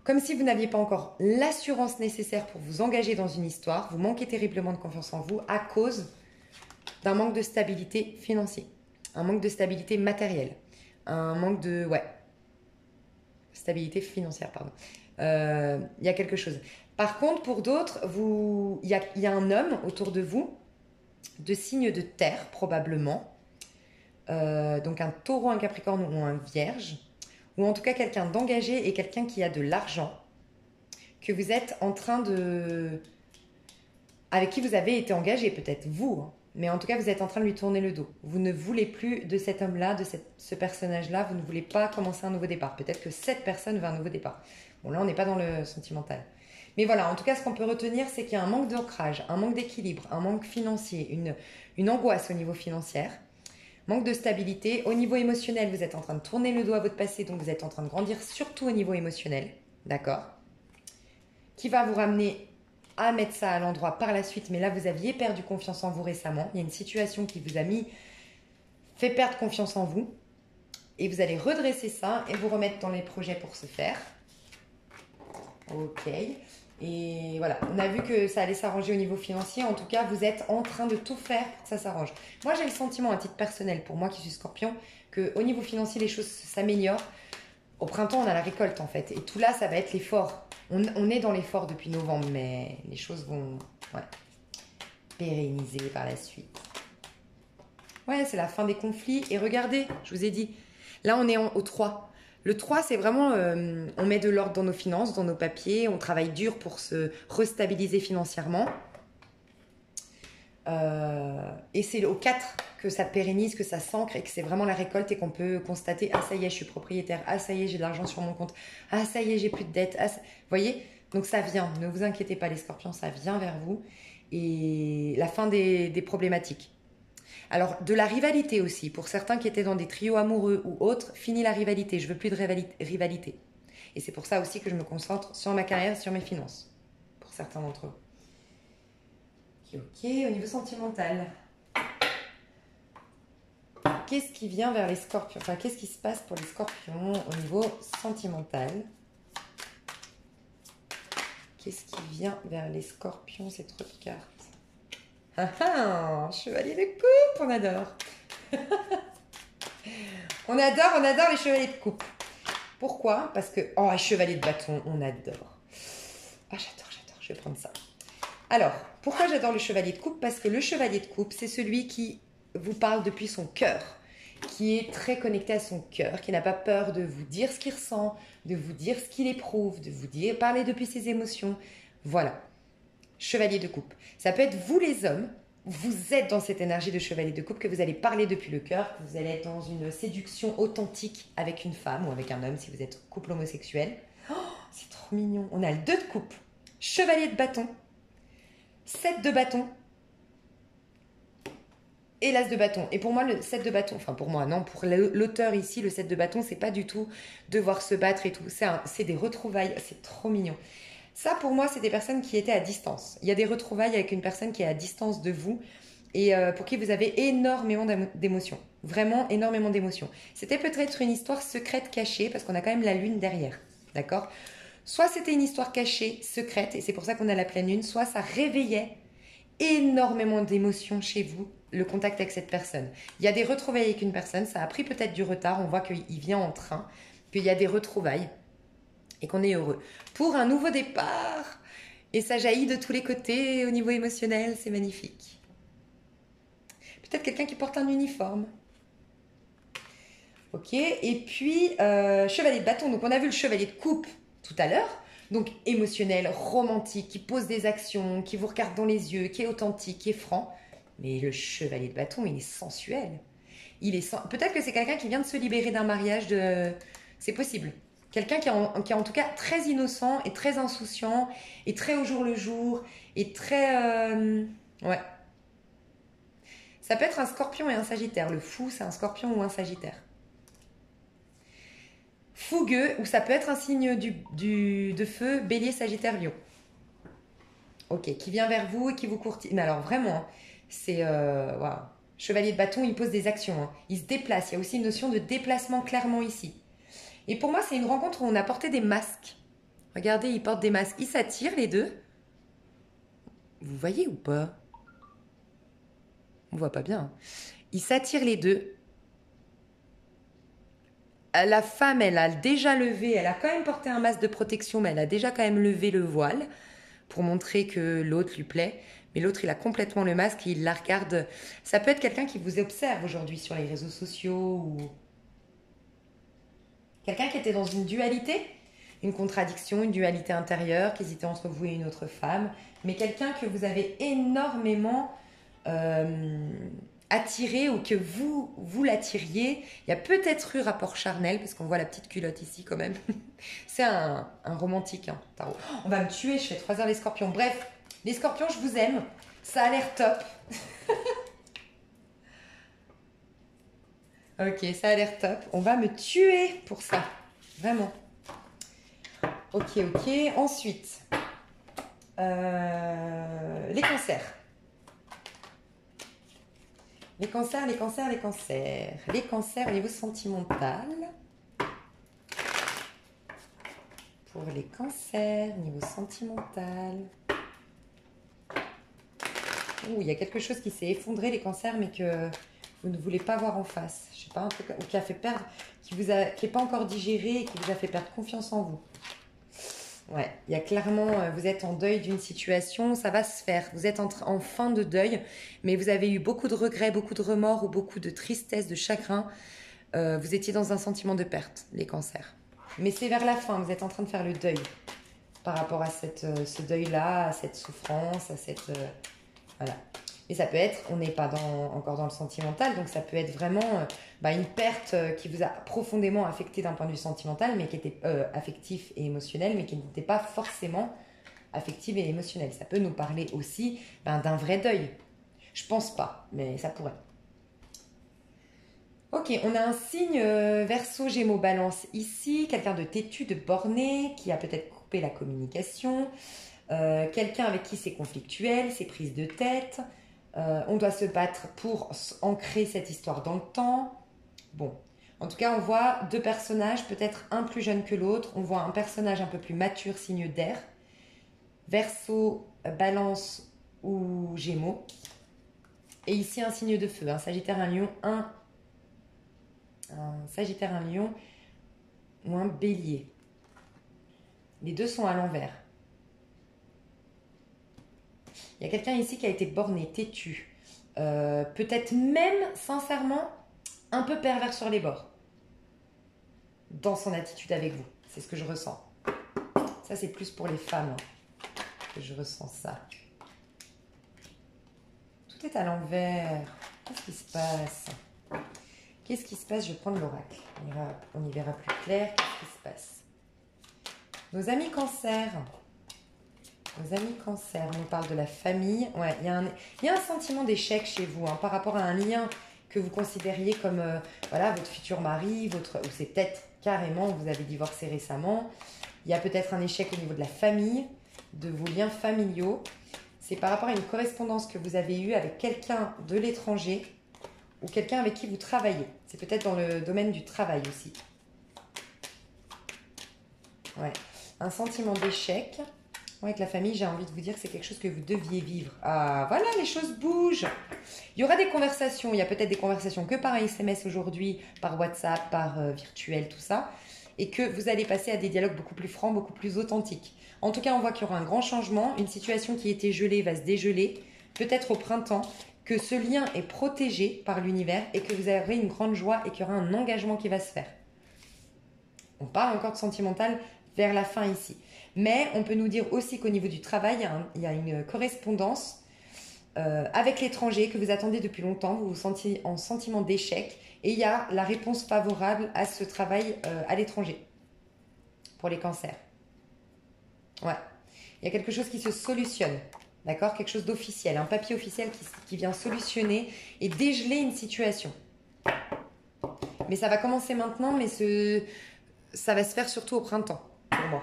Comme si vous n'aviez pas encore l'assurance nécessaire pour vous engager dans une histoire. Vous manquez terriblement de confiance en vous à cause d'un manque de stabilité financière, un manque de stabilité matérielle, un manque de... Ouais, stabilité financière, pardon. Il y a quelque chose. Par contre, pour d'autres, il y a un homme autour de vous, de signe de terre probablement, donc un taureau, un capricorne ou un vierge, ou en tout cas quelqu'un d'engagé et quelqu'un qui a de l'argent, que vous êtes en train de... avec qui vous avez été engagé, peut-être vous, hein. Mais en tout cas, vous êtes en train de lui tourner le dos. Vous ne voulez plus de cet homme-là, de ce personnage-là. Vous ne voulez pas commencer un nouveau départ. Peut-être que cette personne veut un nouveau départ. Bon, là, on n'est pas dans le sentimental. Mais voilà, en tout cas, ce qu'on peut retenir, c'est qu'il y a un manque d'ancrage, un manque d'équilibre, un manque financier, une angoisse au niveau financier, manque de stabilité. Au niveau émotionnel, vous êtes en train de tourner le dos à votre passé, donc vous êtes en train de grandir, surtout au niveau émotionnel. D'accord ? Qui va vous ramener à mettre ça à l'endroit par la suite, mais là vous aviez perdu confiance en vous récemment, il y a une situation qui vous a fait perdre confiance en vous, et vous allez redresser ça et vous remettre dans les projets pour ce faire. Ok, et voilà, on a vu que ça allait s'arranger au niveau financier, en tout cas vous êtes en train de tout faire pour que ça s'arrange. Moi j'ai le sentiment à titre personnel, pour moi qui suis scorpion, qu'au niveau financier les choses s'améliorent. Au printemps on a la récolte en fait, et tout là ça va être l'effort. On est dans l'effort depuis novembre, mais les choses vont pérenniser par la suite. Ouais, c'est la fin des conflits. Et regardez, je vous ai dit, là on est au 3. Le 3, c'est vraiment, on met de l'ordre dans nos finances, dans nos papiers, on travaille dur pour se restabiliser financièrement. Et c'est au 4 que ça pérennise, que ça s'ancre et que c'est vraiment la récolte et qu'on peut constater, ah ça y est, je suis propriétaire, ah ça y est, j'ai de l'argent sur mon compte, ah ça y est, j'ai plus de dettes, ah, vous voyez, donc ça vient, ne vous inquiétez pas les scorpions, ça vient vers vous, et la fin des problématiques. Alors de la rivalité aussi, pour certains qui étaient dans des trios amoureux ou autres, fini la rivalité, je veux plus de rivalité, et c'est pour ça aussi que je me concentre sur ma carrière, sur mes finances, pour certains d'entre eux. Ok, au niveau sentimental. Qu'est-ce qui vient vers les scorpions? Enfin, qu'est-ce qui se passe pour les scorpions au niveau sentimental? Qu'est-ce qui vient vers les scorpions, cette autre carte? Ah ah, chevalier de coupe, on adore. on adore les chevaliers de coupe. Pourquoi? Parce que, oh, un chevalier de bâton, on adore. Ah, j'adore, je vais prendre ça. Alors, pourquoi j'adore le chevalier de coupe? Parce que le chevalier de coupe, c'est celui qui vous parle depuis son cœur, qui est très connecté à son cœur, qui n'a pas peur de vous dire ce qu'il ressent, de vous dire ce qu'il éprouve, de vous dire parler depuis ses émotions. Voilà, chevalier de coupe. Ça peut être vous les hommes, vous êtes dans cette énergie de chevalier de coupe, que vous allez parler depuis le cœur, que vous allez être dans une séduction authentique avec une femme ou avec un homme si vous êtes couple homosexuel. Oh, c'est trop mignon. On a le 2 de coupe, chevalier de bâton, 7 de bâton et l'as de bâton. Et pour moi, le 7 de bâton, enfin pour moi, non, pour l'auteur ici, le 7 de bâton, c'est pas du tout devoir se battre et tout. C'est des retrouvailles, c'est trop mignon. Ça, pour moi, c'est des personnes qui étaient à distance. Il y a des retrouvailles avec une personne qui est à distance de vous et pour qui vous avez énormément d'émotions. Vraiment énormément d'émotions. C'était peut-être une histoire secrète cachée parce qu'on a quand même la lune derrière. D'accord ? Soit c'était une histoire cachée, secrète, et c'est pour ça qu'on a la pleine lune, soit ça réveillait énormément d'émotions chez vous, le contact avec cette personne. Il y a des retrouvailles avec une personne, ça a pris peut-être du retard, on voit qu'il vient en train, qu'il y a des retrouvailles et qu'on est heureux. Pour un nouveau départ, et ça jaillit de tous les côtés au niveau émotionnel, c'est magnifique. Peut-être quelqu'un qui porte un uniforme. Ok, et puis chevalier de bâton, donc on a vu le chevalier de coupe tout à l'heure, donc émotionnel, romantique, qui pose des actions, qui vous regarde dans les yeux, qui est authentique, qui est franc. Mais le chevalier de bâton, il est sensuel. Peut-être que c'est quelqu'un qui vient de se libérer d'un mariage de... C'est possible. Quelqu'un qui est en tout cas très innocent et très insouciant et très au jour le jour et très... Ouais. Ça peut être un scorpion et un sagittaire. Le fou, c'est un scorpion ou un sagittaire. Fougueux, ou ça peut être un signe de feu, bélier, sagittaire, lion. Ok, qui vient vers vous et qui vous courtise. Mais alors vraiment, hein, c'est... waouh. Chevalier de bâton, il pose des actions. Hein. Il se déplace. Il y a aussi une notion de déplacement clairement ici. Et pour moi, c'est une rencontre où on a porté des masques. Regardez, ils portent des masques. Ils s'attirent les deux. Vous voyez ou pas? On voit pas bien. Hein. Ils s'attirent les deux. La femme, elle a déjà levé, elle a quand même porté un masque de protection, mais elle a déjà quand même levé le voile pour montrer que l'autre lui plaît. Mais l'autre, il a complètement le masque, il la regarde. Ça peut être quelqu'un qui vous observe aujourd'hui sur les réseaux sociaux ou quelqu'un qui était dans une dualité, une contradiction, une dualité intérieure, qui hésitait entre vous et une autre femme, mais quelqu'un que vous avez énormément attiré ou que vous l'attiriez. Il y a peut-être eu rapport charnel, parce qu'on voit la petite culotte ici quand même. C'est un romantique, hein, tarot. On va me tuer, je fais 3 heures les scorpions. Bref, les scorpions, je vous aime. Ça a l'air top. Ok, ça a l'air top. On va me tuer pour ça. Vraiment. Ok. Ensuite, les cancers. Les cancers. Les cancers au niveau sentimental. Pour les cancers, au niveau sentimental. Ouh, il y a quelque chose qui s'est effondré, les cancers, mais que vous ne voulez pas voir en face. Je sais pas, un truc qui a fait perdre, qui n'est pas encore digéré et qui vous a fait perdre confiance en vous. Ouais, il y a clairement, vous êtes en deuil d'une situation, ça va se faire. Vous êtes en fin de deuil, mais vous avez eu beaucoup de regrets, beaucoup de remords ou beaucoup de tristesse, de chagrin. Vous étiez dans un sentiment de perte, les cancers. Mais c'est vers la fin, vous êtes en train de faire le deuil par rapport à ce deuil-là, à cette souffrance, à cette... voilà. Et ça peut être, on n'est pas encore dans le sentimental, donc ça peut être vraiment une perte qui vous a profondément affecté d'un point de vue sentimental, mais qui était affectif et émotionnel, mais qui n'était pas forcément affectif et émotionnel. Ça peut nous parler aussi d'un vrai deuil. Je pense pas, mais ça pourrait. Ok, on a un signe Verseau, Gémeaux, Balance ici, quelqu'un de têtu, de borné, qui a peut-être coupé la communication, quelqu'un avec qui c'est conflictuel, c'est prise de tête. On doit se battre pour ancrer cette histoire dans le temps. Bon, en tout cas, on voit deux personnages, peut-être un plus jeune que l'autre. On voit un personnage un peu plus mature, signe d'air. Verseau, Balance ou Gémeaux. Et ici, un signe de feu, un Sagittaire, un Lion, un Sagittaire, un Lion ou un Bélier. Les deux sont à l'envers. Il y a quelqu'un ici qui a été borné, têtu. Peut-être même, sincèrement, un peu pervers sur les bords. Dans son attitude avec vous. C'est ce que je ressens. Ça, c'est plus pour les femmes que je ressens ça. Tout est à l'envers. Qu'est-ce qui se passe? Qu'est-ce qui se passe? Je vais prendre l'oracle. On y verra plus clair. Qu'est-ce qui se passe? Nos amis cancers. Nos amis cancers, on nous parle de la famille. Ouais, il y a un sentiment d'échec chez vous par rapport à un lien que vous considériez comme votre futur mari, ou c'est peut-être carrément, vous avez divorcé récemment. Il y a peut-être un échec au niveau de la famille, de vos liens familiaux. C'est par rapport à une correspondance que vous avez eue avec quelqu'un de l'étranger ou quelqu'un avec qui vous travaillez. C'est peut-être dans le domaine du travail aussi. Ouais, un sentiment d'échec. Avec la famille, j'ai envie de vous dire que c'est quelque chose que vous deviez vivre. Ah, voilà, les choses bougent. Il y aura des conversations. Il y a peut-être des conversations que par SMS aujourd'hui, par WhatsApp, par virtuel, tout ça. Et que vous allez passer à des dialogues beaucoup plus francs, beaucoup plus authentiques. En tout cas, on voit qu'il y aura un grand changement. Une situation qui était gelée va se dégeler. Peut-être au printemps. Que ce lien est protégé par l'univers et que vous aurez une grande joie et qu'il y aura un engagement qui va se faire. On parle encore de sentimental vers la fin ici. Mais on peut nous dire aussi qu'au niveau du travail, il y a une correspondance avec l'étranger que vous attendez depuis longtemps. Vous vous sentiez en sentiment d'échec. Et il y a la réponse favorable à ce travail à l'étranger pour les cancers. Ouais. Il y a quelque chose qui se solutionne. D'accord? Quelque chose d'officiel, un papier officiel qui vient solutionner et dégeler une situation. Mais ça va commencer maintenant, mais ça va se faire surtout au printemps, pour moi.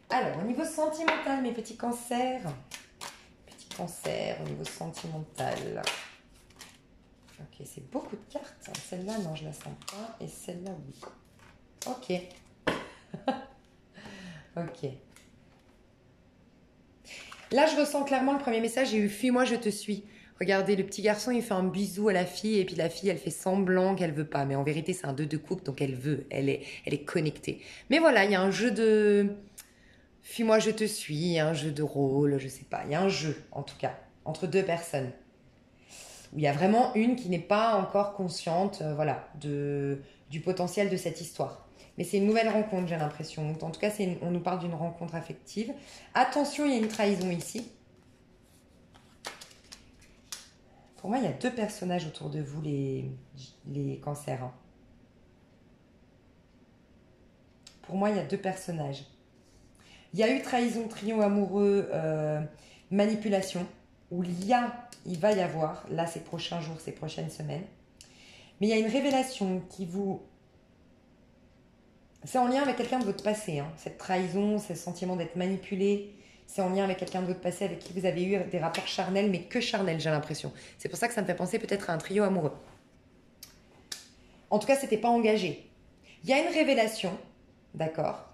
Alors, au niveau sentimental, mes petits cancers. Petits cancers, au niveau sentimental. Ok, c'est beaucoup de cartes. Celle-là, non, je la sens pas. Et celle-là, oui. Ok. Ok. Là, je ressens clairement le premier message. J'ai eu fuis-moi, je te suis. Regardez, le petit garçon, il fait un bisou à la fille. Et puis la fille, elle fait semblant qu'elle veut pas. Mais en vérité, c'est un 2 de coupe. Donc elle veut. Elle est connectée. Mais voilà, il y a un jeu de... Fuis-moi, je te suis. Un jeu de rôle, je sais pas. Il y a un jeu, en tout cas, entre deux personnes. Où il y a vraiment une qui n'est pas encore consciente, voilà, du potentiel de cette histoire. Mais c'est une nouvelle rencontre, j'ai l'impression. En tout cas, on nous parle d'une rencontre affective. Attention, il y a une trahison ici. Pour moi, il y a deux personnages autour de vous, les cancers. Hein. Pour moi, il y a deux personnages. Il y a eu trahison, trio amoureux, manipulation, où il va y avoir, là, ces prochains jours, ces prochaines semaines. Mais il y a une révélation qui vous... C'est en lien avec quelqu'un de votre passé, hein. Cette trahison, ce sentiment d'être manipulé, c'est en lien avec quelqu'un de votre passé avec qui vous avez eu des rapports charnels, mais que charnels, j'ai l'impression. C'est pour ça que ça me fait penser peut-être à un trio amoureux. En tout cas, c'était pas engagé. Il y a une révélation, d'accord,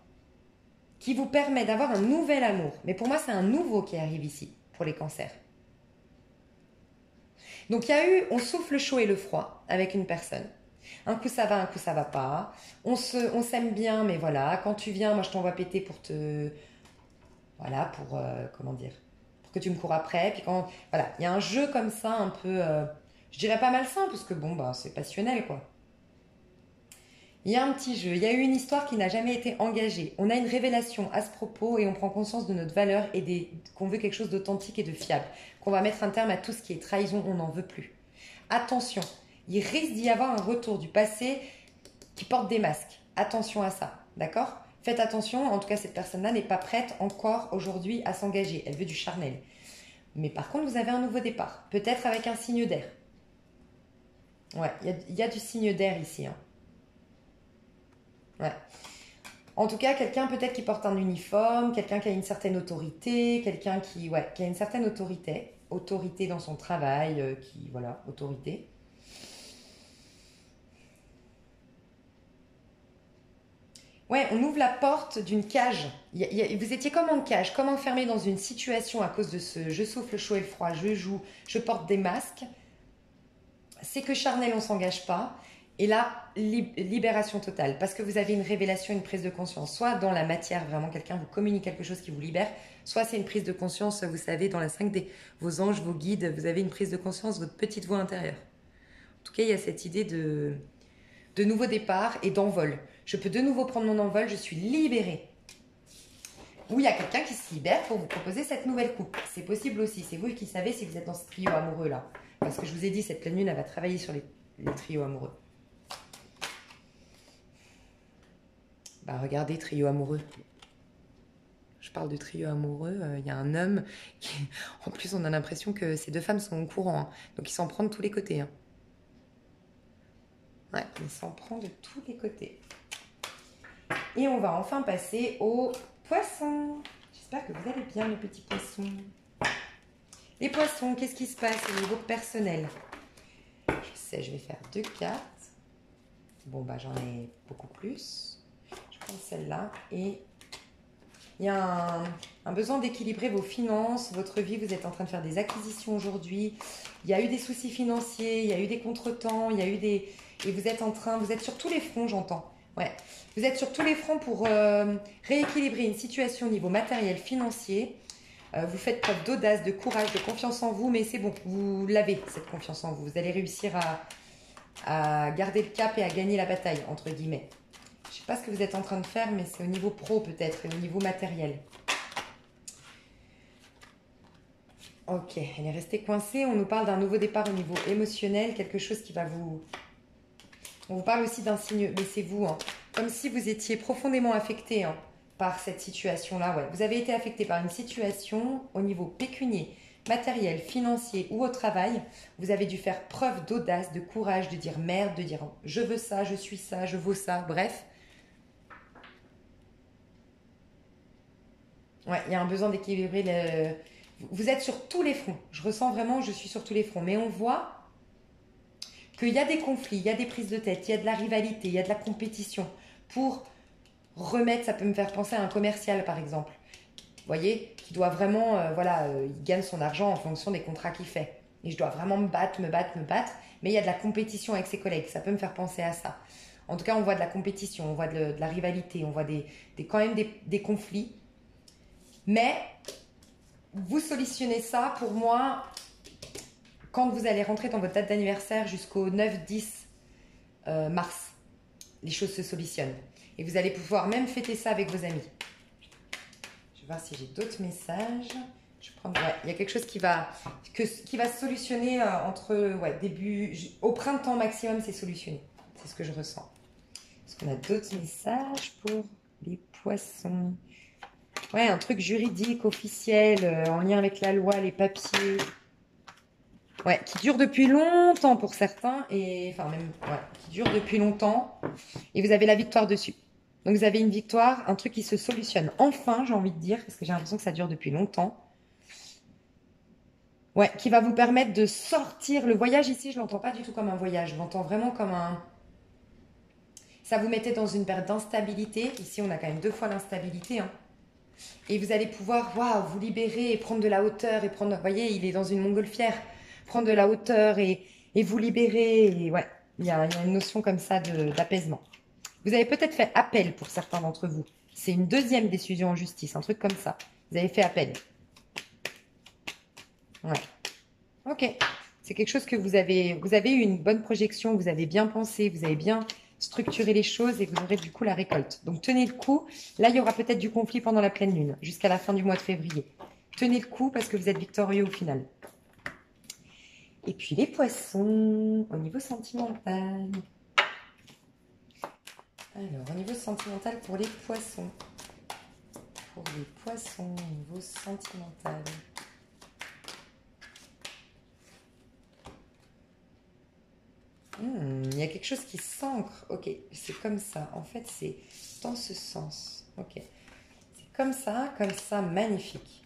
qui vous permet d'avoir un nouvel amour. Mais pour moi, c'est un nouveau qui arrive ici, pour les cancers. Donc il y a eu, on souffle le chaud et le froid avec une personne. Un coup ça va, un coup ça va pas. On s'aime bien, mais voilà, quand tu viens, moi je t'envoie péter pour te... Voilà, pour... comment dire? Pour que tu me cours après. Puis quand... Voilà, il y a un jeu comme ça, un peu... je dirais pas malsain, parce que bon, bah, c'est passionnel, quoi. Il y a un petit jeu, il y a eu une histoire qui n'a jamais été engagée. On a une révélation à ce propos et on prend conscience de notre valeur et qu'on veut quelque chose d'authentique et de fiable. Qu'on va mettre un terme à tout ce qui est trahison, on n'en veut plus. Attention, il risque d'y avoir un retour du passé qui porte des masques. Attention à ça, d'accord? Faites attention, en tout cas cette personne-là n'est pas prête encore aujourd'hui à s'engager. Elle veut du charnel. Mais par contre, vous avez un nouveau départ. Peut-être avec un signe d'air. Ouais, il y a du signe d'air ici, hein. Ouais. En tout cas, quelqu'un peut-être qui porte un uniforme, quelqu'un qui a une certaine autorité, quelqu'un qui a une certaine autorité dans son travail, voilà, autorité. Ouais, on ouvre la porte d'une cage. Vous étiez comme en cage, comme enfermé dans une situation à cause de ce je souffle le chaud et le froid, je joue, je porte des masques. C'est que charnel, on s'engage pas. Et là, libération totale, parce que vous avez une révélation, une prise de conscience. Soit dans la matière, vraiment, quelqu'un vous communique quelque chose qui vous libère, soit c'est une prise de conscience, vous savez, dans la 5D, vos anges, vos guides, vous avez une prise de conscience, votre petite voix intérieure. En tout cas, il y a cette idée de nouveau départ et d'envol. Je peux de nouveau prendre mon envol, je suis libérée. Ou il y a quelqu'un qui se libère pour vous proposer cette nouvelle coupe. C'est possible aussi, c'est vous qui savez si vous êtes dans ce trio amoureux-là. Parce que je vous ai dit, cette pleine lune, elle va travailler sur les trios amoureux. Bah regardez, trio amoureux. Je parle de trio amoureux, il y a un homme qui... En plus, on a l'impression que ces deux femmes sont au courant. Hein. Donc, il s'en prend de tous les côtés. Hein. Ouais, il s'en prend de tous les côtés. Et on va enfin passer aux poissons. J'espère que vous allez bien, les petits poissons. Les poissons, qu'est-ce qui se passe au niveau personnel? Je sais, je vais faire 2 cartes. Bon, bah j'en ai beaucoup plus. Je prends celle-là et il y a un besoin d'équilibrer vos finances, votre vie. Vous êtes en train de faire des acquisitions aujourd'hui. Il y a eu des soucis financiers, il y a eu des contretemps, il y a eu des... Et vous êtes sur tous les fronts, j'entends. Ouais. Vous êtes sur tous les fronts pour rééquilibrer une situation au niveau matériel, financier. Vous faites preuve d'audace, de courage, de confiance en vous, mais c'est bon, vous l'avez, cette confiance en vous. Vous allez réussir à garder le cap et à gagner la bataille, entre guillemets. Je ne sais pas ce que vous êtes en train de faire, mais c'est au niveau pro peut-être et au niveau matériel. Ok, elle est restée coincée. On nous parle d'un nouveau départ au niveau émotionnel, quelque chose qui va vous... On vous parle aussi d'un signe, mais c'est vous, hein. Comme si vous étiez profondément affecté, hein, par cette situation-là. Ouais. Vous avez été affecté par une situation au niveau pécunier, matériel, financier ou au travail. Vous avez dû faire preuve d'audace, de courage, de dire merde, de dire je veux ça, je suis ça, je vaux ça, bref. Ouais, il y a un besoin d'équilibrer le... Vous êtes sur tous les fronts. Je ressens vraiment, je suis sur tous les fronts. Mais on voit qu'il y a des conflits, il y a des prises de tête, il y a de la rivalité, il y a de la compétition. Pour remettre, ça peut me faire penser à un commercial par exemple. Vous voyez, qui doit vraiment, il gagne son argent en fonction des contrats qu'il fait. Et je dois vraiment me battre. Mais il y a de la compétition avec ses collègues. Ça peut me faire penser à ça. En tout cas, on voit de la compétition, on voit de la rivalité, on voit quand même des conflits. Mais vous solutionnez ça pour moi quand vous allez rentrer dans votre date d'anniversaire jusqu'au 9-10 mars. Les choses se solutionnent. Et vous allez pouvoir même fêter ça avec vos amis. Je vais voir si j'ai d'autres messages. Il y a quelque chose qui va se solutionner au printemps maximum, c'est solutionné. C'est ce que je ressens. Est-ce qu'on a d'autres messages pour les poissons? Ouais, un truc juridique, officiel, en lien avec la loi, les papiers. Ouais, qui dure depuis longtemps pour certains, qui dure depuis longtemps. Et vous avez la victoire dessus. Donc vous avez une victoire, un truc qui se solutionne. Enfin, j'ai envie de dire, parce que j'ai l'impression que ça dure depuis longtemps. Ouais, qui va vous permettre de sortir. Le voyage ici, je l'entends pas du tout comme un voyage. Je l'entends vraiment comme un... Ça vous mettait dans une période d'instabilité. Ici, on a quand même 2 fois l'instabilité, hein. Et vous allez pouvoir vous libérer et prendre de la hauteur et prendre, vous voyez, il est dans une montgolfière, prendre de la hauteur et vous libérer. Et ouais, il y a une notion comme ça d'apaisement. Vous avez peut-être fait appel pour certains d'entre vous. C'est une 2e décision en justice, un truc comme ça. Vous avez fait appel. Ouais. Ok. C'est quelque chose que vous avez eu une bonne projection, vous avez bien pensé, vous avez bien structurer les choses et vous aurez du coup la récolte. Donc tenez le coup. Là, il y aura peut-être du conflit pendant la pleine lune, jusqu'à la fin du mois de février. Tenez le coup parce que vous êtes victorieux au final. Et puis les poissons, au niveau sentimental. Alors, au niveau sentimental pour les poissons. Pour les poissons, au niveau sentimental. Il y a quelque chose qui s'ancre. Ok, c'est comme ça. En fait, c'est dans ce sens. Ok. C'est comme ça, magnifique.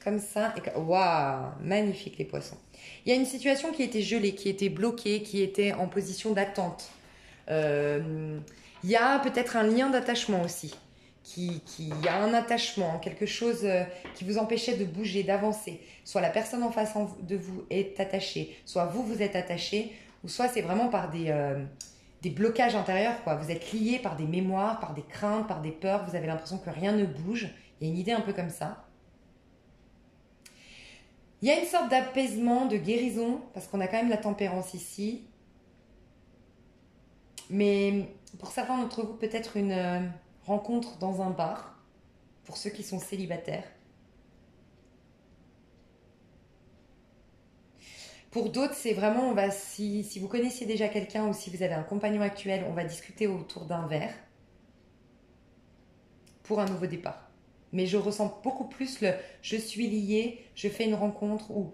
Comme ça, et waouh, magnifique les poissons. Il y a une situation qui était gelée, qui était bloquée, qui était en position d'attente. Il y a peut-être un lien d'attachement aussi. Il y a un attachement, quelque chose qui vous empêchait de bouger, d'avancer. Soit la personne en face de vous est attachée, soit vous êtes attaché, ou soit c'est vraiment par des blocages intérieurs, quoi. Vous êtes lié par des mémoires, par des craintes, par des peurs. Vous avez l'impression que rien ne bouge. Il y a une idée un peu comme ça. Il y a une sorte d'apaisement, de guérison, parce qu'on a quand même la tempérance ici. Mais pour certains d'entre vous, peut-être une rencontre dans un bar, pour ceux qui sont célibataires. Pour d'autres, c'est vraiment, si vous connaissiez déjà quelqu'un ou si vous avez un compagnon actuel, on va discuter autour d'un verre pour un nouveau départ. Mais je ressens beaucoup plus je suis liée, je fais une rencontre ou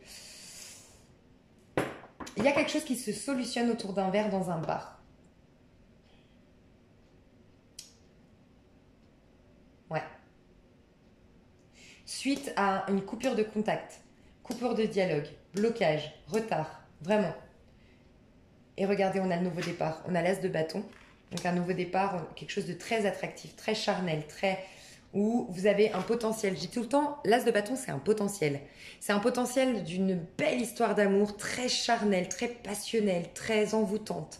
il y a quelque chose qui se solutionne autour d'un verre dans un bar. Ouais. Suite à une coupure de contact, coupure de dialogue, blocage, retard, vraiment. Et regardez, on a le nouveau départ, on a l'as de bâton. Donc un nouveau départ, quelque chose de très attractif, très charnel, où vous avez un potentiel. Je dis tout le temps, l'as de bâton, c'est un potentiel. C'est un potentiel d'une belle histoire d'amour, très charnelle, très passionnelle, très envoûtante.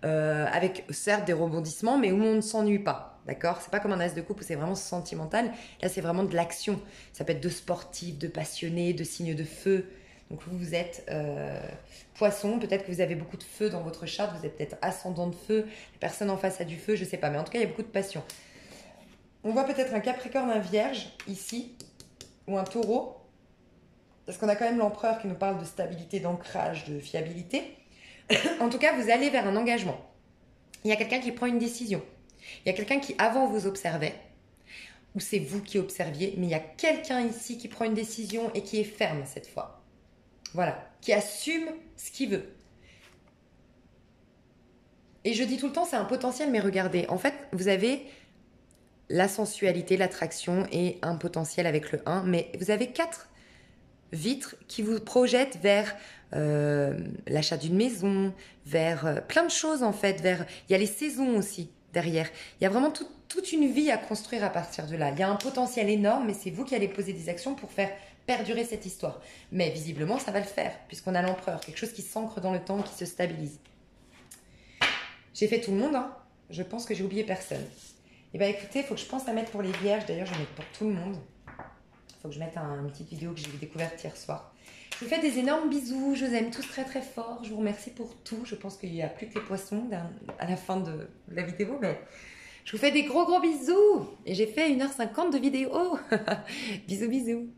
Avec certes des rebondissements, mais où on ne s'ennuie pas. D'accord? C'est pas comme un as de coupe où c'est vraiment sentimental. Là, c'est vraiment de l'action. Ça peut être de sportif, de passionné, de signe de feu. Donc vous êtes poisson, peut-être que vous avez beaucoup de feu dans votre charte, vous êtes peut-être ascendant de feu, la personne en face a du feu, je sais pas, mais en tout cas il y a beaucoup de passion. On voit peut-être un Capricorne, un Vierge ici, ou un Taureau, parce qu'on a quand même l'empereur qui nous parle de stabilité, d'ancrage, de fiabilité. En tout cas, vous allez vers un engagement. Il y a quelqu'un qui prend une décision. Il y a quelqu'un qui avant vous observait, ou c'est vous qui observiez, mais il y a quelqu'un ici qui prend une décision et qui est ferme cette fois. Voilà, qui assume ce qu'il veut. Et je dis tout le temps, c'est un potentiel, mais regardez, en fait, vous avez la sensualité, l'attraction et un potentiel avec le 1, mais vous avez 4 vitres qui vous projettent vers l'achat d'une maison, vers plein de choses en fait, il y a les saisons aussi derrière. Il y a vraiment toute une vie à construire à partir de là. Il y a un potentiel énorme, mais c'est vous qui allez poser des actions pour faire perdurer cette histoire. Mais visiblement, ça va le faire, puisqu'on a l'empereur, quelque chose qui s'ancre dans le temps, qui se stabilise. J'ai fait tout le monde, hein. Je pense que j'ai oublié personne. Et bien écoutez, il faut que je pense à mettre pour les vierges, d'ailleurs je vais mettre pour tout le monde. Il faut que je mette une petite vidéo que j'ai découverte hier soir. Je vous fais des énormes bisous, je vous aime tous très très fort, je vous remercie pour tout. Je pense qu'il n'y a plus que les poissons à la fin de la vidéo, mais je vous fais des gros bisous. Et j'ai fait 1h50 de vidéo. Bisous bisous.